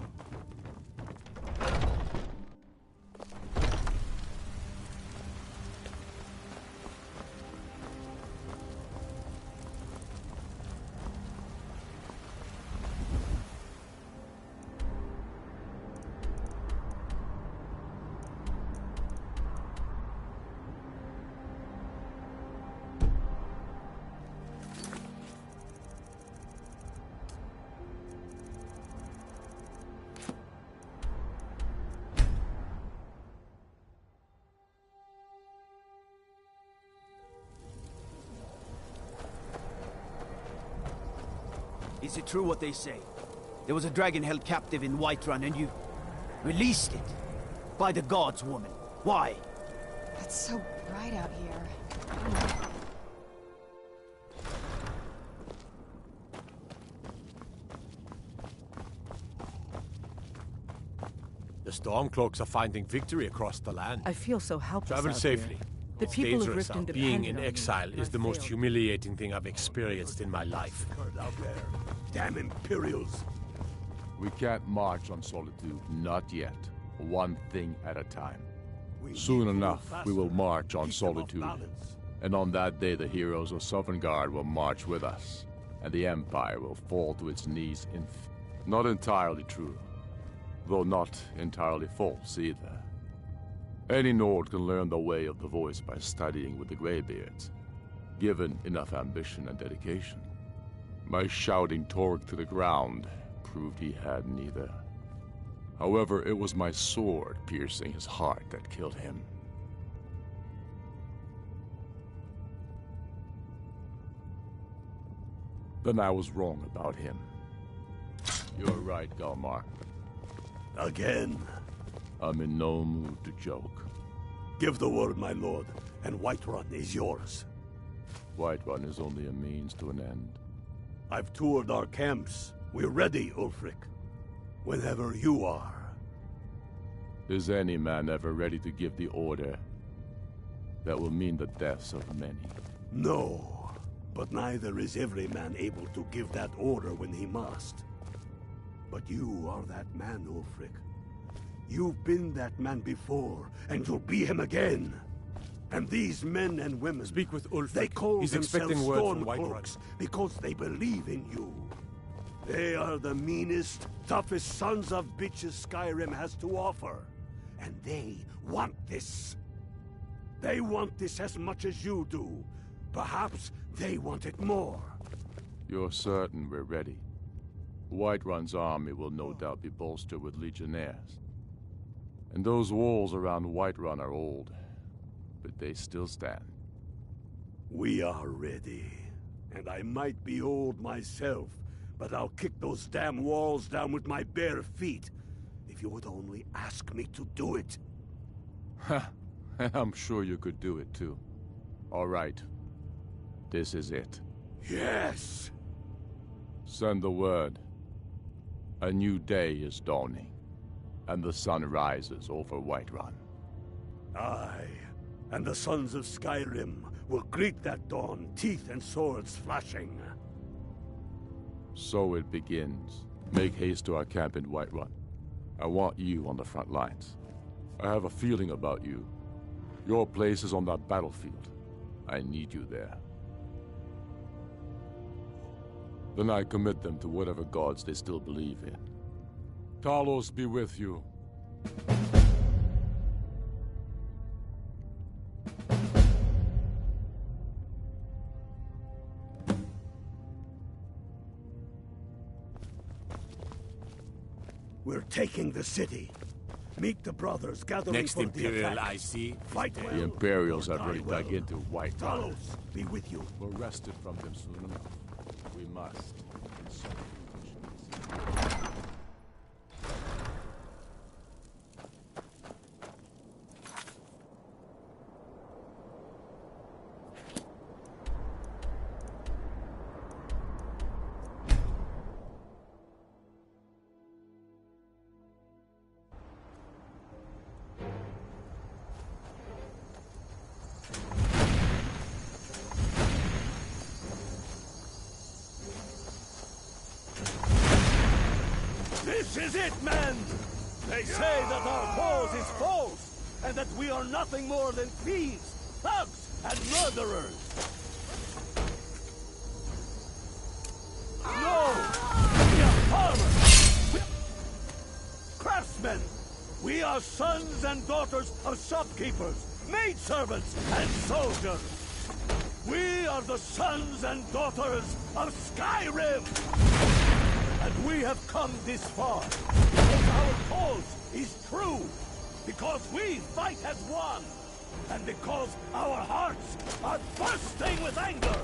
Is it true what they say? There was a dragon held captive in Whiterun and you released it? By the gods, woman. Why? It's so bright out here. The Stormcloaks are finding victory across the land. I feel so helpless Travel out safely. here. The It's people of dangerous Riften out. Being depended in on me, exile and is I the most failed. humiliating thing I've experienced in my life. Out there. Damn Imperials. We can't march on Solitude, not yet. One thing at a time. Soon enough, we will march on Solitude. And on that day, the heroes of Sovngarde will march with us. And the Empire will fall to its knees in... Not entirely true. Though not entirely false, either. Any Nord can learn the way of the voice by studying with the Greybeards, given enough ambition and dedication. My shouting Torg to the ground proved he had neither. However, it was my sword piercing his heart that killed him. Then I was wrong about him. You're right, Galmar. Again? I'm in no mood to joke. Give the word, my lord, and Whiterun is yours. Whiterun is only a means to an end. I've toured our camps. We're ready, Ulfric. Whenever you are. Is any man ever ready to give the order that will mean the deaths of many? No, but neither is every man able to give that order when he must. But you are that man, Ulfric. You've been that man before, and you'll be him again. And these men and women... Speak with Ulfric. They call He's themselves expecting word from Stormcloaks because they believe in you. They are the meanest, toughest sons of bitches Skyrim has to offer. And they want this. They want this as much as you do. Perhaps they want it more. You're certain we're ready? Whiterun's army will no doubt be bolstered with legionnaires. And those walls around Whiterun are old, but they still stand. We are ready. And I might be old myself, but I'll kick those damn walls down with my bare feet, if you would only ask me to do it. Ha! I'm sure you could do it too. All right. This is it. Yes! Send the word. A new day is dawning, and the sun rises over Whiterun. Aye, and the sons of Skyrim will greet that dawn, teeth and swords flashing. So it begins. Make haste to our camp in Whiterun. I want you on the front lines. I have a feeling about you. Your place is on that battlefield. I need you there. Then I commit them to whatever gods they still believe in. Talos be with you. We're taking the city. Meet the brothers gathering Next for Imperial the attack. I see. Fight well. The Imperials have already well. dug into Whiterun. Talos, be with you. We're wrested from them soon enough. We must. This is it, men! They say that our cause is false, and that we are nothing more than thieves, thugs, and murderers. No! We are farmers! We are craftsmen! We are sons and daughters of shopkeepers, maidservants, and soldiers! We are the sons and daughters of Skyrim! And we have come this far because our cause is true, because we fight as one, and because our hearts are bursting with anger.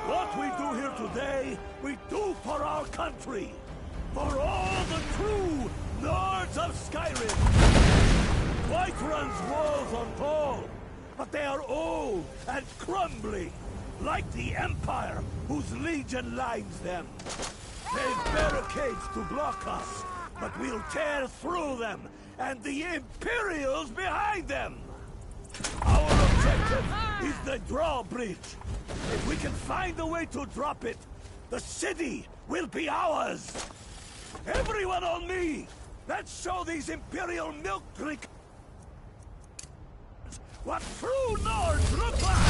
What we do here today, we do for our country, for all the true Lords of Skyrim. Whiterun's walls are tall, but they are old and crumbling, like the Empire whose legion lines them. They've barricades to block us, but we'll tear through them, and the Imperials behind them! Our objective is the drawbridge. If we can find a way to drop it, the city will be ours! Everyone on me! Let's show these Imperial milk drinkers what true Nords look like!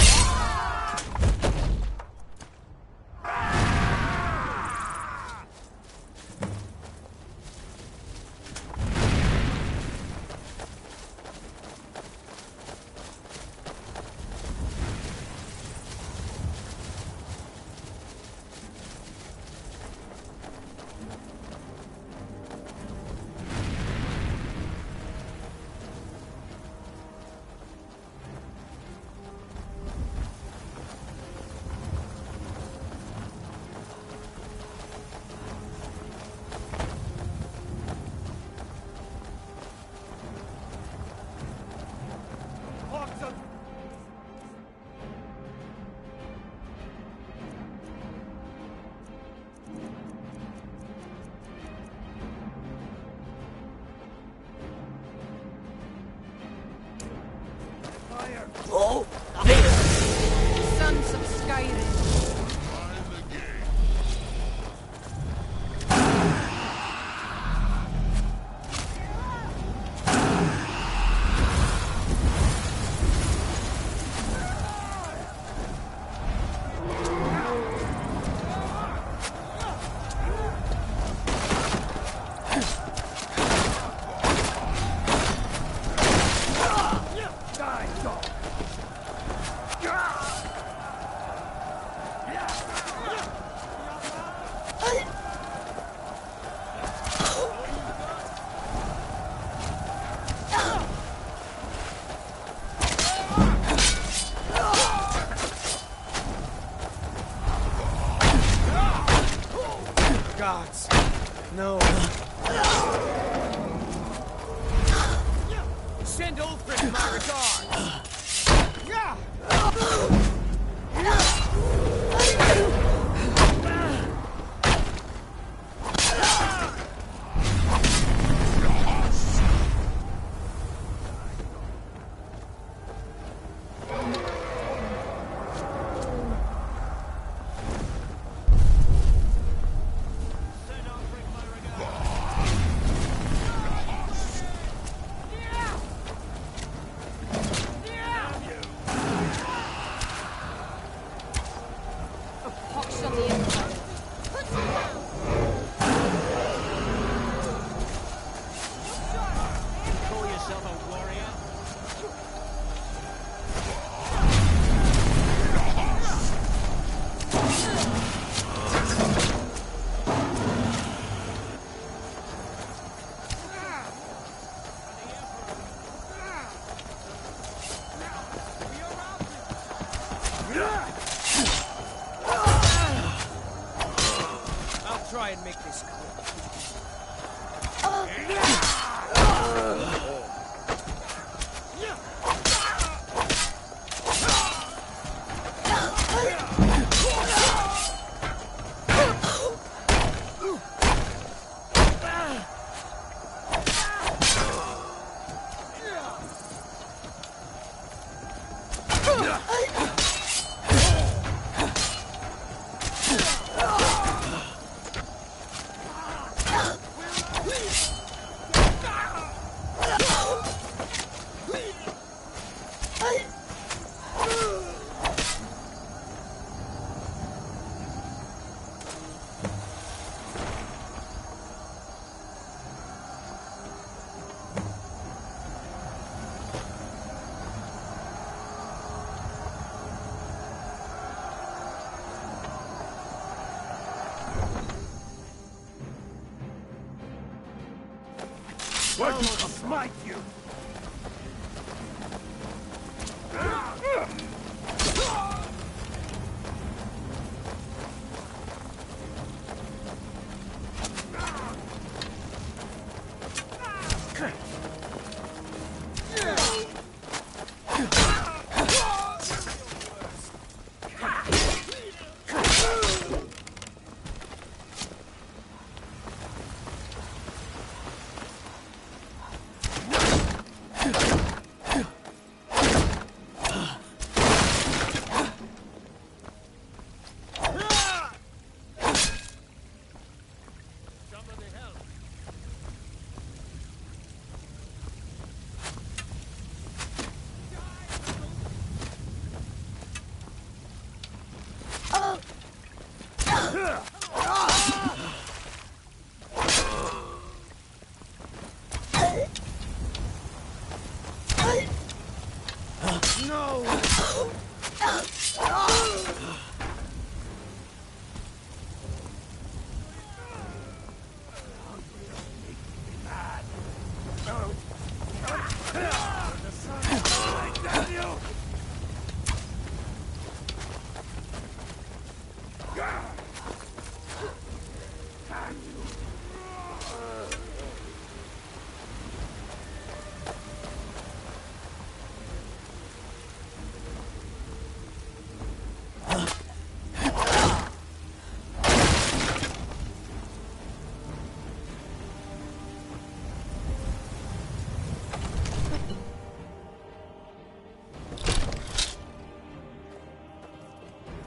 Oh! Sons of Skyrim. Gods, no. Send Ulfric my regards. I'll try and make this quick. Where to smite you?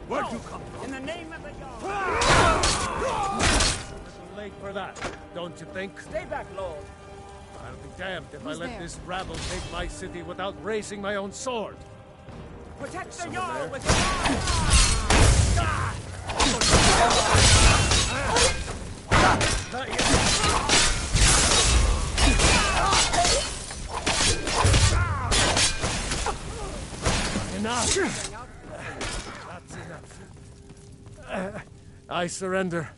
Where'd you come from? In the name of the Jarl! Too late for that, don't you think? Stay back, Lord. I'll be damned if Who's I let there? this rabble take my city without raising my own sword. Protect the Someone Jarl there? with your Not yet. Enough! That's enough. I surrender.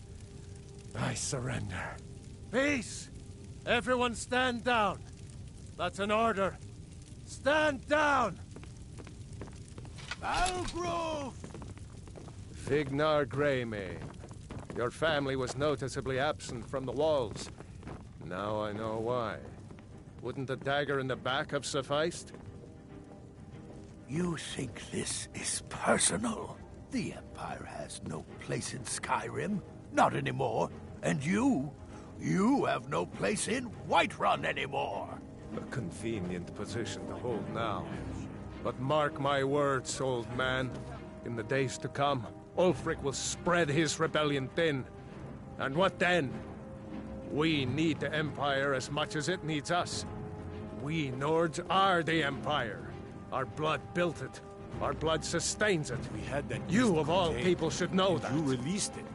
I surrender. Peace! Everyone stand down. That's an order. Stand down! Algrove! Vignar Greymane. Your family was noticeably absent from the walls. Now I know why. Wouldn't the dagger in the back have sufficed? You think this is personal? The Empire has no place in Skyrim. Not anymore. And you have no place in Whiterun anymore. A convenient position to hold now. But mark my words, old man. In the days to come, Ulfric will spread his rebellion thin. And what then? We need the Empire as much as it needs us. We Nords are the Empire. Our blood built it. Our blood sustains it. We had that. You, of all people, should know that. You released it.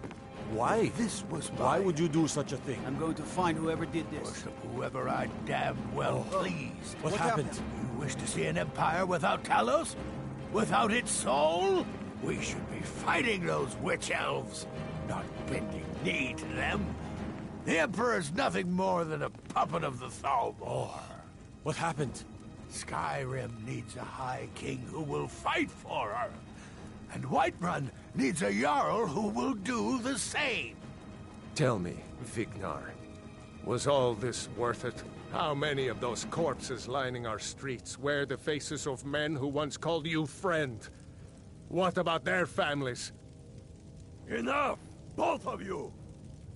Why? This was Why would you do such a thing? I'm going to find whoever did this. Worship whoever I damned well pleased. What happened? You wish to see an empire without Talos? Without its soul? We should be fighting those witch elves, not bending knee to them. The Emperor's nothing more than a puppet of the Thalmor. What happened? Skyrim needs a High King who will fight for her. And Whiterun needs a Jarl who will do the same. Tell me, Vignar, was all this worth it? How many of those corpses lining our streets wear the faces of men who once called you friend? What about their families? Enough! Both of you!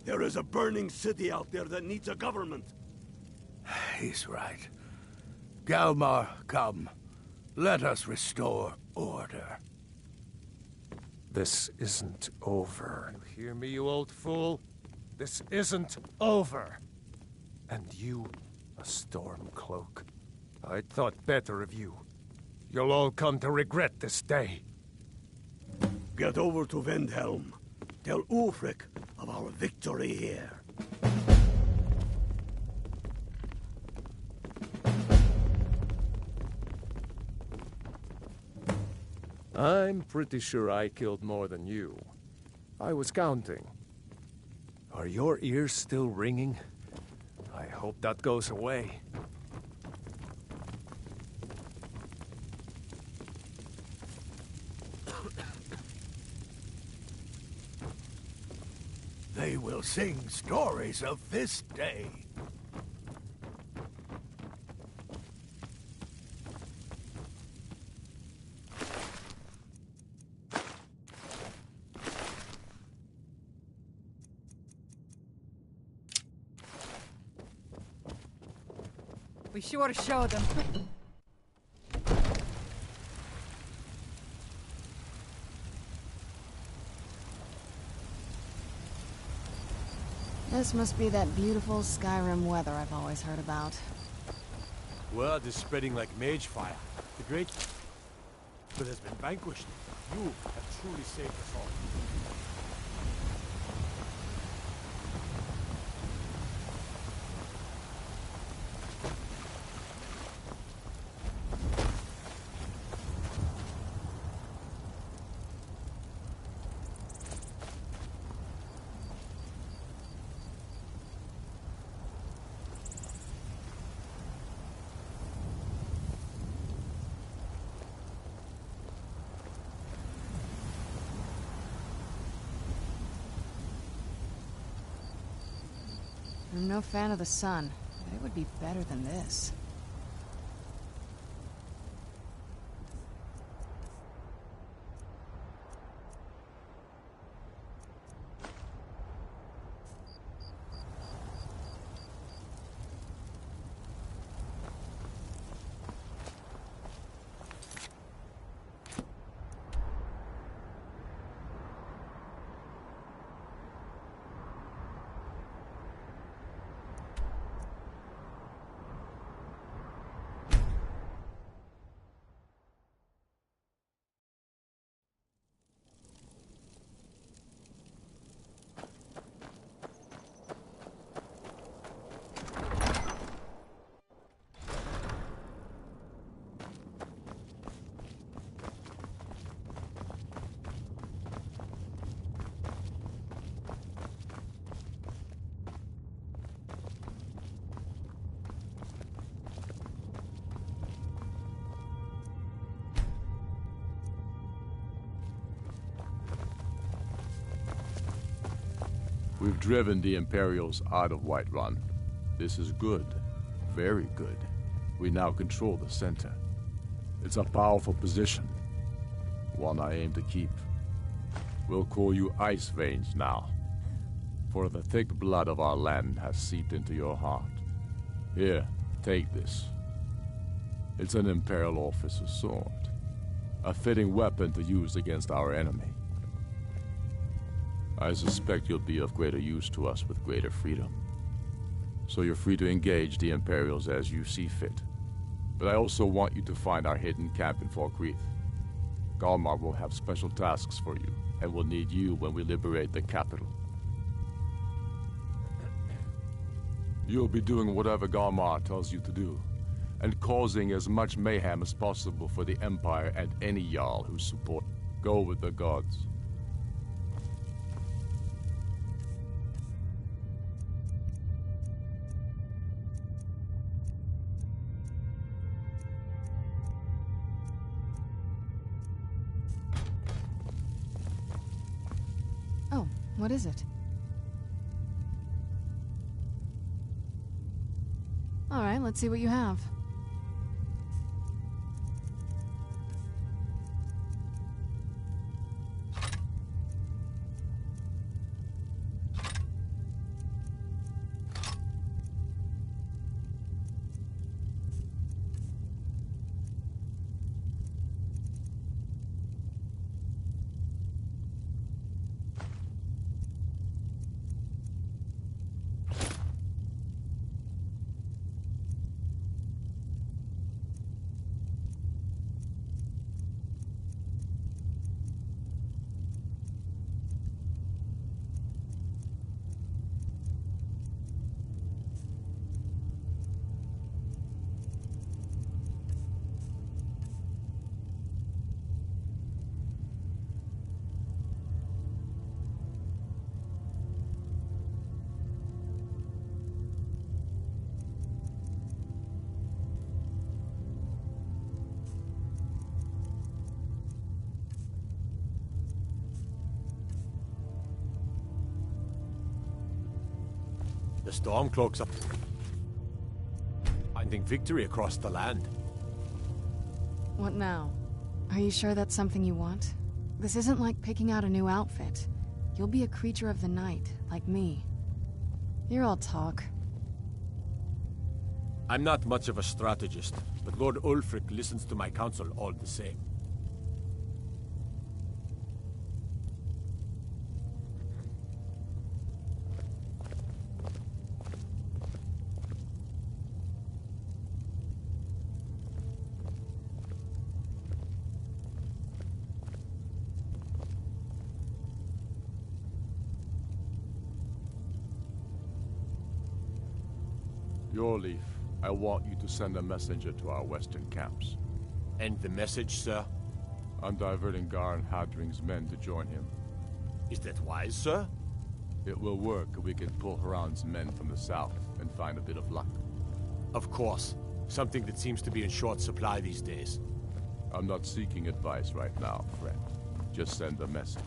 There is a burning city out there that needs a government. He's right. Galmar, come. Let us restore order. This isn't over. You hear me, you old fool? This isn't over. And you, a Stormcloak. I thought better of you. You'll all come to regret this day. Get over to Windhelm. Tell Ulfric of our victory here. I'm pretty sure I killed more than you. I was counting. Are your ears still ringing? I hope that goes away. They will sing stories of this day. We sure show them. This must be that beautiful Skyrim weather I've always heard about. Word is spreading like mage fire. The great but has been vanquished. You have truly saved us all. I'm no fan of the sun, but it would be better than this. We've driven the Imperials out of Whiterun. This is good. Very good. We now control the center. It's a powerful position. One I aim to keep. We'll call you Ice Veins now. For the thick blood of our land has seeped into your heart. Here, take this. It's an Imperial officer's sword. A fitting weapon to use against our enemy. I suspect you'll be of greater use to us with greater freedom. So you're free to engage the Imperials as you see fit. But I also want you to find our hidden camp in Falkreath. Galmar will have special tasks for you, and will need you when we liberate the capital. You'll be doing whatever Galmar tells you to do, and causing as much mayhem as possible for the Empire and any Jarl who support. Go with the gods. Oh, what is it? All right, let's see what you have. The Stormcloaks are finding victory across the land. What now? Are you sure that's something you want? This isn't like picking out a new outfit. You'll be a creature of the night, like me. You're all talk. I'm not much of a strategist, but Lord Ulfric listens to my counsel all the same. Yorleaf, I want you to send a messenger to our western camps. And the message, sir? I'm diverting Garn Hadring's men to join him. Is that wise, sir? It will work if we can pull Haran's men from the south and find a bit of luck. Of course. Something that seems to be in short supply these days. I'm not seeking advice right now, friend. Just send a message.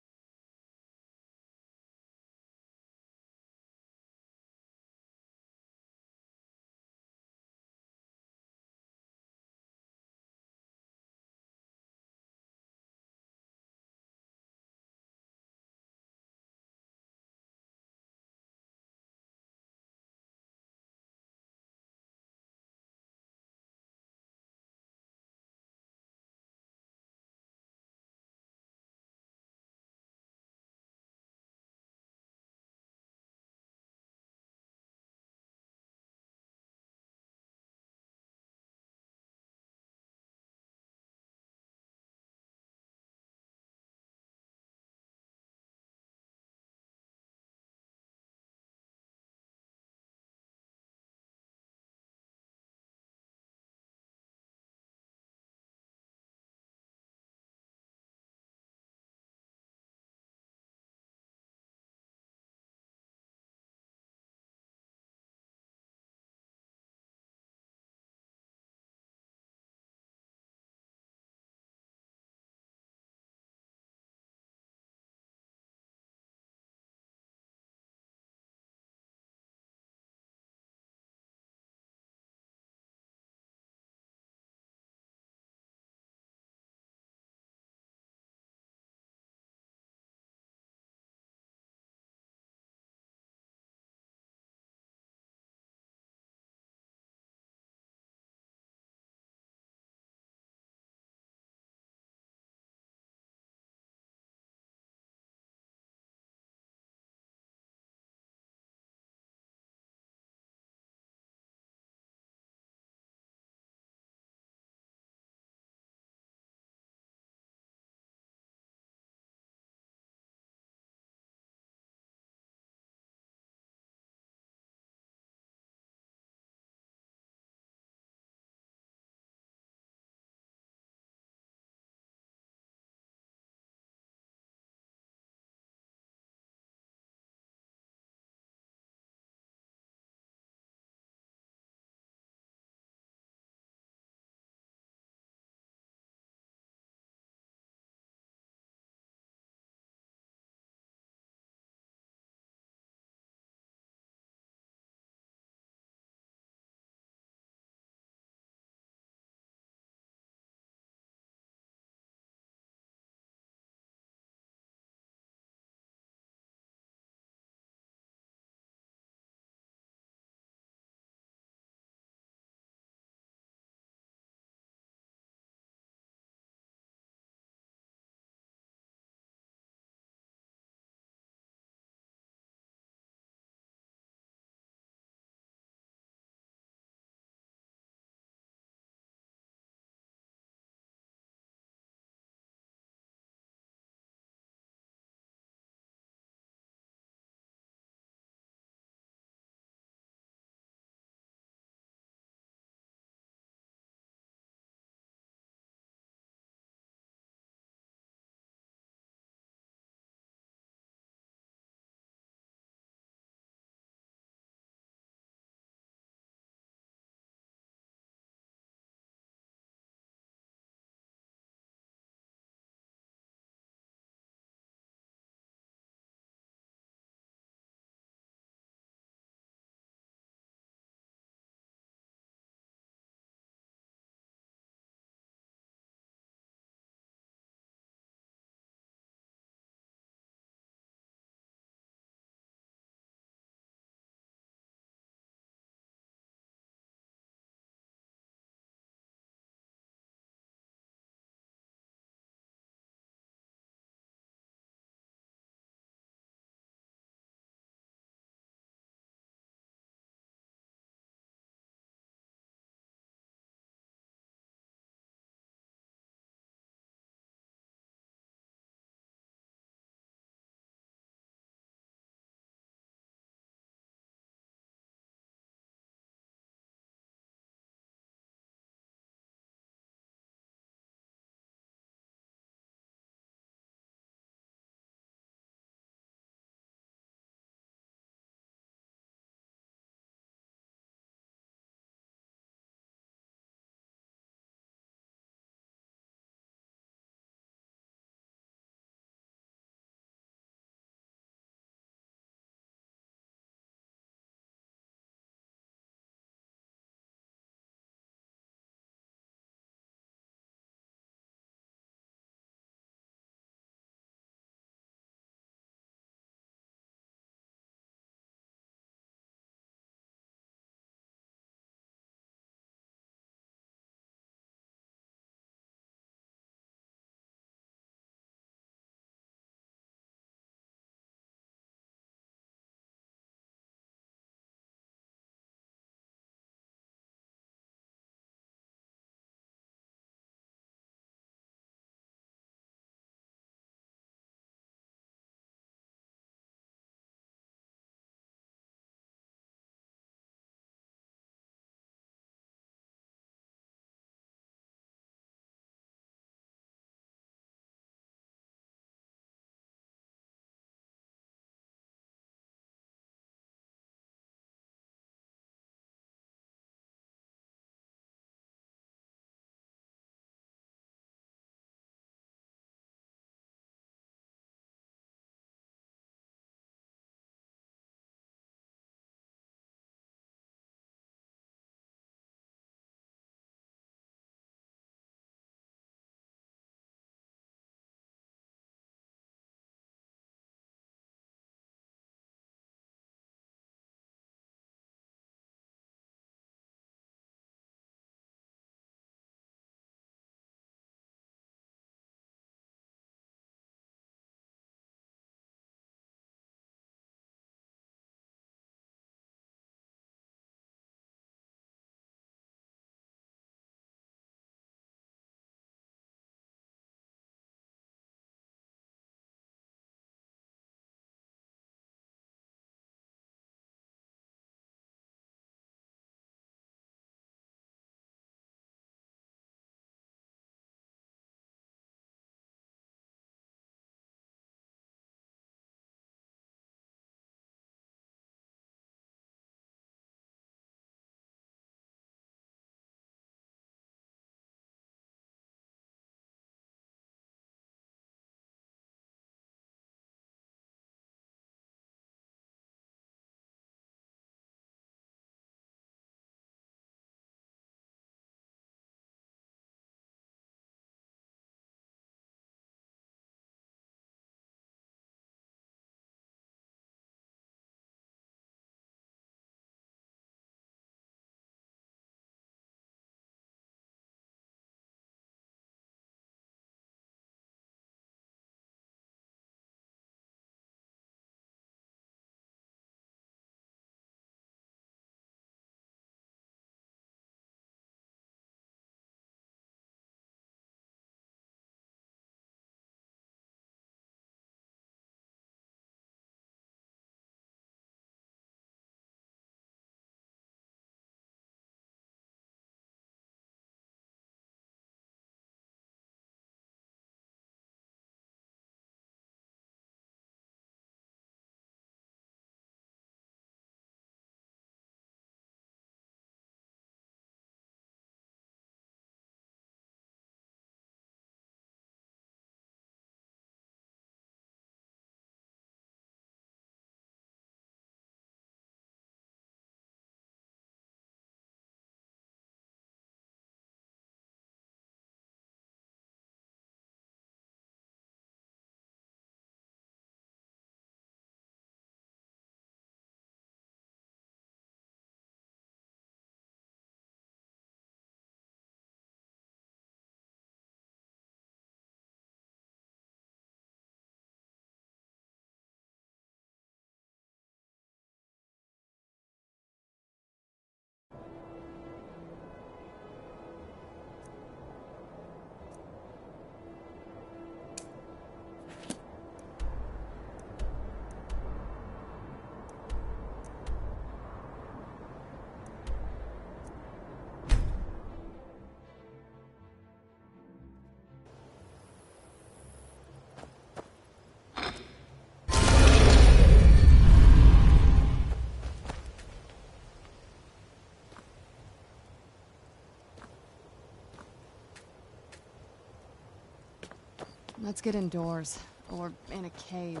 Let's get indoors. Or in a cave.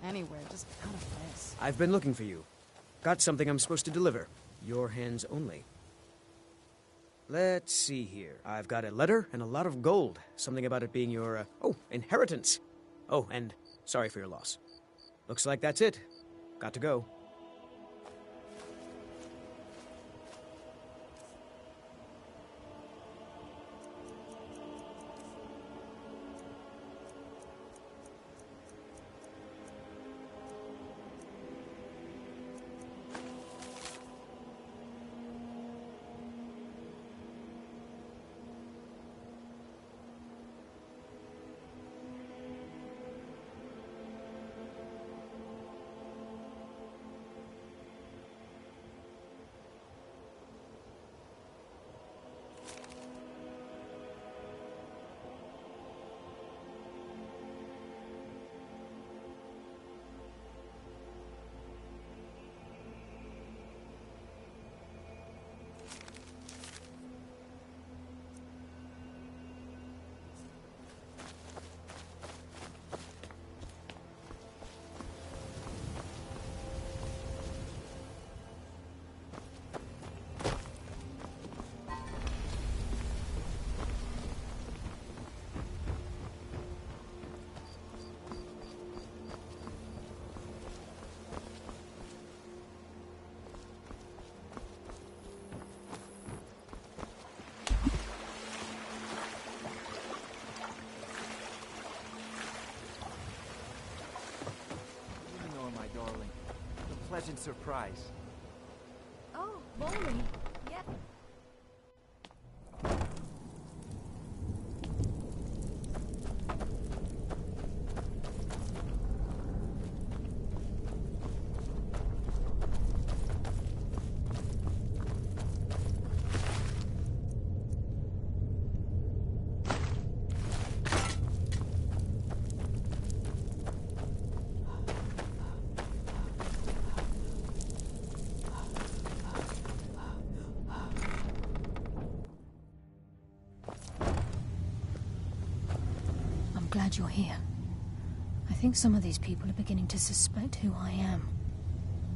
Anywhere, just out of this. I've been looking for you. Got something I'm supposed to deliver. Your hands only. Let's see here. I've got a letter and a lot of gold. Something about it being your, inheritance. Oh, and sorry for your loss. Looks like that's it. Got to go. Pleasant surprise. Oh, Molly. Yeah. Glad you're here. I think some of these people are beginning to suspect who I am.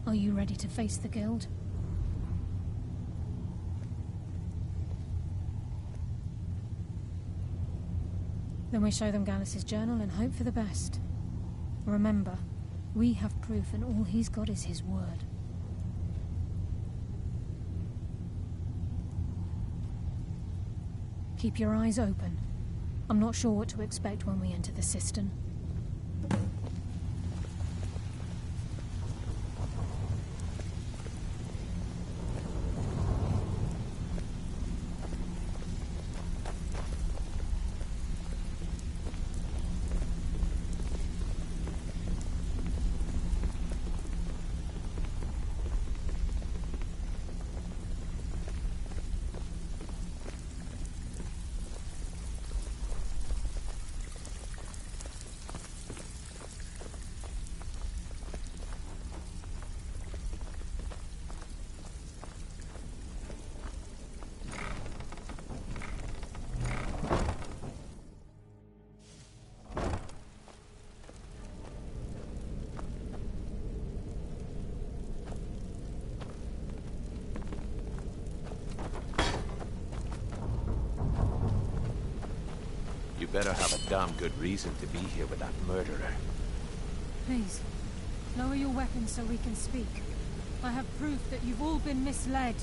Are you ready to face the Guild? Then we show them Gallus's journal and hope for the best. Remember, we have proof and all he's got is his word. Keep your eyes open. I'm not sure what to expect when we enter the cistern. You better have a damn good reason to be here with that murderer. Please, lower your weapons so we can speak. I have proof that you've all been misled.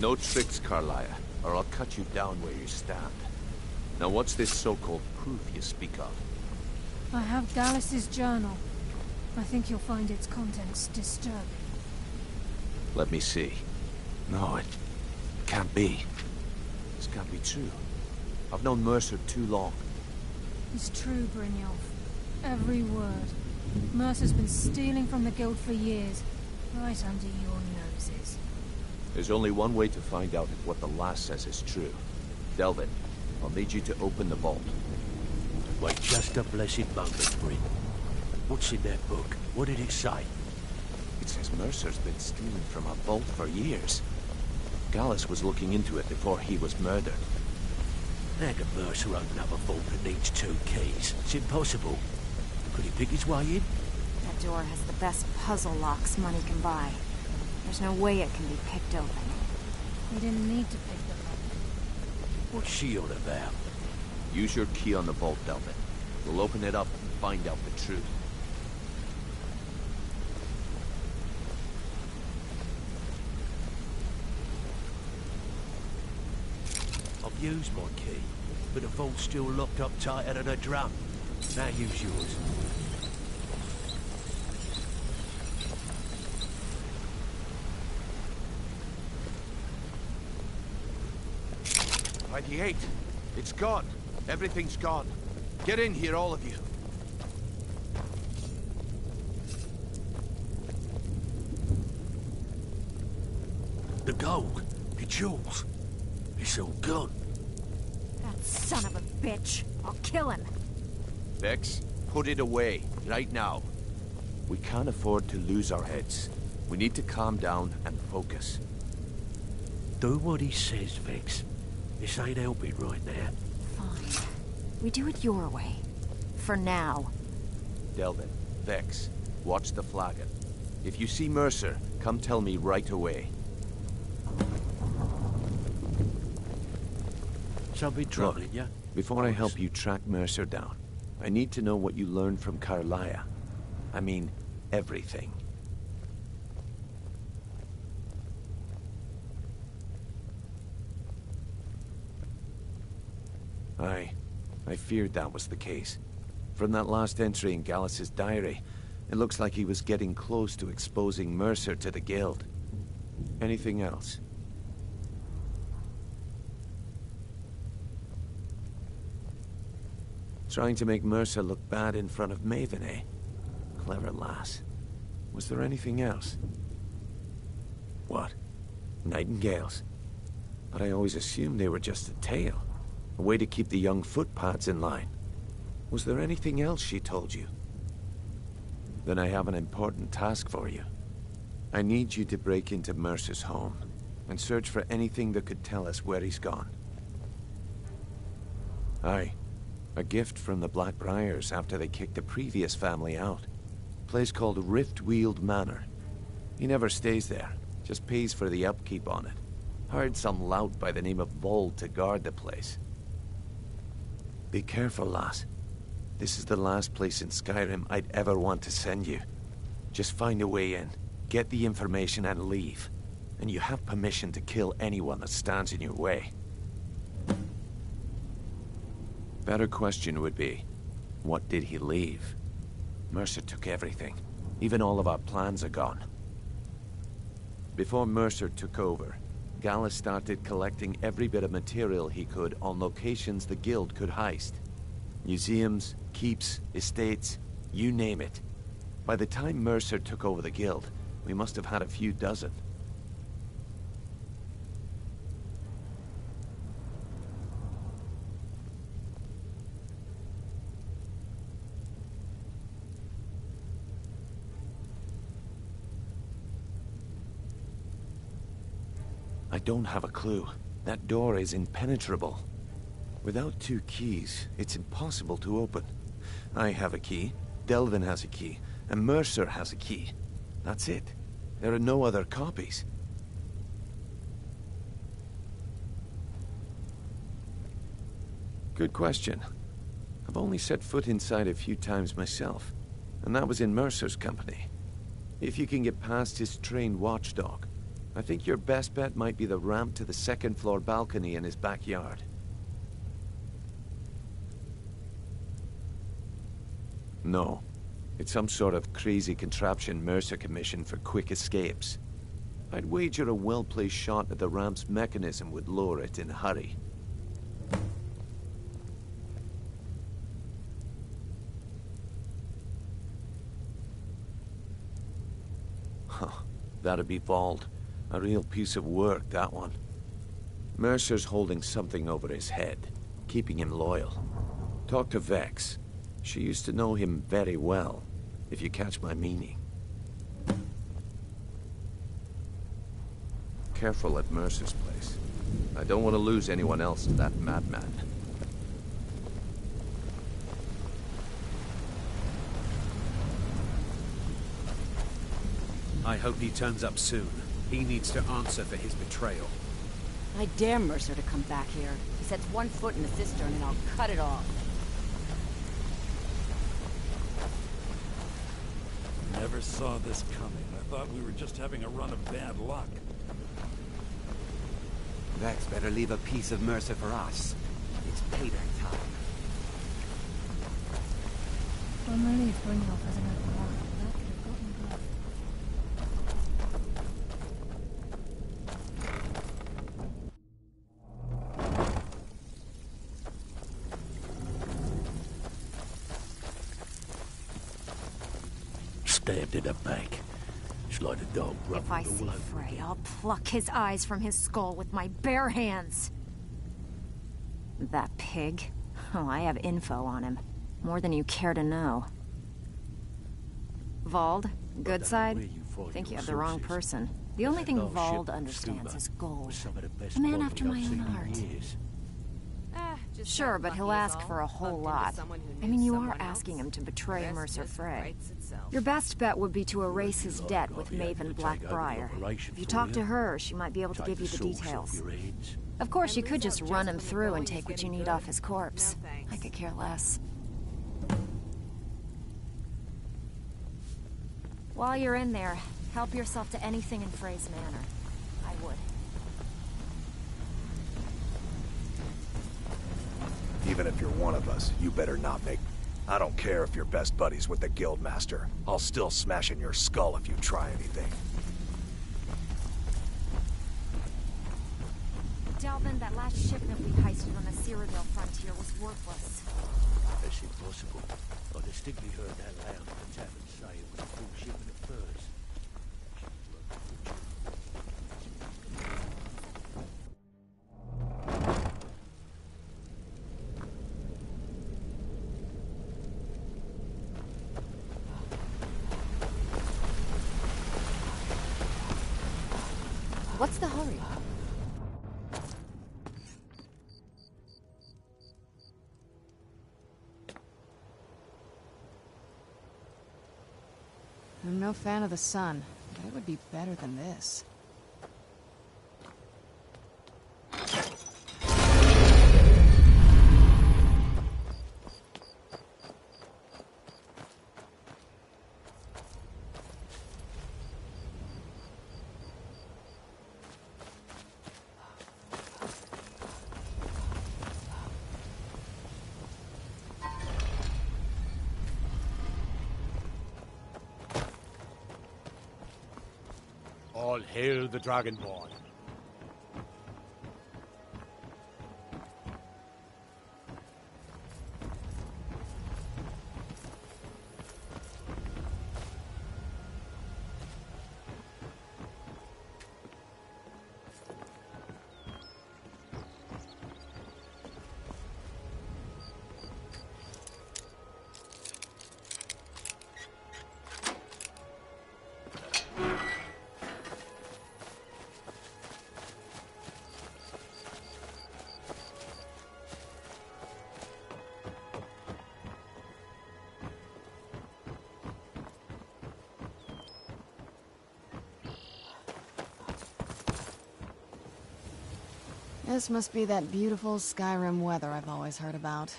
No tricks, Carlia, or I'll cut you down where you stand. Now what's this so-called proof you speak of? I have Gallus's journal. I think you'll find its contents disturbing. Let me see. No, it can't be. This can't be true. I've known Mercer too long. It's true, Brynjolf. Every word. Mercer's been stealing from the Guild for years, right under your noses. There's only one way to find out if what the lass says is true. Delvin, I'll need you to open the vault. By just a blessed moment, Bryn. What's in that book? What did it say? It says Mercer's been stealing from a vault for years. Gallus was looking into it before he was murdered. How can Mercer open up a vault that needs 2 keys? It's impossible. Could he pick his way in? That door has the best puzzle locks money can buy. There's no way it can be picked open. We didn't need to pick the lock. What's she on about? Use your key on the vault, Delvin. We'll open it up and find out the truth. I've used my key, but the vault's still locked up tighter than a drum. Now use yours. By the 8. It's gone. Everything's gone. Get in here, all of you. The gold, the jewels, it's all gone. That son of a bitch! I'll kill him! Vex, put it away, right now. We can't afford to lose our heads. We need to calm down and focus. Do what he says, Vex. This ain't helping right now. Fine. We do it your way. For now. Delvin, Vex, watch the flagon. If you see Mercer, come tell me right away. Something troubling you? Before I help you track Mercer down, I need to know what you learned from Carlia. I mean, everything. I feared that was the case. From that last entry in Gallus's diary, it looks like he was getting close to exposing Mercer to the Guild. Anything else? Trying to make Mercer look bad in front of Maven, eh? Clever lass. Was there anything else? What? Nightingales? But I always assumed they were just a tale. A way to keep the young footpads in line. Was there anything else she told you? Then I have an important task for you. I need you to break into Mercer's home and search for anything that could tell us where he's gone. Aye. A gift from the Blackbriars after they kicked the previous family out. A place called Riftweald Manor. He never stays there, just pays for the upkeep on it. Hired some lout by the name of Vold to guard the place. Be careful, lass. This is the last place in Skyrim I'd ever want to send you. Just find a way in, get the information and leave. And you have permission to kill anyone that stands in your way. Better question would be, what did he leave? Mercer took everything. Even all of our plans are gone. Before Mercer took over, Gallus started collecting every bit of material he could on locations the Guild could heist. Museums, keeps, estates, you name it. By the time Mercer took over the Guild, we must have had a few dozen. I don't have a clue. That door is impenetrable. Without 2 keys, it's impossible to open. I have a key, Delvin has a key, and Mercer has a key. That's it. There are no other copies. Good question. I've only set foot inside a few times myself, and that was in Mercer's company. If you can get past his trained watchdog, I think your best bet might be the ramp to the 2nd floor balcony in his backyard. No. It's some sort of crazy contraption Mercer commissioned for quick escapes. I'd wager a well-placed shot at the ramp's mechanism would lower it in a hurry. Huh. That'd be Vold. A real piece of work, that one. Mercer's holding something over his head, keeping him loyal. Talk to Vex. She used to know him very well, if you catch my meaning. Careful at Mercer's place. I don't want to lose anyone else to that madman. I hope he turns up soon. He needs to answer for his betrayal. I dare Mercer to come back here. He sets one foot in the cistern and I'll cut it off. Never saw this coming. I thought we were just having a run of bad luck. Vex better leave a piece of Mercer for us. It's payback time. I'm relieved Brynjolf hasn't had the warrant. That could have gotten blood. Stabbed in the back. It's like a dog If I see Frey, I'll pluck his eyes from his skull with my bare hands. That pig? Oh, I have info on him. More than you care to know. Vald, good side? Think you have the wrong person. The only thing Vald understands is gold. A man after my own heart. Sure, but he'll ask for a whole lot. I mean, you are asking him to betray Mercer Frey. Your best bet would be to erase his debt with Maven Blackbriar. If you talk to her, she might be able to give you the details. Of course, you could just run him through and take what you need off his corpse. I could care less. While you're in there, help yourself to anything in Frey's manor. I would. Even if you're one of us, you better not make... I don't care if you're best buddies with the Guildmaster. I'll still smash in your skull if you try anything. Delvin, that last shipment we heisted on the Cyrodiil frontier was worthless. That's impossible. I distinctly heard that loud at the tavern say it was a full shipment of furs. What's the hurry? I'm no fan of the sun, but it would be better than this. All hail the Dragonborn. This must be that beautiful Skyrim weather I've always heard about.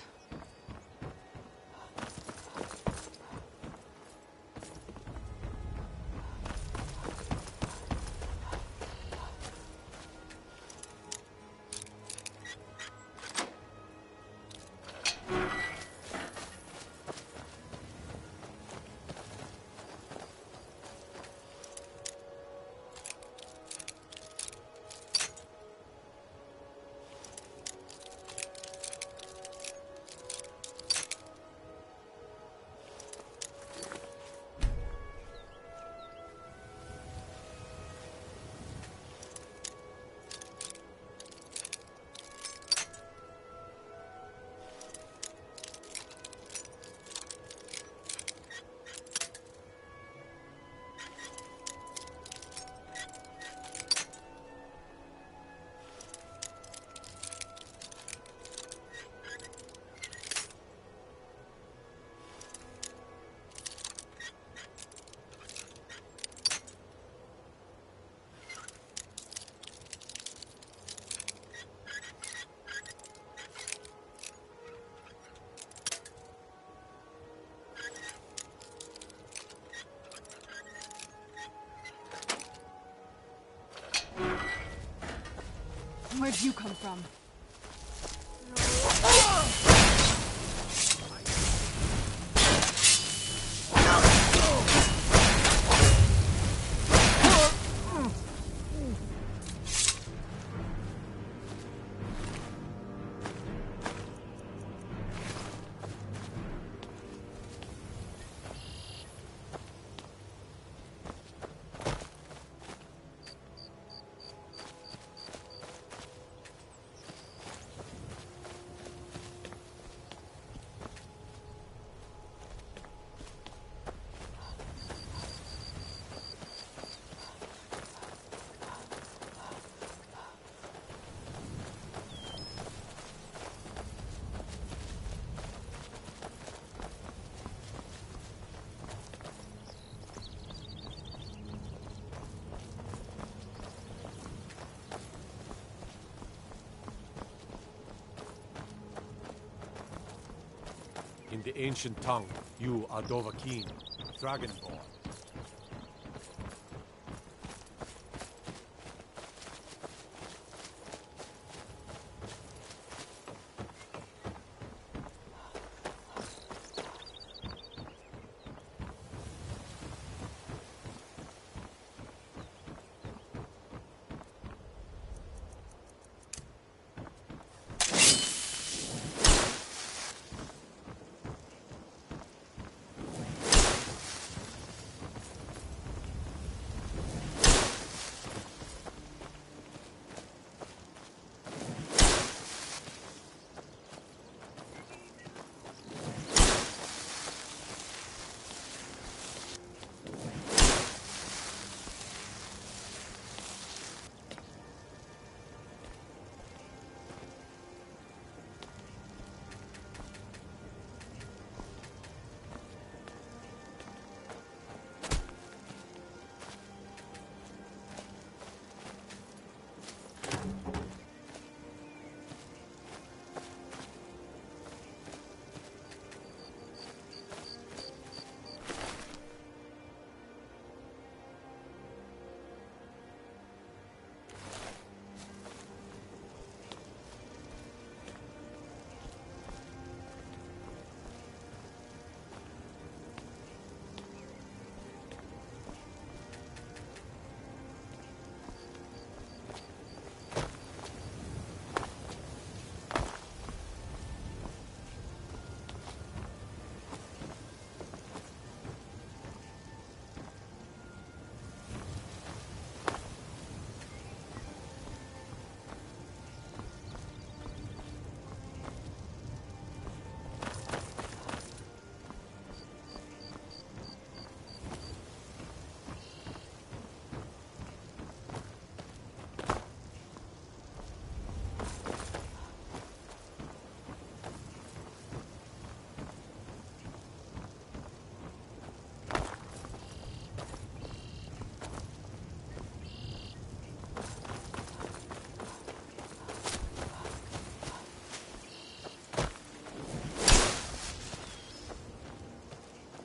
Where'd you come from? In the ancient tongue, you are Dovahkiin, Dragonborn.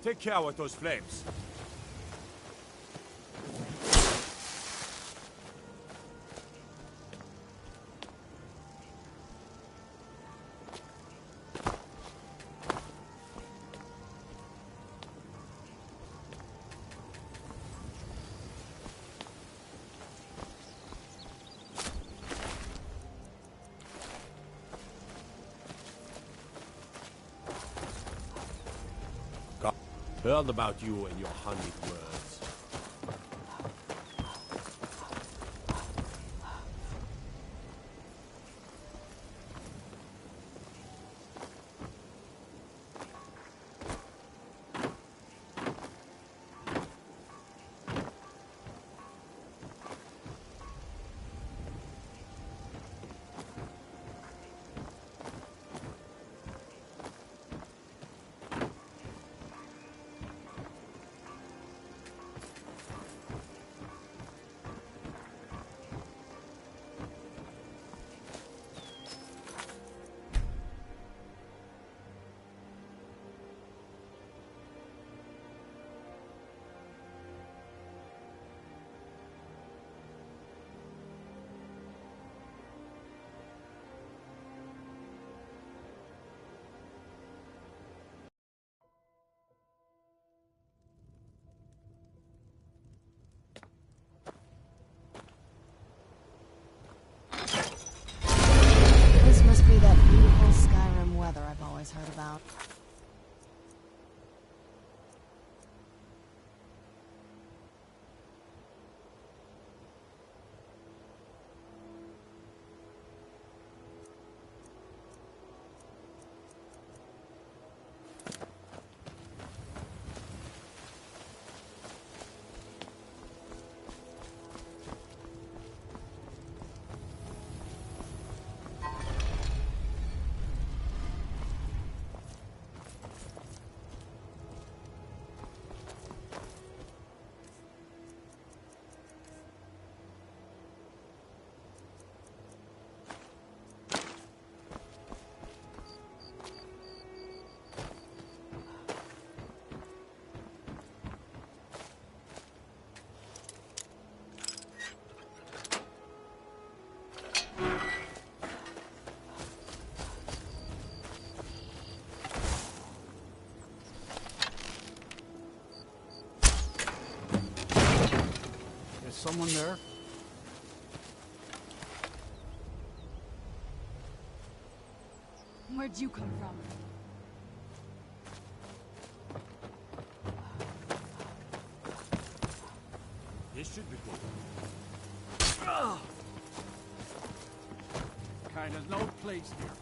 Take care with those flames. Heard about you and your honeyed words. weather I've always heard about. Someone there? Where'd you come from? This should be good. Kinda no place here.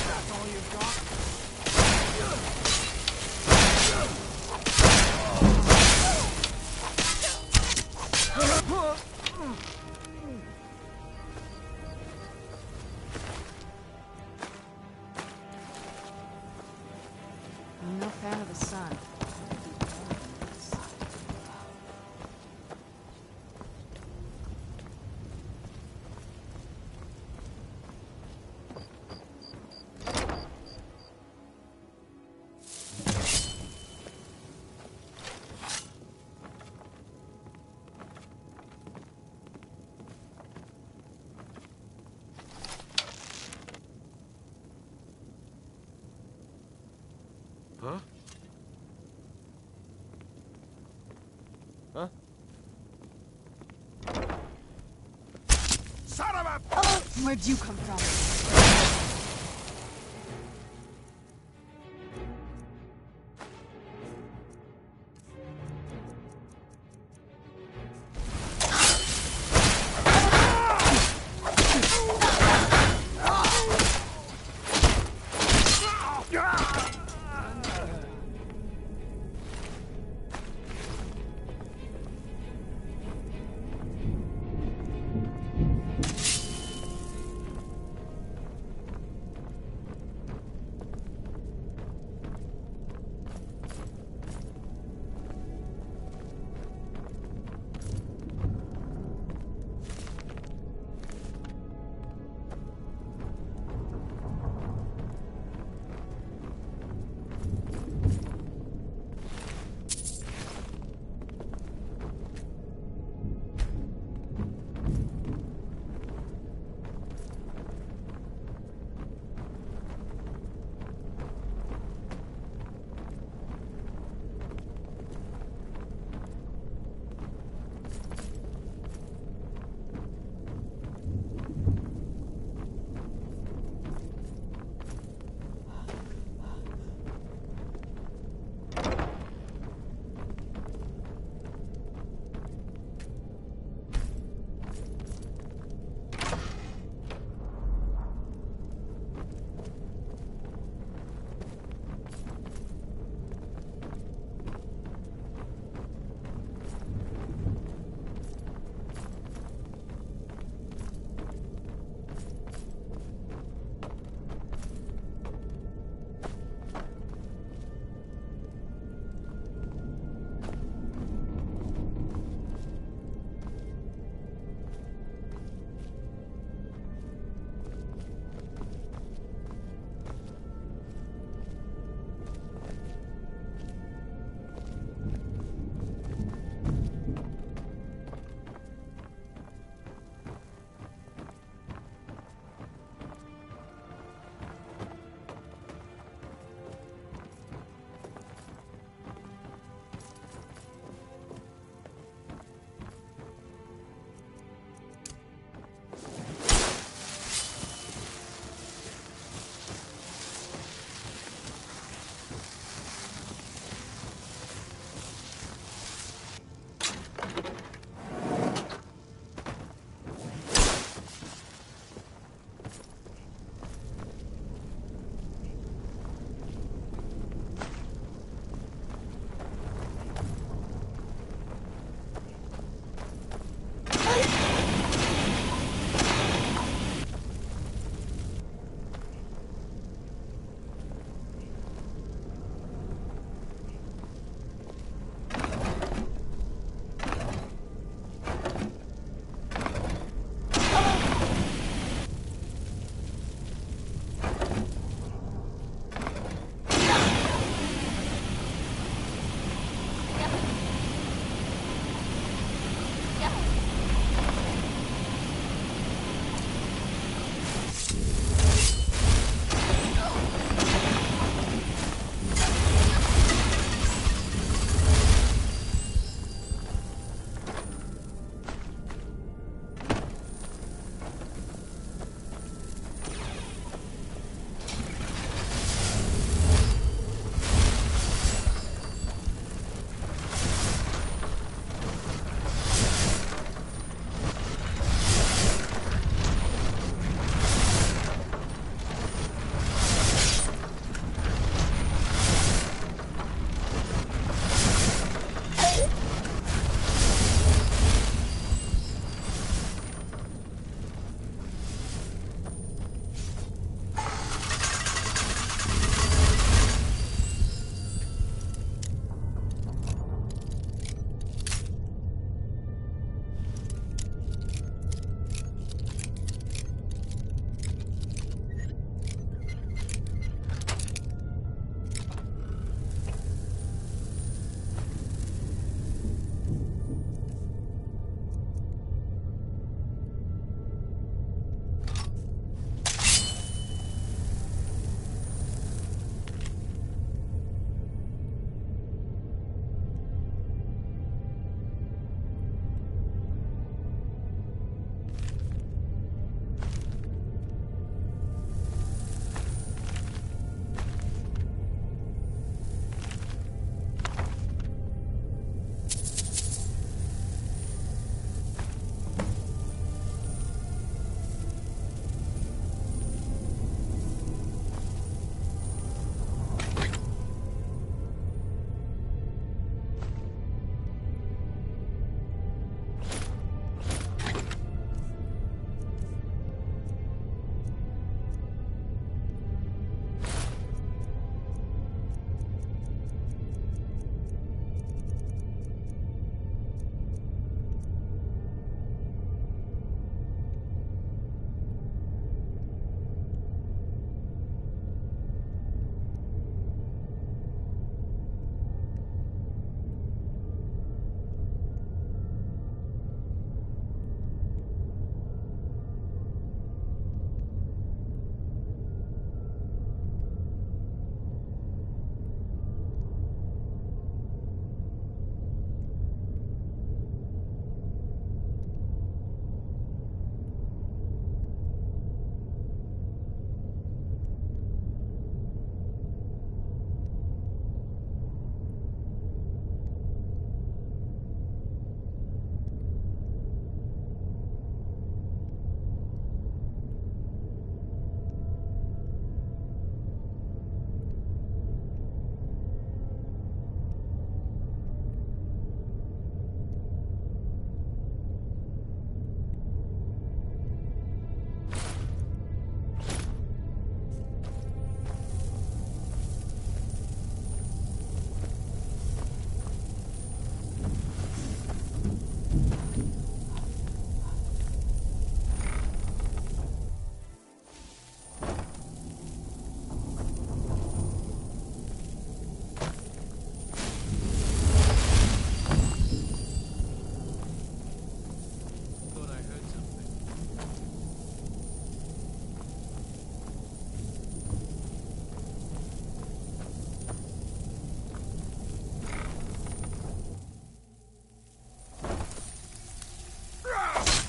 That's all you've got? I'm no fan of the sun. Huh? Huh? Son of a... Where'd you come from?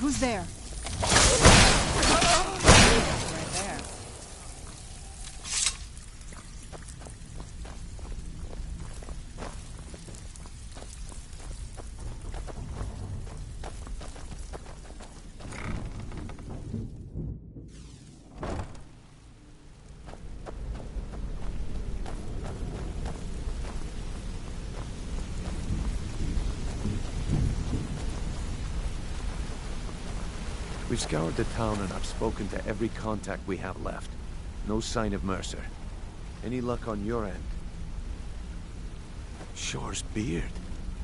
Who's there? Right there. We've scoured the town and I've spoken to every contact we have left. No sign of Mercer. Any luck on your end? Shore's beard.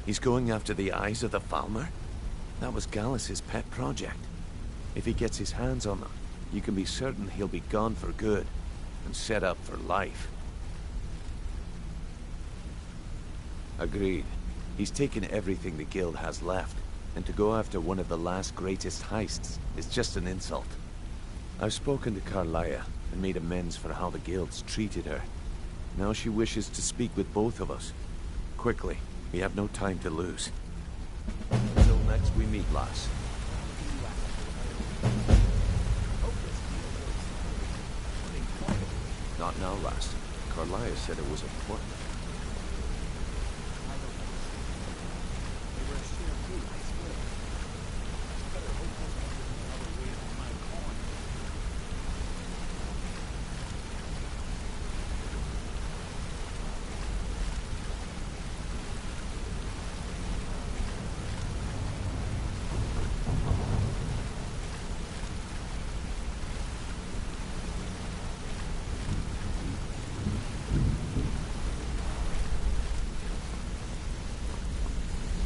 He's going after the eyes of the Falmer? That was Gallus's pet project. If he gets his hands on them, you can be certain he'll be gone for good and set up for life. Agreed. He's taken everything the guild has left. And to go after one of the last greatest heists is just an insult. I've spoken to Carlia and made amends for how the guilds treated her. Now she wishes to speak with both of us. Quickly, we have no time to lose. Until next we meet, lass. Not now, lass. Carlia said it was important.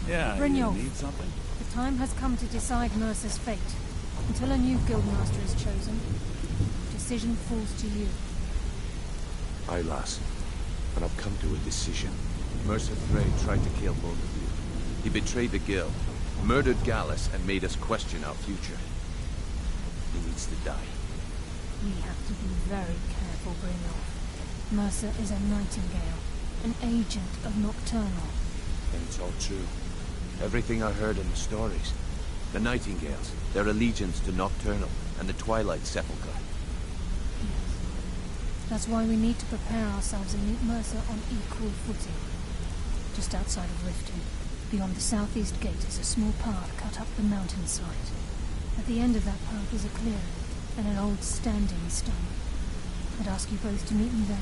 Yeah, Brynjolf, you need something? the time has come to decide Mercer's fate. Until a new guildmaster is chosen, the decision falls to you. Aye, lass. And I've come to a decision. Mercer Frey tried to kill both of you. He betrayed the guild, murdered Gallus, and made us question our future. He needs to die. We have to be very careful, Brynjolf. Mercer is a Nightingale, an agent of Nocturnal. And it's all true. Everything I heard in the stories. The Nightingales, their allegiance to Nocturnal, and the Twilight Sepulchre. That's why we need to prepare ourselves and meet Mercer on equal footing. Just outside of Riften, beyond the southeast gate, is a small path cut up the mountainside. At the end of that path is a clearing, and an old standing stone. I'd ask you both to meet me there.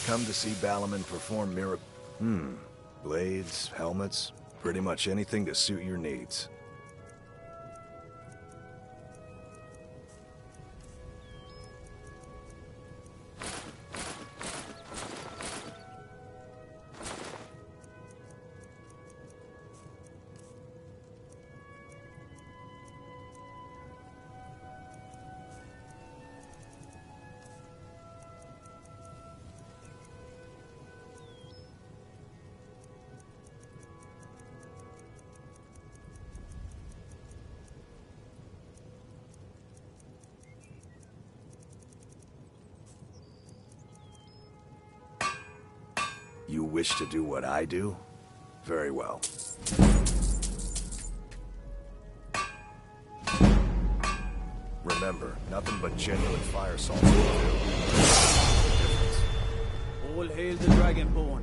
come to see Balaman perform blades, helmets, pretty much anything to suit your needs. You wish to do what I do? Very well. Remember, nothing but genuine fire salt will do. All hail the Dragonborn.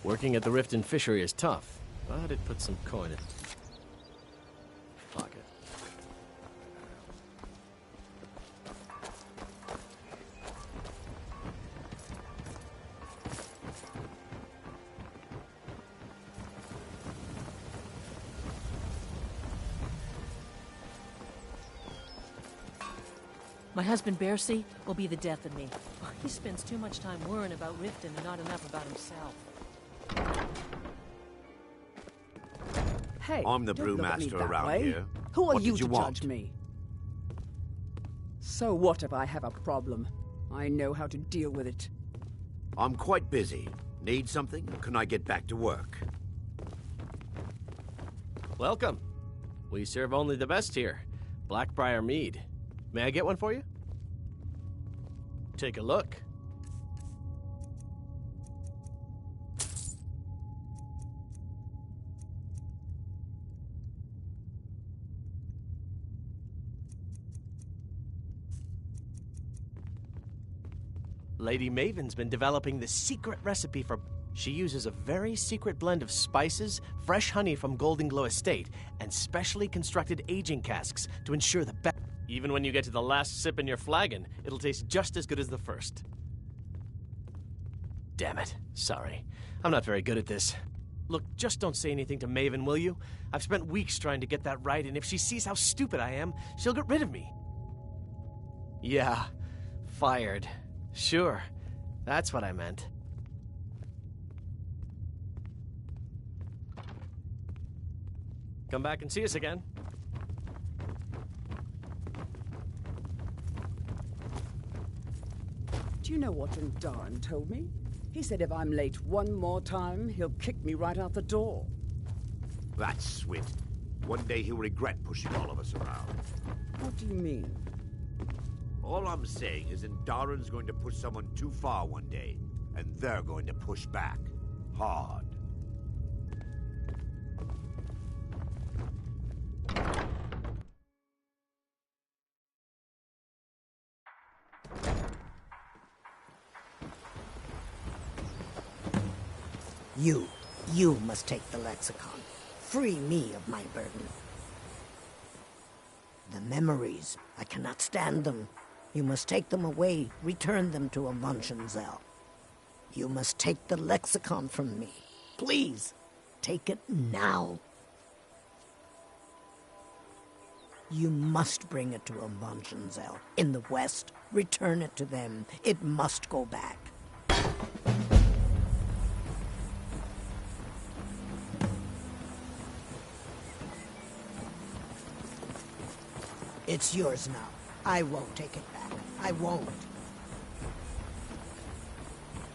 Working at the Riften Fishery is tough, but it puts some coin in pocket. My husband, Bercy, will be the death of me. He spends too much time worrying about Riften and not enough about himself. Hey, I'm the don't look at me brewmaster that around way. here. Who are What you did you to want? judge me? So what if I have a problem? I know how to deal with it. I'm quite busy. Need something, or can I get back to work? Welcome. We serve only the best here. Blackbriar mead. May I get one for you? Take a look. Lady Maven's been developing the secret recipe for... She uses a very secret blend of spices, fresh honey from Golden Glow Estate, and specially constructed aging casks to ensure the best... Even when you get to the last sip in your flagon, it'll taste just as good as the first. Damn it. Sorry. I'm not very good at this. Look, just don't say anything to Maven, will you? I've spent weeks trying to get that right, and if she sees how stupid I am, she'll get rid of me. Yeah. Fired. Sure. That's what I meant. Come back and see us again. Do you know what Undaran told me? He said if I'm late one more time, he'll kick me right out the door. That's sweet. One day he'll regret pushing all of us around. What do you mean? All I'm saying is Undaran's going to push someone too far one day, and they're going to push back. Hard. You must take the lexicon. Free me of my burden. The memories, I cannot stand them. You must take them away, return them to Avonshenzel. You must take the lexicon from me. Please, take it now. You must bring it to Avanzanzel in the west. Return it to them. It must go back. It's yours now. I won't take it back. I won't.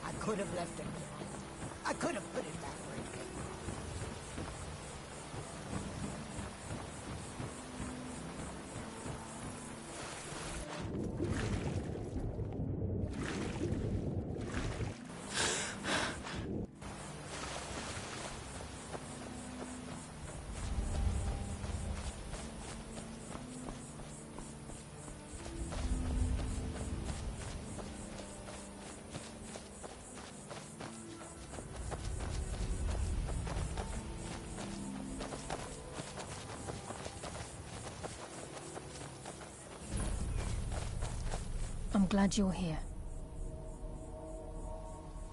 I could have left it. I could have put it back where it came from. I'm glad you're here.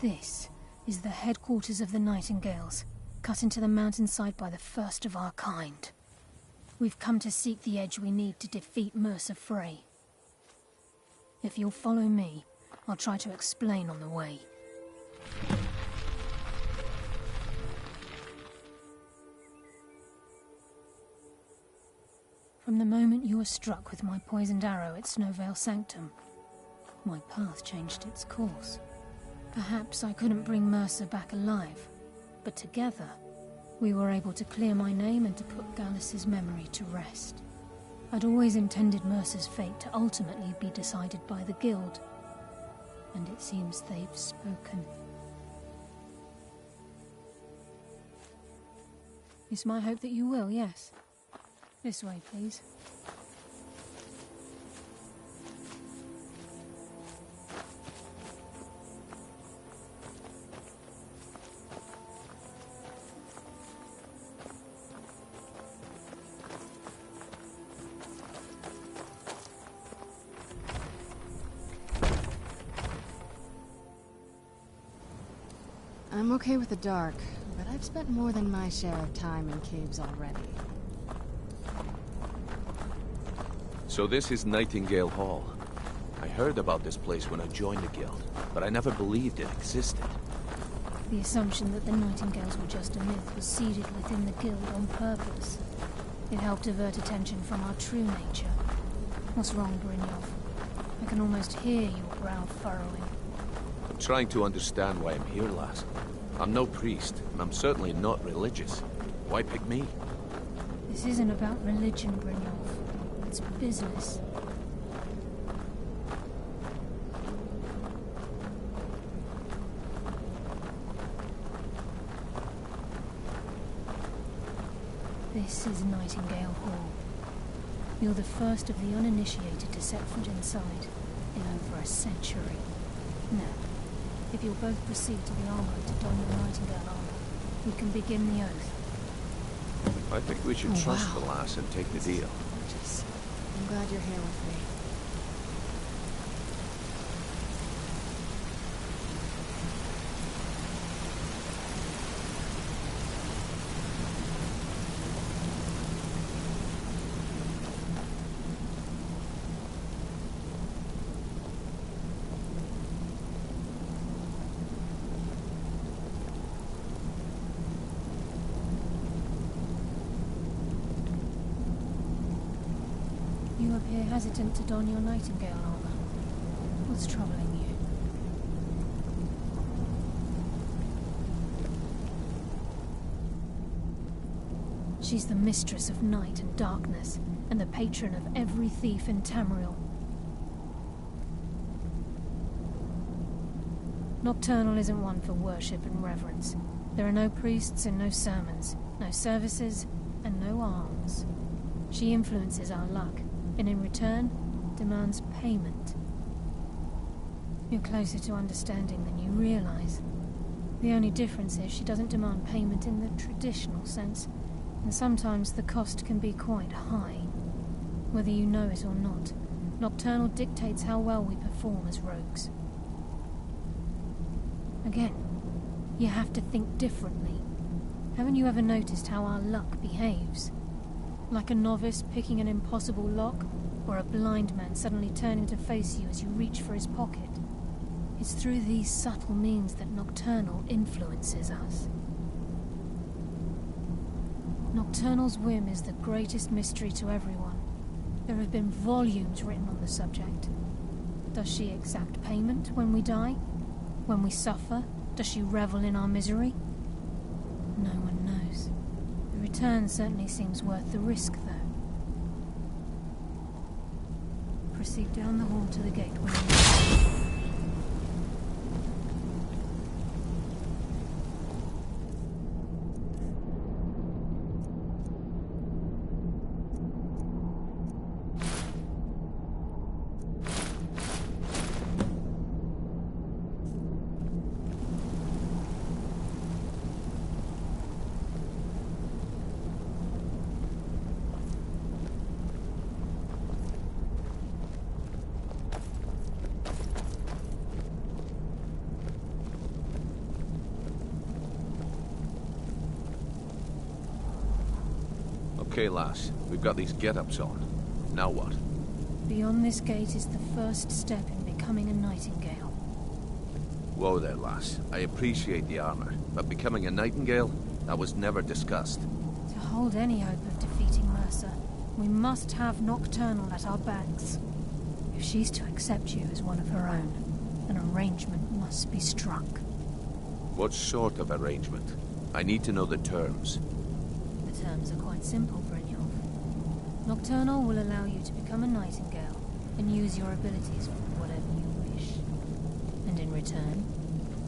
This is the headquarters of the Nightingales, cut into the mountainside by the first of our kind. We've come to seek the edge we need to defeat Mercer Frey. If you'll follow me, I'll try to explain on the way. From the moment you were struck with my poisoned arrow at Snowvale Sanctum, my path changed its course. Perhaps I couldn't bring Mercer back alive, but together, we were able to clear my name and to put Gallus's memory to rest. I'd always intended Mercer's fate to ultimately be decided by the Guild, and it seems they've spoken. It's my hope that you will, yes. This way, please. I'm okay with the dark, but I've spent more than my share of time in caves already. So this is Nightingale Hall. I heard about this place when I joined the Guild, but I never believed it existed. The assumption that the Nightingales were just a myth was seeded within the Guild on purpose. It helped divert attention from our true nature. What's wrong, Brynjolf? I can almost hear your brow furrowing. I'm trying to understand why I'm here, lass. I'm no priest, and I'm certainly not religious. Why pick me? This isn't about religion, Brynjolf. It's business. This is Nightingale Hall. You're the first of the uninitiated to set foot inside in over a century. Now, if you'll both proceed to the armory to don your Nightingale armor, we can begin the oath. I think we should trust the lass and take the deal. Gorgeous. I'm glad you're here with me. You appear hesitant to don your Nightingale armor. What's troubling you? She's the mistress of night and darkness, and the patron of every thief in Tamriel. Nocturnal isn't one for worship and reverence. There are no priests and no sermons, no services, and no alms. She influences our luck, and in return, demands payment. You're closer to understanding than you realize. The only difference is she doesn't demand payment in the traditional sense, and sometimes the cost can be quite high. Whether you know it or not, Nocturnal dictates how well we perform as rogues. Again, you have to think differently. Haven't you ever noticed how our luck behaves? Like a novice picking an impossible lock, or a blind man suddenly turning to face you as you reach for his pocket. It's through these subtle means that Nocturnal influences us. Nocturnal's whim is the greatest mystery to everyone. There have been volumes written on the subject. Does she exact payment when we die? When we suffer, does she revel in our misery? No one knows. The return certainly seems worth the risk, though. Proceed down the hall to the gate when you... Okay, lass. We've got these get-ups on. Now what? Beyond this gate is the first step in becoming a nightingale. Whoa there, lass. I appreciate the armor, but becoming a nightingale? That was never discussed. To hold any hope of defeating Mercer, we must have Nocturnal at our backs. If she's to accept you as one of her own, an arrangement must be struck. What sort of arrangement? I need to know the terms. The terms are quite simple, Brynjolf. Nocturnal will allow you to become a nightingale and use your abilities for whatever you wish. And in return,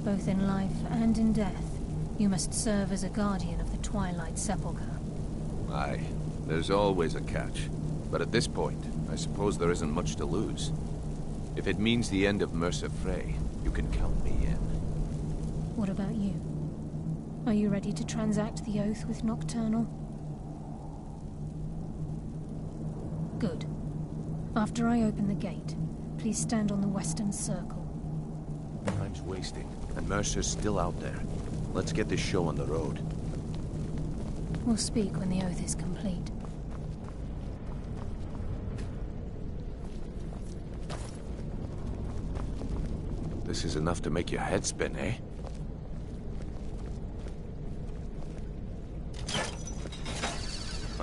both in life and in death, you must serve as a guardian of the Twilight Sepulchre. Aye, there's always a catch. But at this point, I suppose there isn't much to lose. If it means the end of Mercer Frey, you can count me in. What about you? Are you ready to transact the oath with Nocturnal? Good. After I open the gate, please stand on the western circle. Time's wasting, and Mercer's still out there. Let's get this show on the road. We'll speak when the oath is complete. This is enough to make your head spin, eh?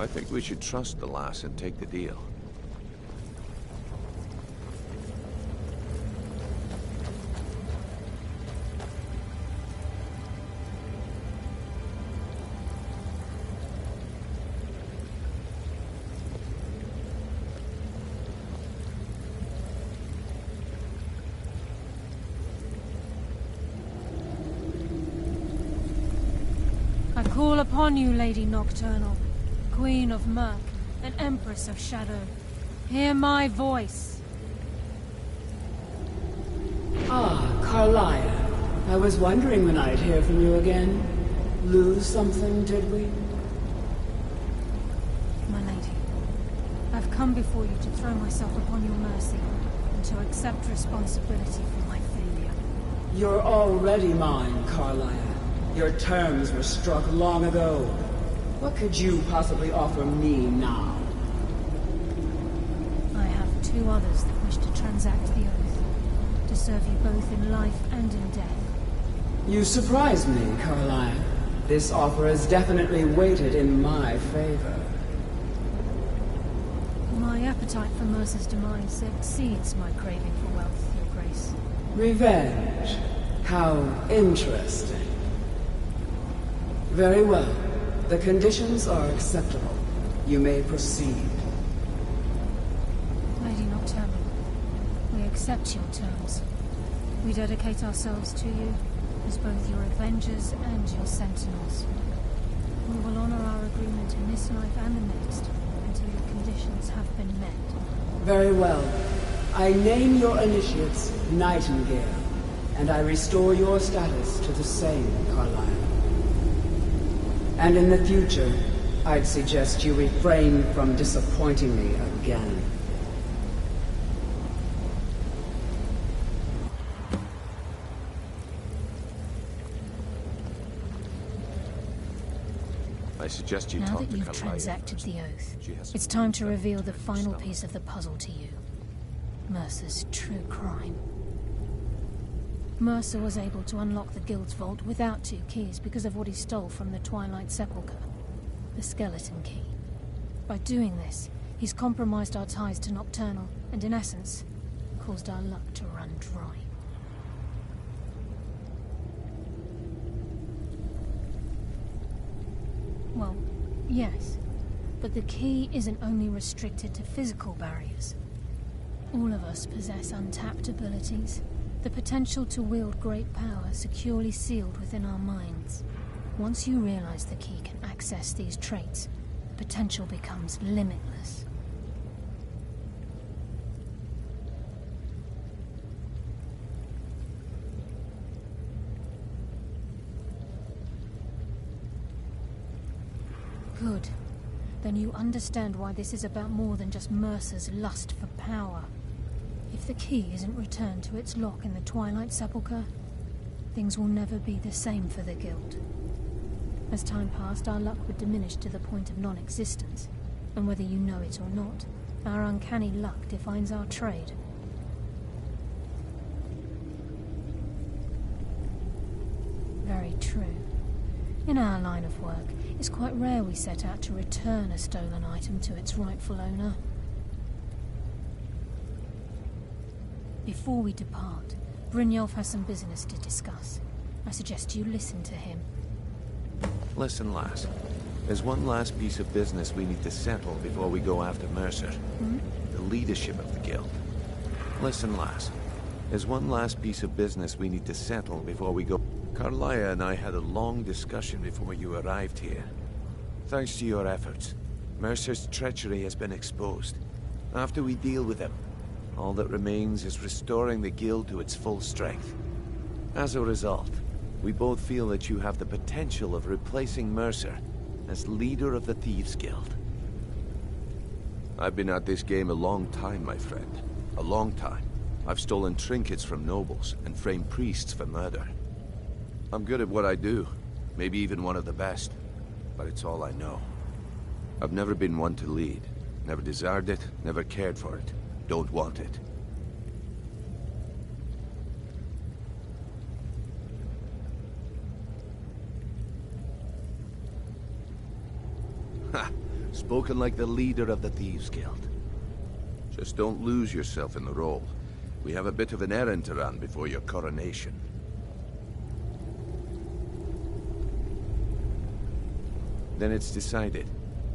I think we should trust the lass and take the deal. I call upon you, Lady Nocturnal, Queen of Murk, and Empress of Shadow. Hear my voice. Ah, Carlia. I was wondering when I'd hear from you again. Lose something, did we? My lady, I've come before you to throw myself upon your mercy, and to accept responsibility for my failure. You're already mine, Carlia. Your terms were struck long ago. What could you possibly offer me now? I have two others that wish to transact the oath, to serve you both in life and in death. You surprise me, Carlia. This offer is definitely weighted in my favor. My appetite for Mercer's demise exceeds my craving for wealth, Your Grace. Revenge. How interesting. Very well. The conditions are acceptable. You may proceed. Lady Nocturnal, we accept your terms. We dedicate ourselves to you as both your avengers and your sentinels. We will honor our agreement in this life and the next until your conditions have been met. Very well. I name your initiates Nightingale, and I restore your status to the same, Carlisle. And in the future, I'd suggest you refrain from disappointing me again. suggest you now talk that to you've Carlyle transacted first. the oath, She has it's some time to clues reveal that the turn final your piece of the puzzle to you. Mercer's true crime. Mercer was able to unlock the Guild's vault without 2 keys because of what he stole from the Twilight Sepulchre, the skeleton key. By doing this, he's compromised our ties to Nocturnal, and in essence, caused our luck to run dry. Well, yes, but the key isn't only restricted to physical barriers. All of us possess untapped abilities, the potential to wield great power securely sealed within our minds. Once you realize the key can access these traits, potential becomes limitless. Good. Then you understand why this is about more than just Mercer's lust for power. If the key isn't returned to its lock in the Twilight Sepulchre, things will never be the same for the Guild. As time passed, our luck would diminish to the point of non-existence, and whether you know it or not, our uncanny luck defines our trade. Very true. In our line of work, it's quite rare we set out to return a stolen item to its rightful owner. Before we depart, Brynjolf has some business to discuss. I suggest you listen to him. Listen, lass. There's one last piece of business we need to settle before we go after Mercer. The leadership of the Guild. Listen, lass. There's one last piece of business we need to settle before we go... Carlyle and I had a long discussion before you arrived here. Thanks to your efforts, Mercer's treachery has been exposed. After we deal with him, all that remains is restoring the Guild to its full strength. As a result, we both feel that you have the potential of replacing Mercer as leader of the Thieves Guild. I've been at this game a long time, my friend. A long time. I've stolen trinkets from nobles and framed priests for murder. I'm good at what I do, maybe even one of the best, but it's all I know. I've never been one to lead. Never desired it, never cared for it. Don't want it. Ha! Spoken like the leader of the Thieves Guild. Just don't lose yourself in the role. We have a bit of an errand to run before your coronation. Then it's decided.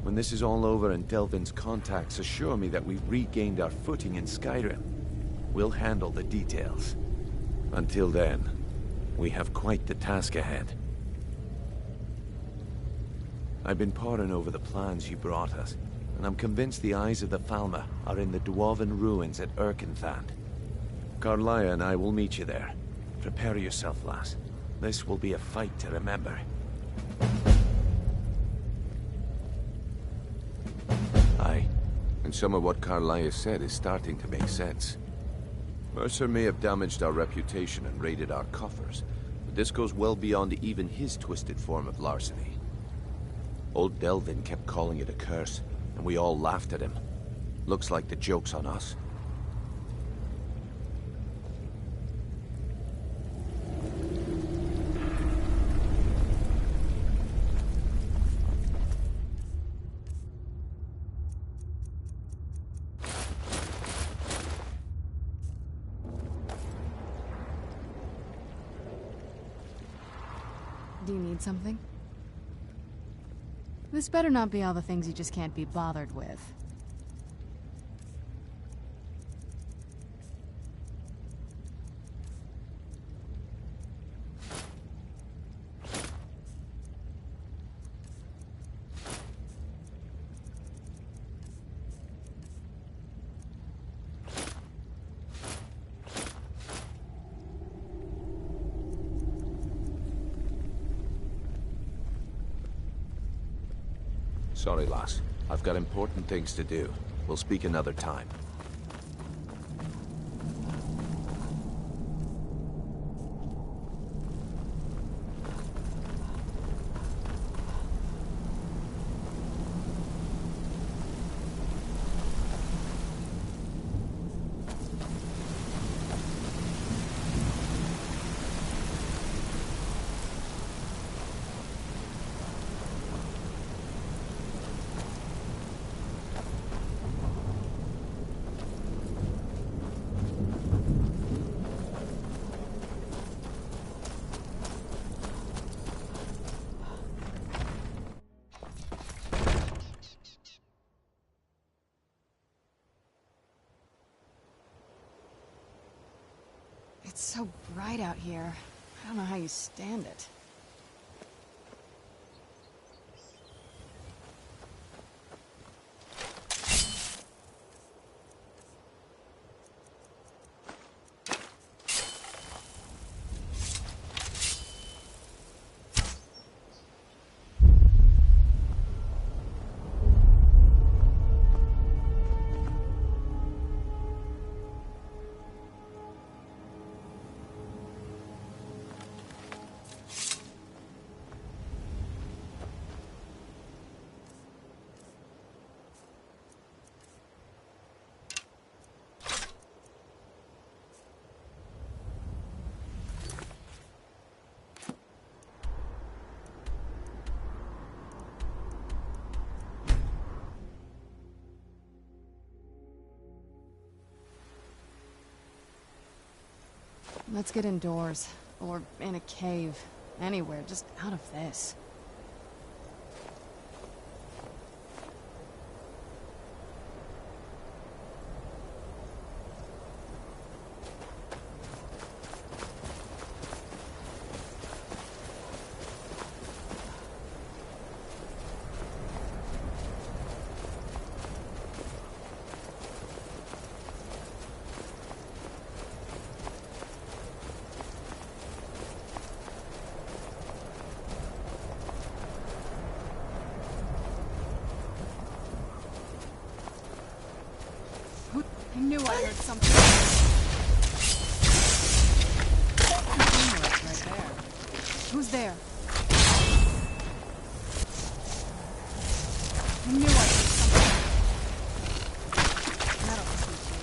When this is all over and Delvin's contacts assure me that we've regained our footing in Skyrim, we'll handle the details. Until then, we have quite the task ahead. I've been poring over the plans you brought us, and I'm convinced the eyes of the Falmer are in the Dwarven ruins at Erkenthand. Carlyle and I will meet you there. Prepare yourself, lass. This will be a fight to remember. Aye, and some of what Carlyle said is starting to make sense. Mercer may have damaged our reputation and raided our coffers, but this goes well beyond even his twisted form of larceny. Old Delvin kept calling it a curse, and we all laughed at him. Looks like the joke's on us. Do you need something? This better not be all the things you just can't be bothered with. Sorry, lass. I've got important things to do. We'll speak another time. It's so bright out here. I don't know how you stand it. Let's get indoors. Or in a cave. Anywhere, just out of this. I knew I heard something. Right there. Who's there? I knew I heard something. That'll teach you.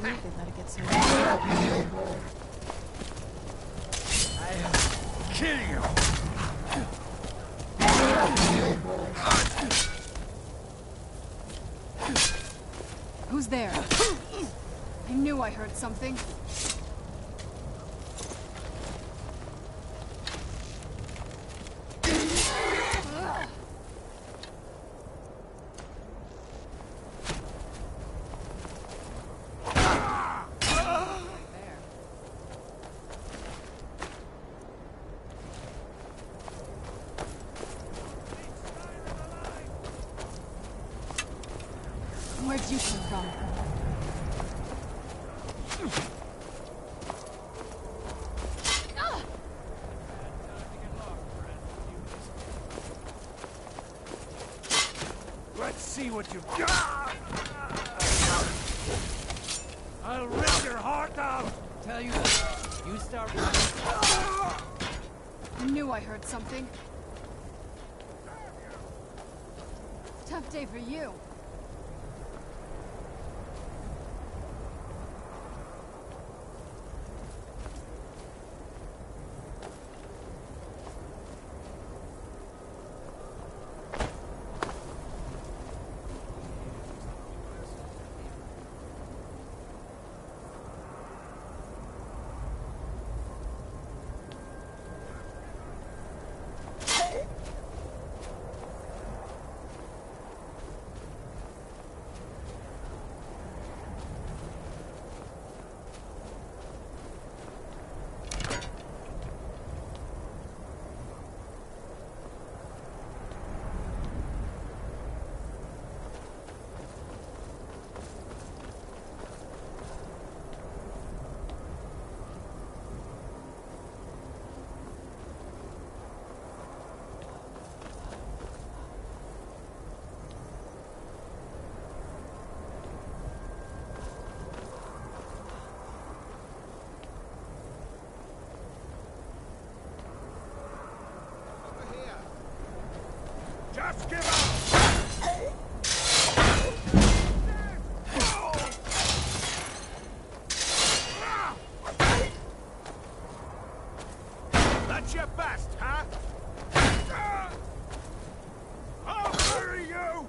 believe they let it get so I'll kill you! Who's there? I knew I heard something. Where'd you come from? Let's see what you've got! I'll rip your heart out! Tell you what, you start running. I knew I heard something. Tough day for you. Just give up! That's your best, huh? I'll bury you!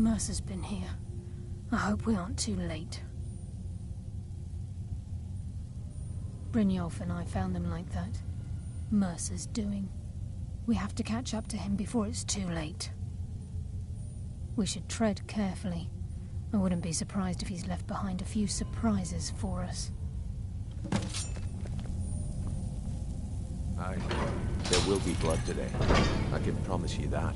Mercer's been here. I hope we aren't too late. Brynjolf and I found them like that. Mercer's doing. We have to catch up to him before it's too late. We should tread carefully. I wouldn't be surprised if he's left behind a few surprises for us. Aye. There will be blood today. I can promise you that.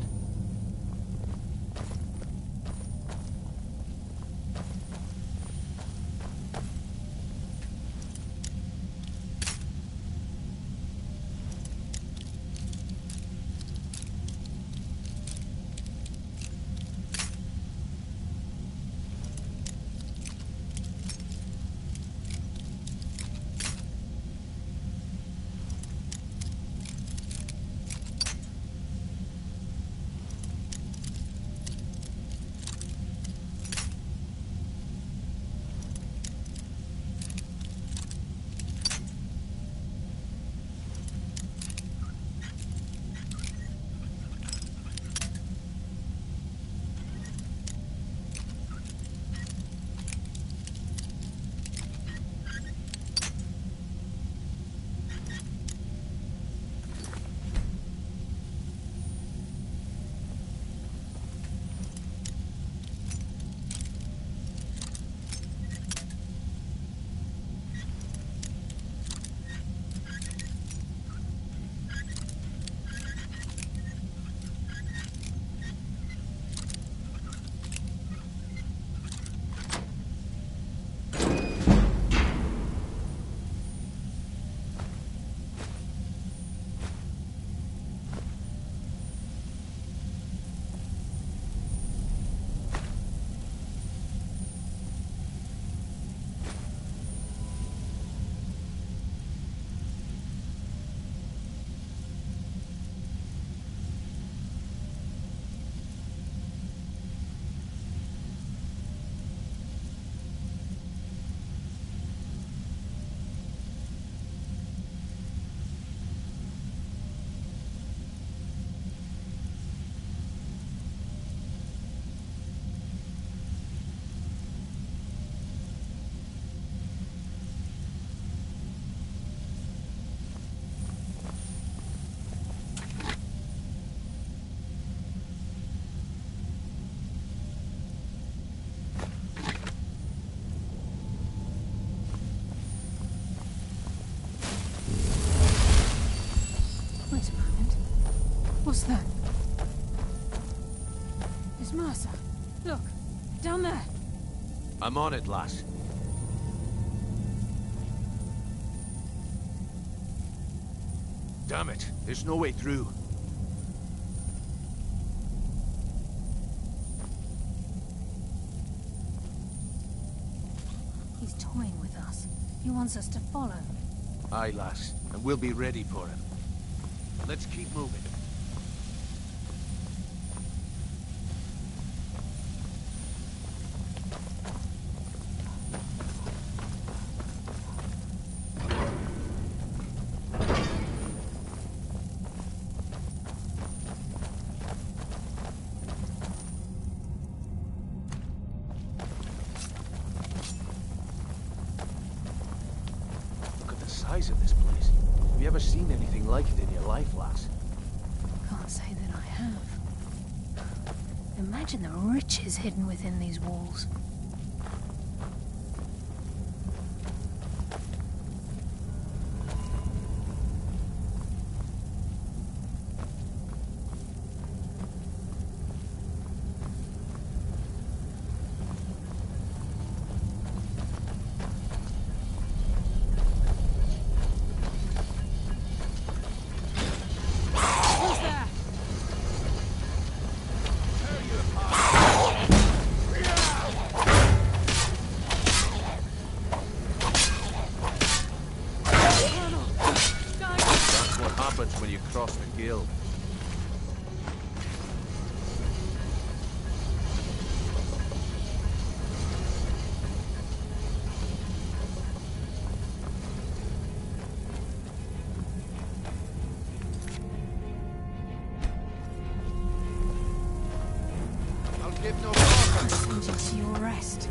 What's that? It's Mercer. Look, down there. I'm on it, lass. Damn it, there's no way through. He's toying with us. He wants us to follow. Aye, lass, and we'll be ready for him. Let's keep moving. Of this place. Have you ever seen anything like it in your life, lass? Can't say that I have. Imagine the riches hidden within these walls. Send you to your rest.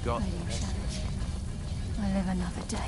Got Lady of Shadows. I live another day.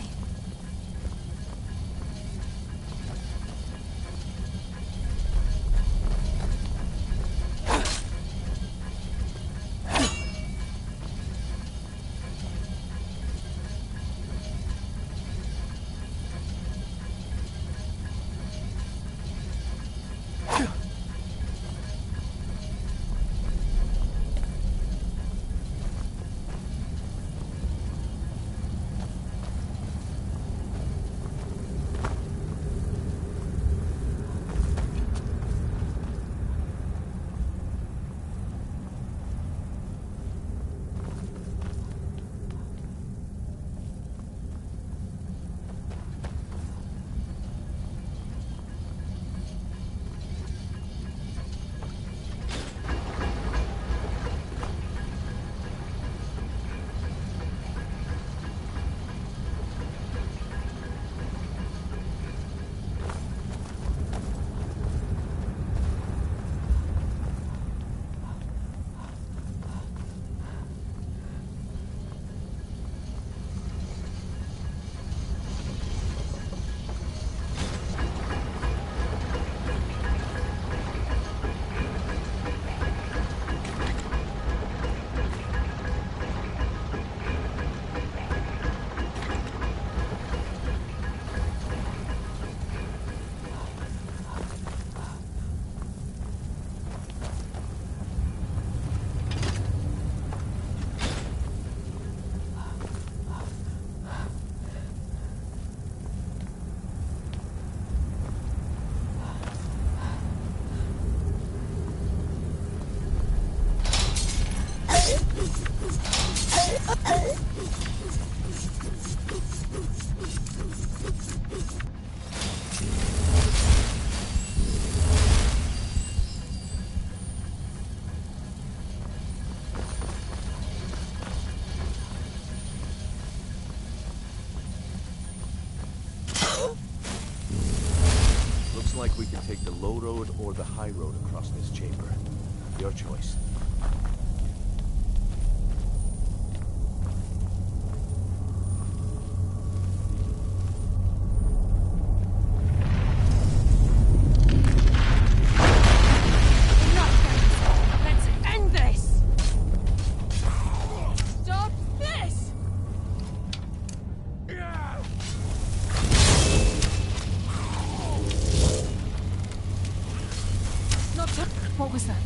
take the low road or the high road across this chamber. Your choice. What was that?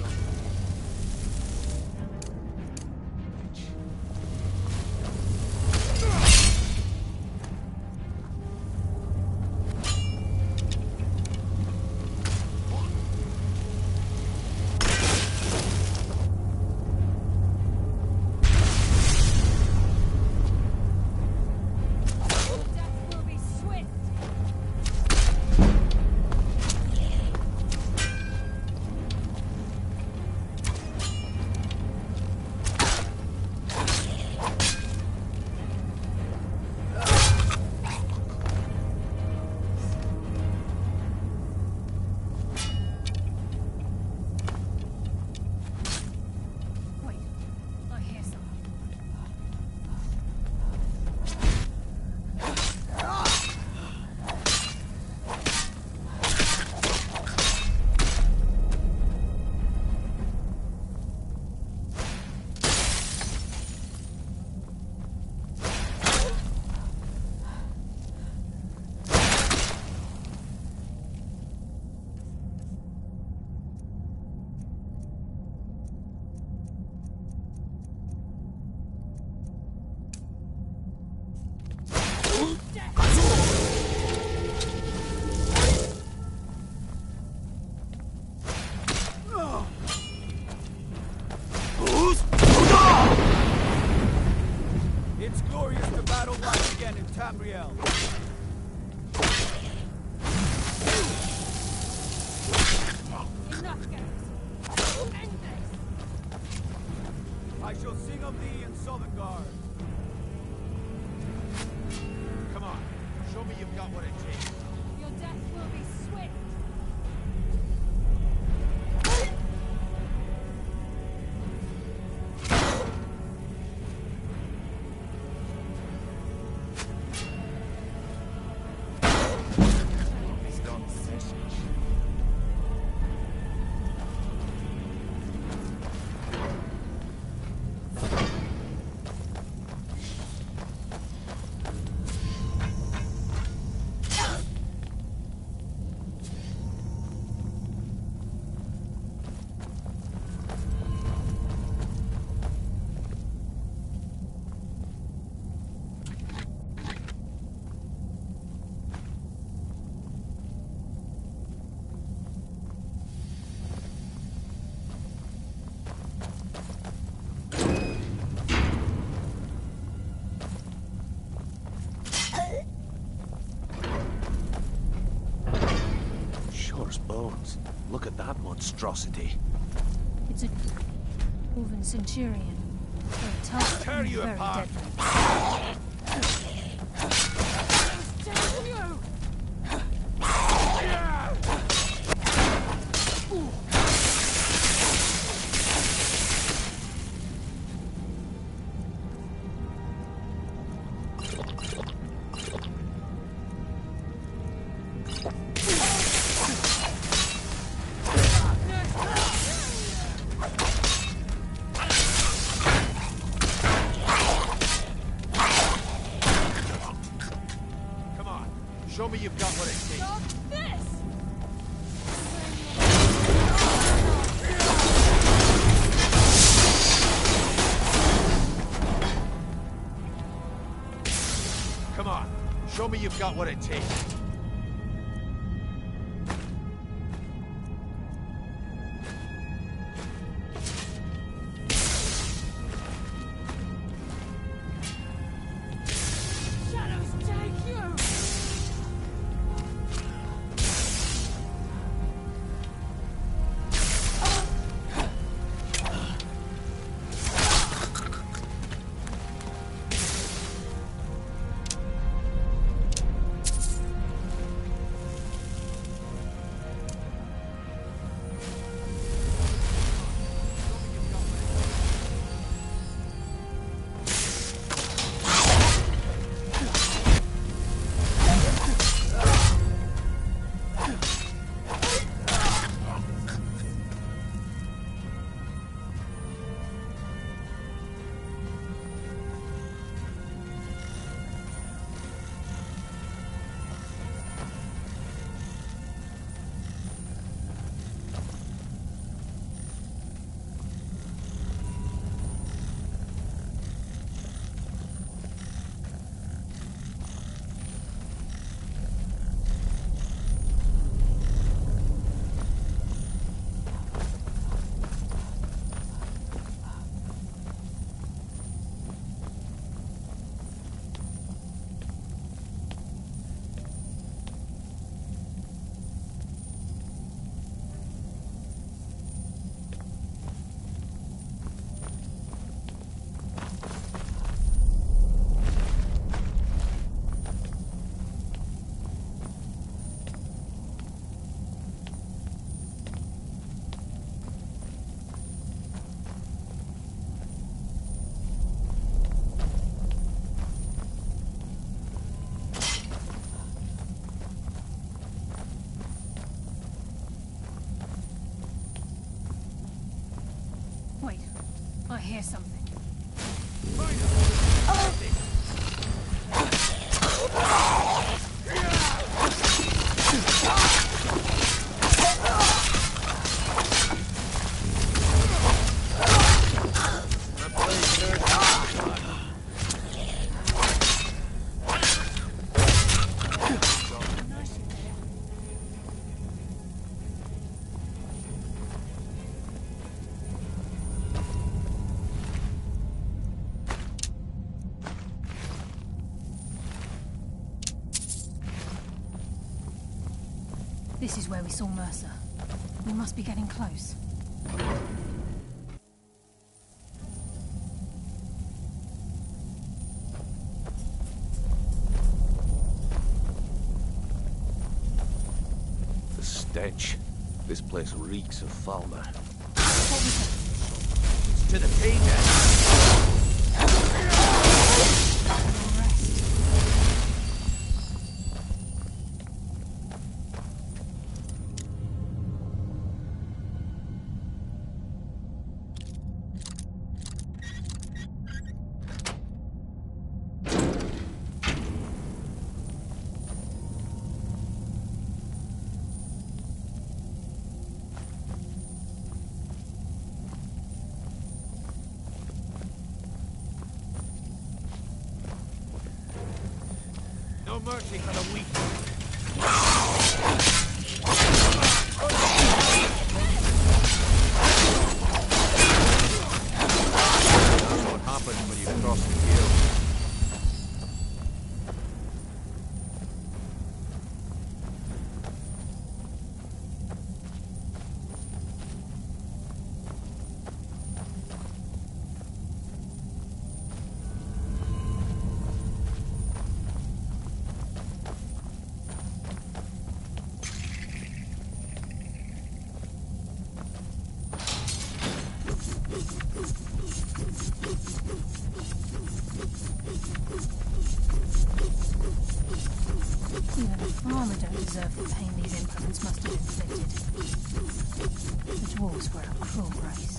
It's glorious to battle once again in Tamriel. Enough, guys. End this. I shall sing of thee in Sovngarde. Come on, show me you've got what it takes. Your death will be swift. Bones. Look at that monstrosity. It's a Dwarven Centurion. Very tough Tear and you very apart. deadly. Show me you've got what it takes. Stop this! Come on, show me you've got what it takes. hear something. This is where we saw Mercer. We must be getting close. The stench. This place reeks of Falmer. It's to the paydeck. No mercy for the weak. That's what happens when you cross the field. Even the farmer don't deserve the pain these implements must have inflicted. The dwarves were a cruel race.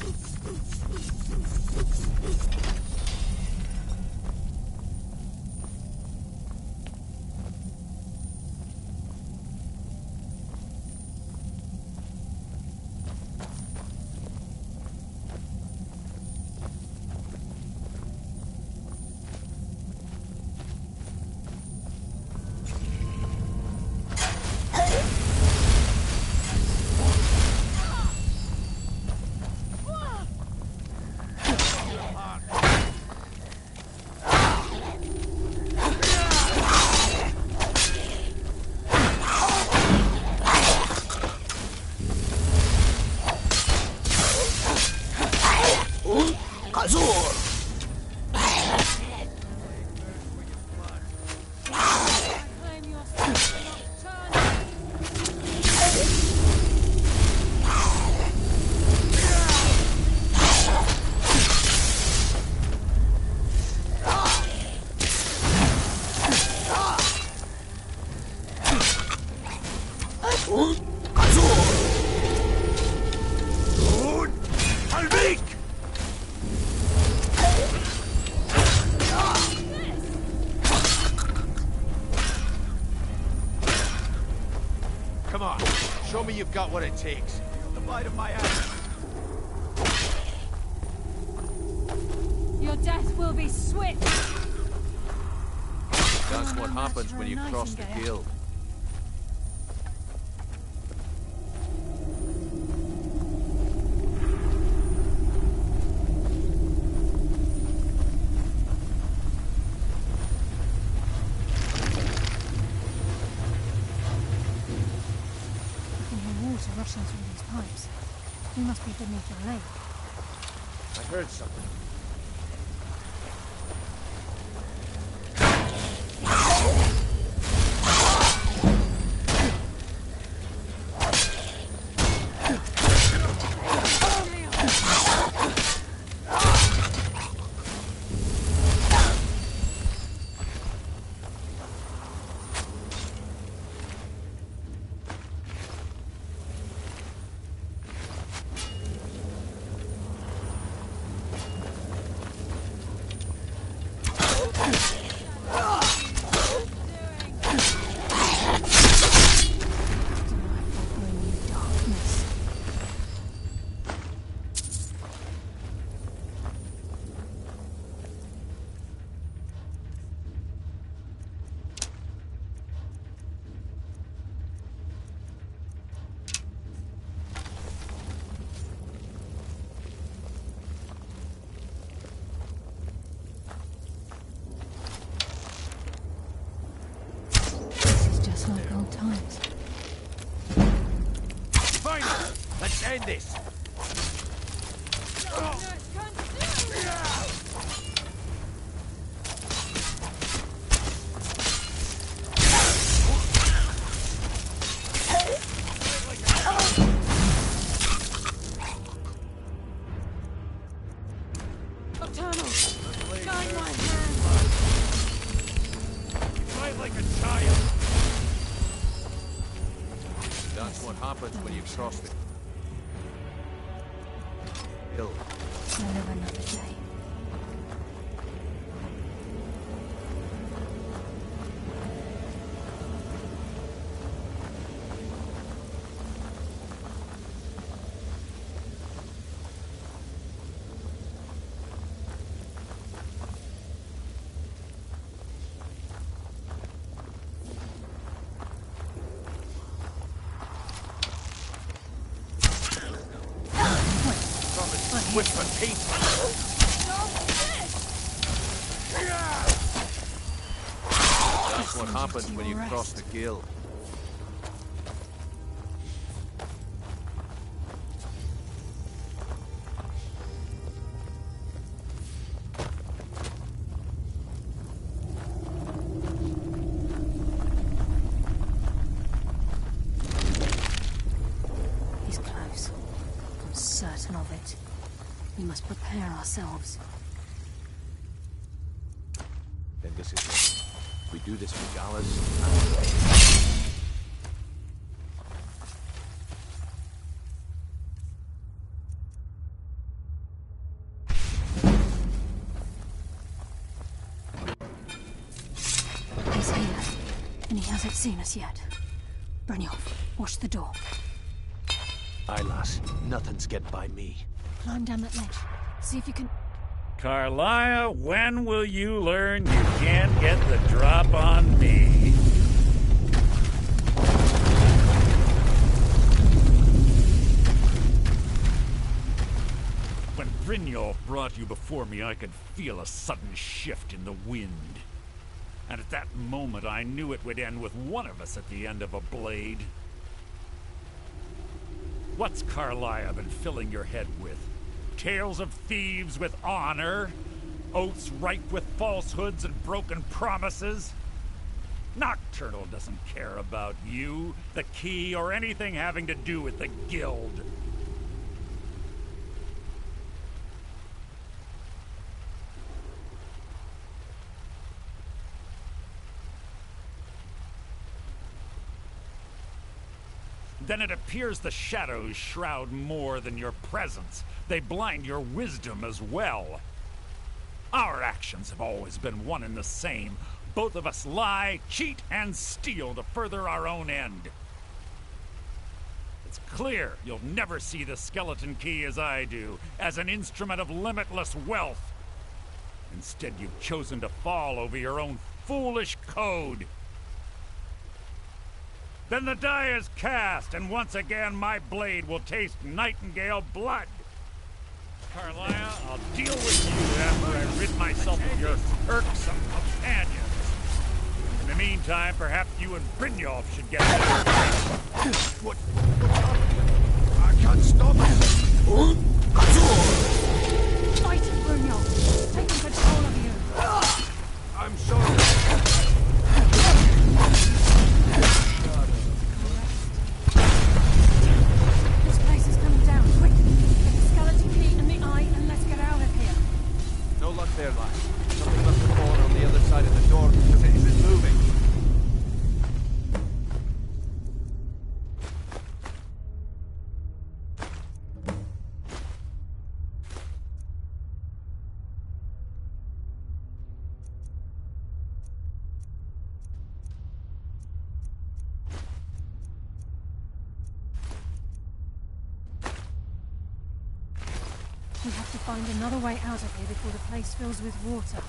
Come on, show me you've got what it takes. The bite of my hand. Your death will be swift. That's what happens when you cross the guild. Rushing through these pipes. We must be beneath the lake. I heard something. Let's end this. That's what happens when you cross the hill. I'll live another day. Whisper peace. That's what happens when you cross the guild. He's close. I'm certain of it. We must prepare ourselves. Then this is it. We do this for Gallus. He's here, and he hasn't seen us yet. Brynjolf, watch the door. Aye, lass. Nothing's get by me. Climb down that ledge. See if you can... Carlia, when will you learn you can't get the drop on me? When Brynjolf brought you before me, I could feel a sudden shift in the wind. And at that moment, I knew it would end with one of us at the end of a blade. What's Carlia been filling your head with? Tales of thieves with honor? Oaths ripe with falsehoods and broken promises? Nocturnal doesn't care about you, the key, or anything having to do with the guild. Then it appears the shadows shroud more than your presence. They blind your wisdom as well. Our actions have always been one and the same. Both of us lie, cheat, and steal to further our own end. It's clear you'll never see the skeleton key as I do, as an instrument of limitless wealth. Instead, you've chosen to fall over your own foolish code. Then the die is cast, and once again my blade will taste nightingale blood. Carlia, I'll deal with you after I rid myself of your irksome companions. In the meantime, perhaps you and Brynjolf should get What's happening? I can't stop it! Fight, Brynjolf! Taking control of you! I'm sorry. This place is coming down, quick! Get the skeleton key and the eye, and let's get out of here! No luck there, lads. Something must have fallen on the other side of the door because it isn't moving. We have to find another way out of here before the place fills with water.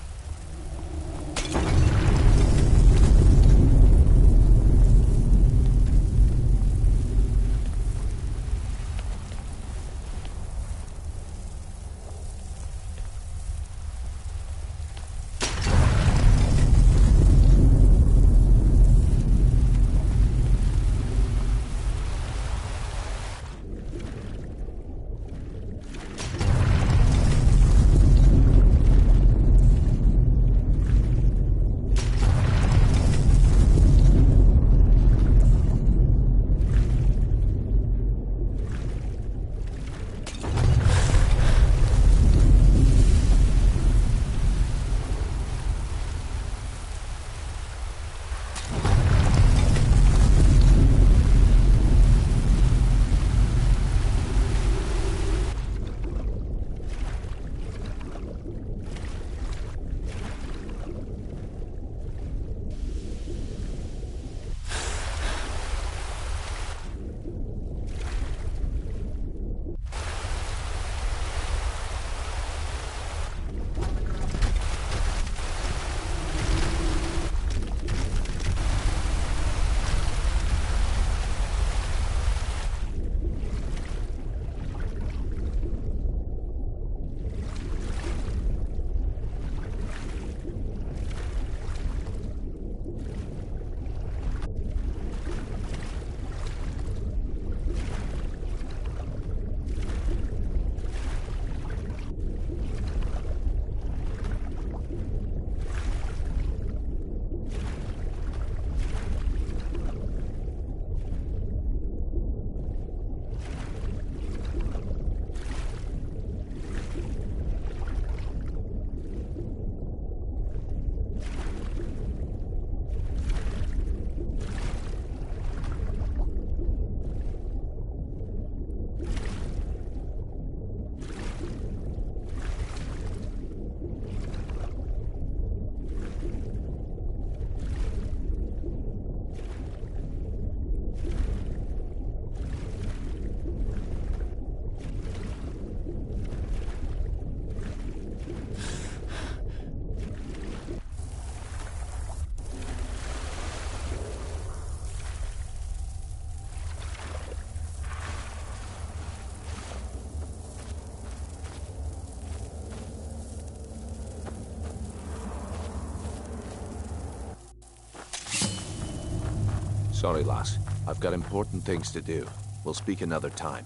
Sorry, lass. I've got important things to do. We'll speak another time.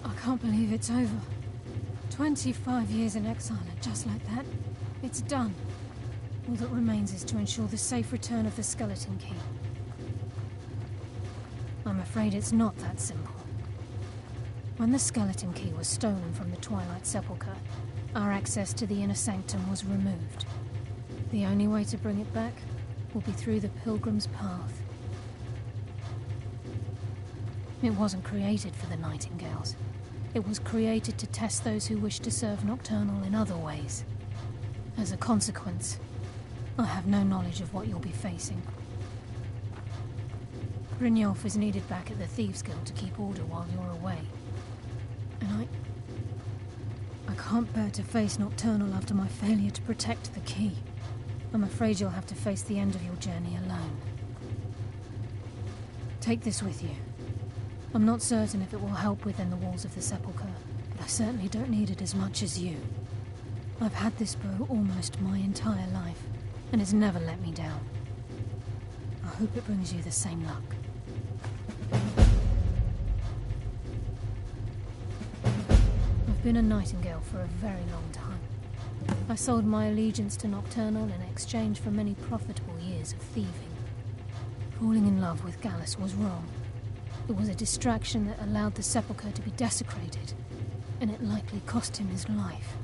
I can't believe it's over. 25 years in exile, and just like that, it's done. All that remains is to ensure the safe return of the skeleton key. I'm afraid it's not that simple. When the skeleton key was stolen from the Twilight Sepulchre, our access to the inner sanctum was removed. The only way to bring it back will be through the Pilgrim's Path. It wasn't created for the Nightingales. It was created to test those who wish to serve Nocturnal in other ways. As a consequence, I have no knowledge of what you'll be facing. Brynjolf is needed back at the Thieves Guild to keep order while you're away. And I can't bear to face Nocturnal after my failure to protect the key. I'm afraid you'll have to face the end of your journey alone. Take this with you. I'm not certain if it will help within the walls of the Sepulchre, but I certainly don't need it as much as you. I've had this bow almost my entire life, and it's never let me down. I hope it brings you the same luck. I've been a Nightingale for a very long time. I sold my allegiance to Nocturnal in exchange for many profitable years of thieving. Falling in love with Gallus was wrong. It was a distraction that allowed the Sepulchre to be desecrated, and it likely cost him his life.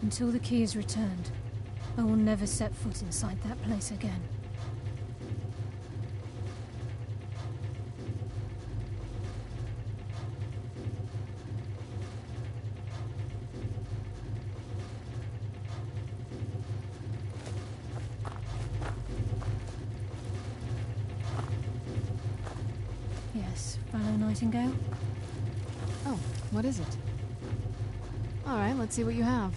Until the key is returned, I will never set foot inside that place again. Yes, fellow Nightingale? Oh, what is it? All right, let's see what you have.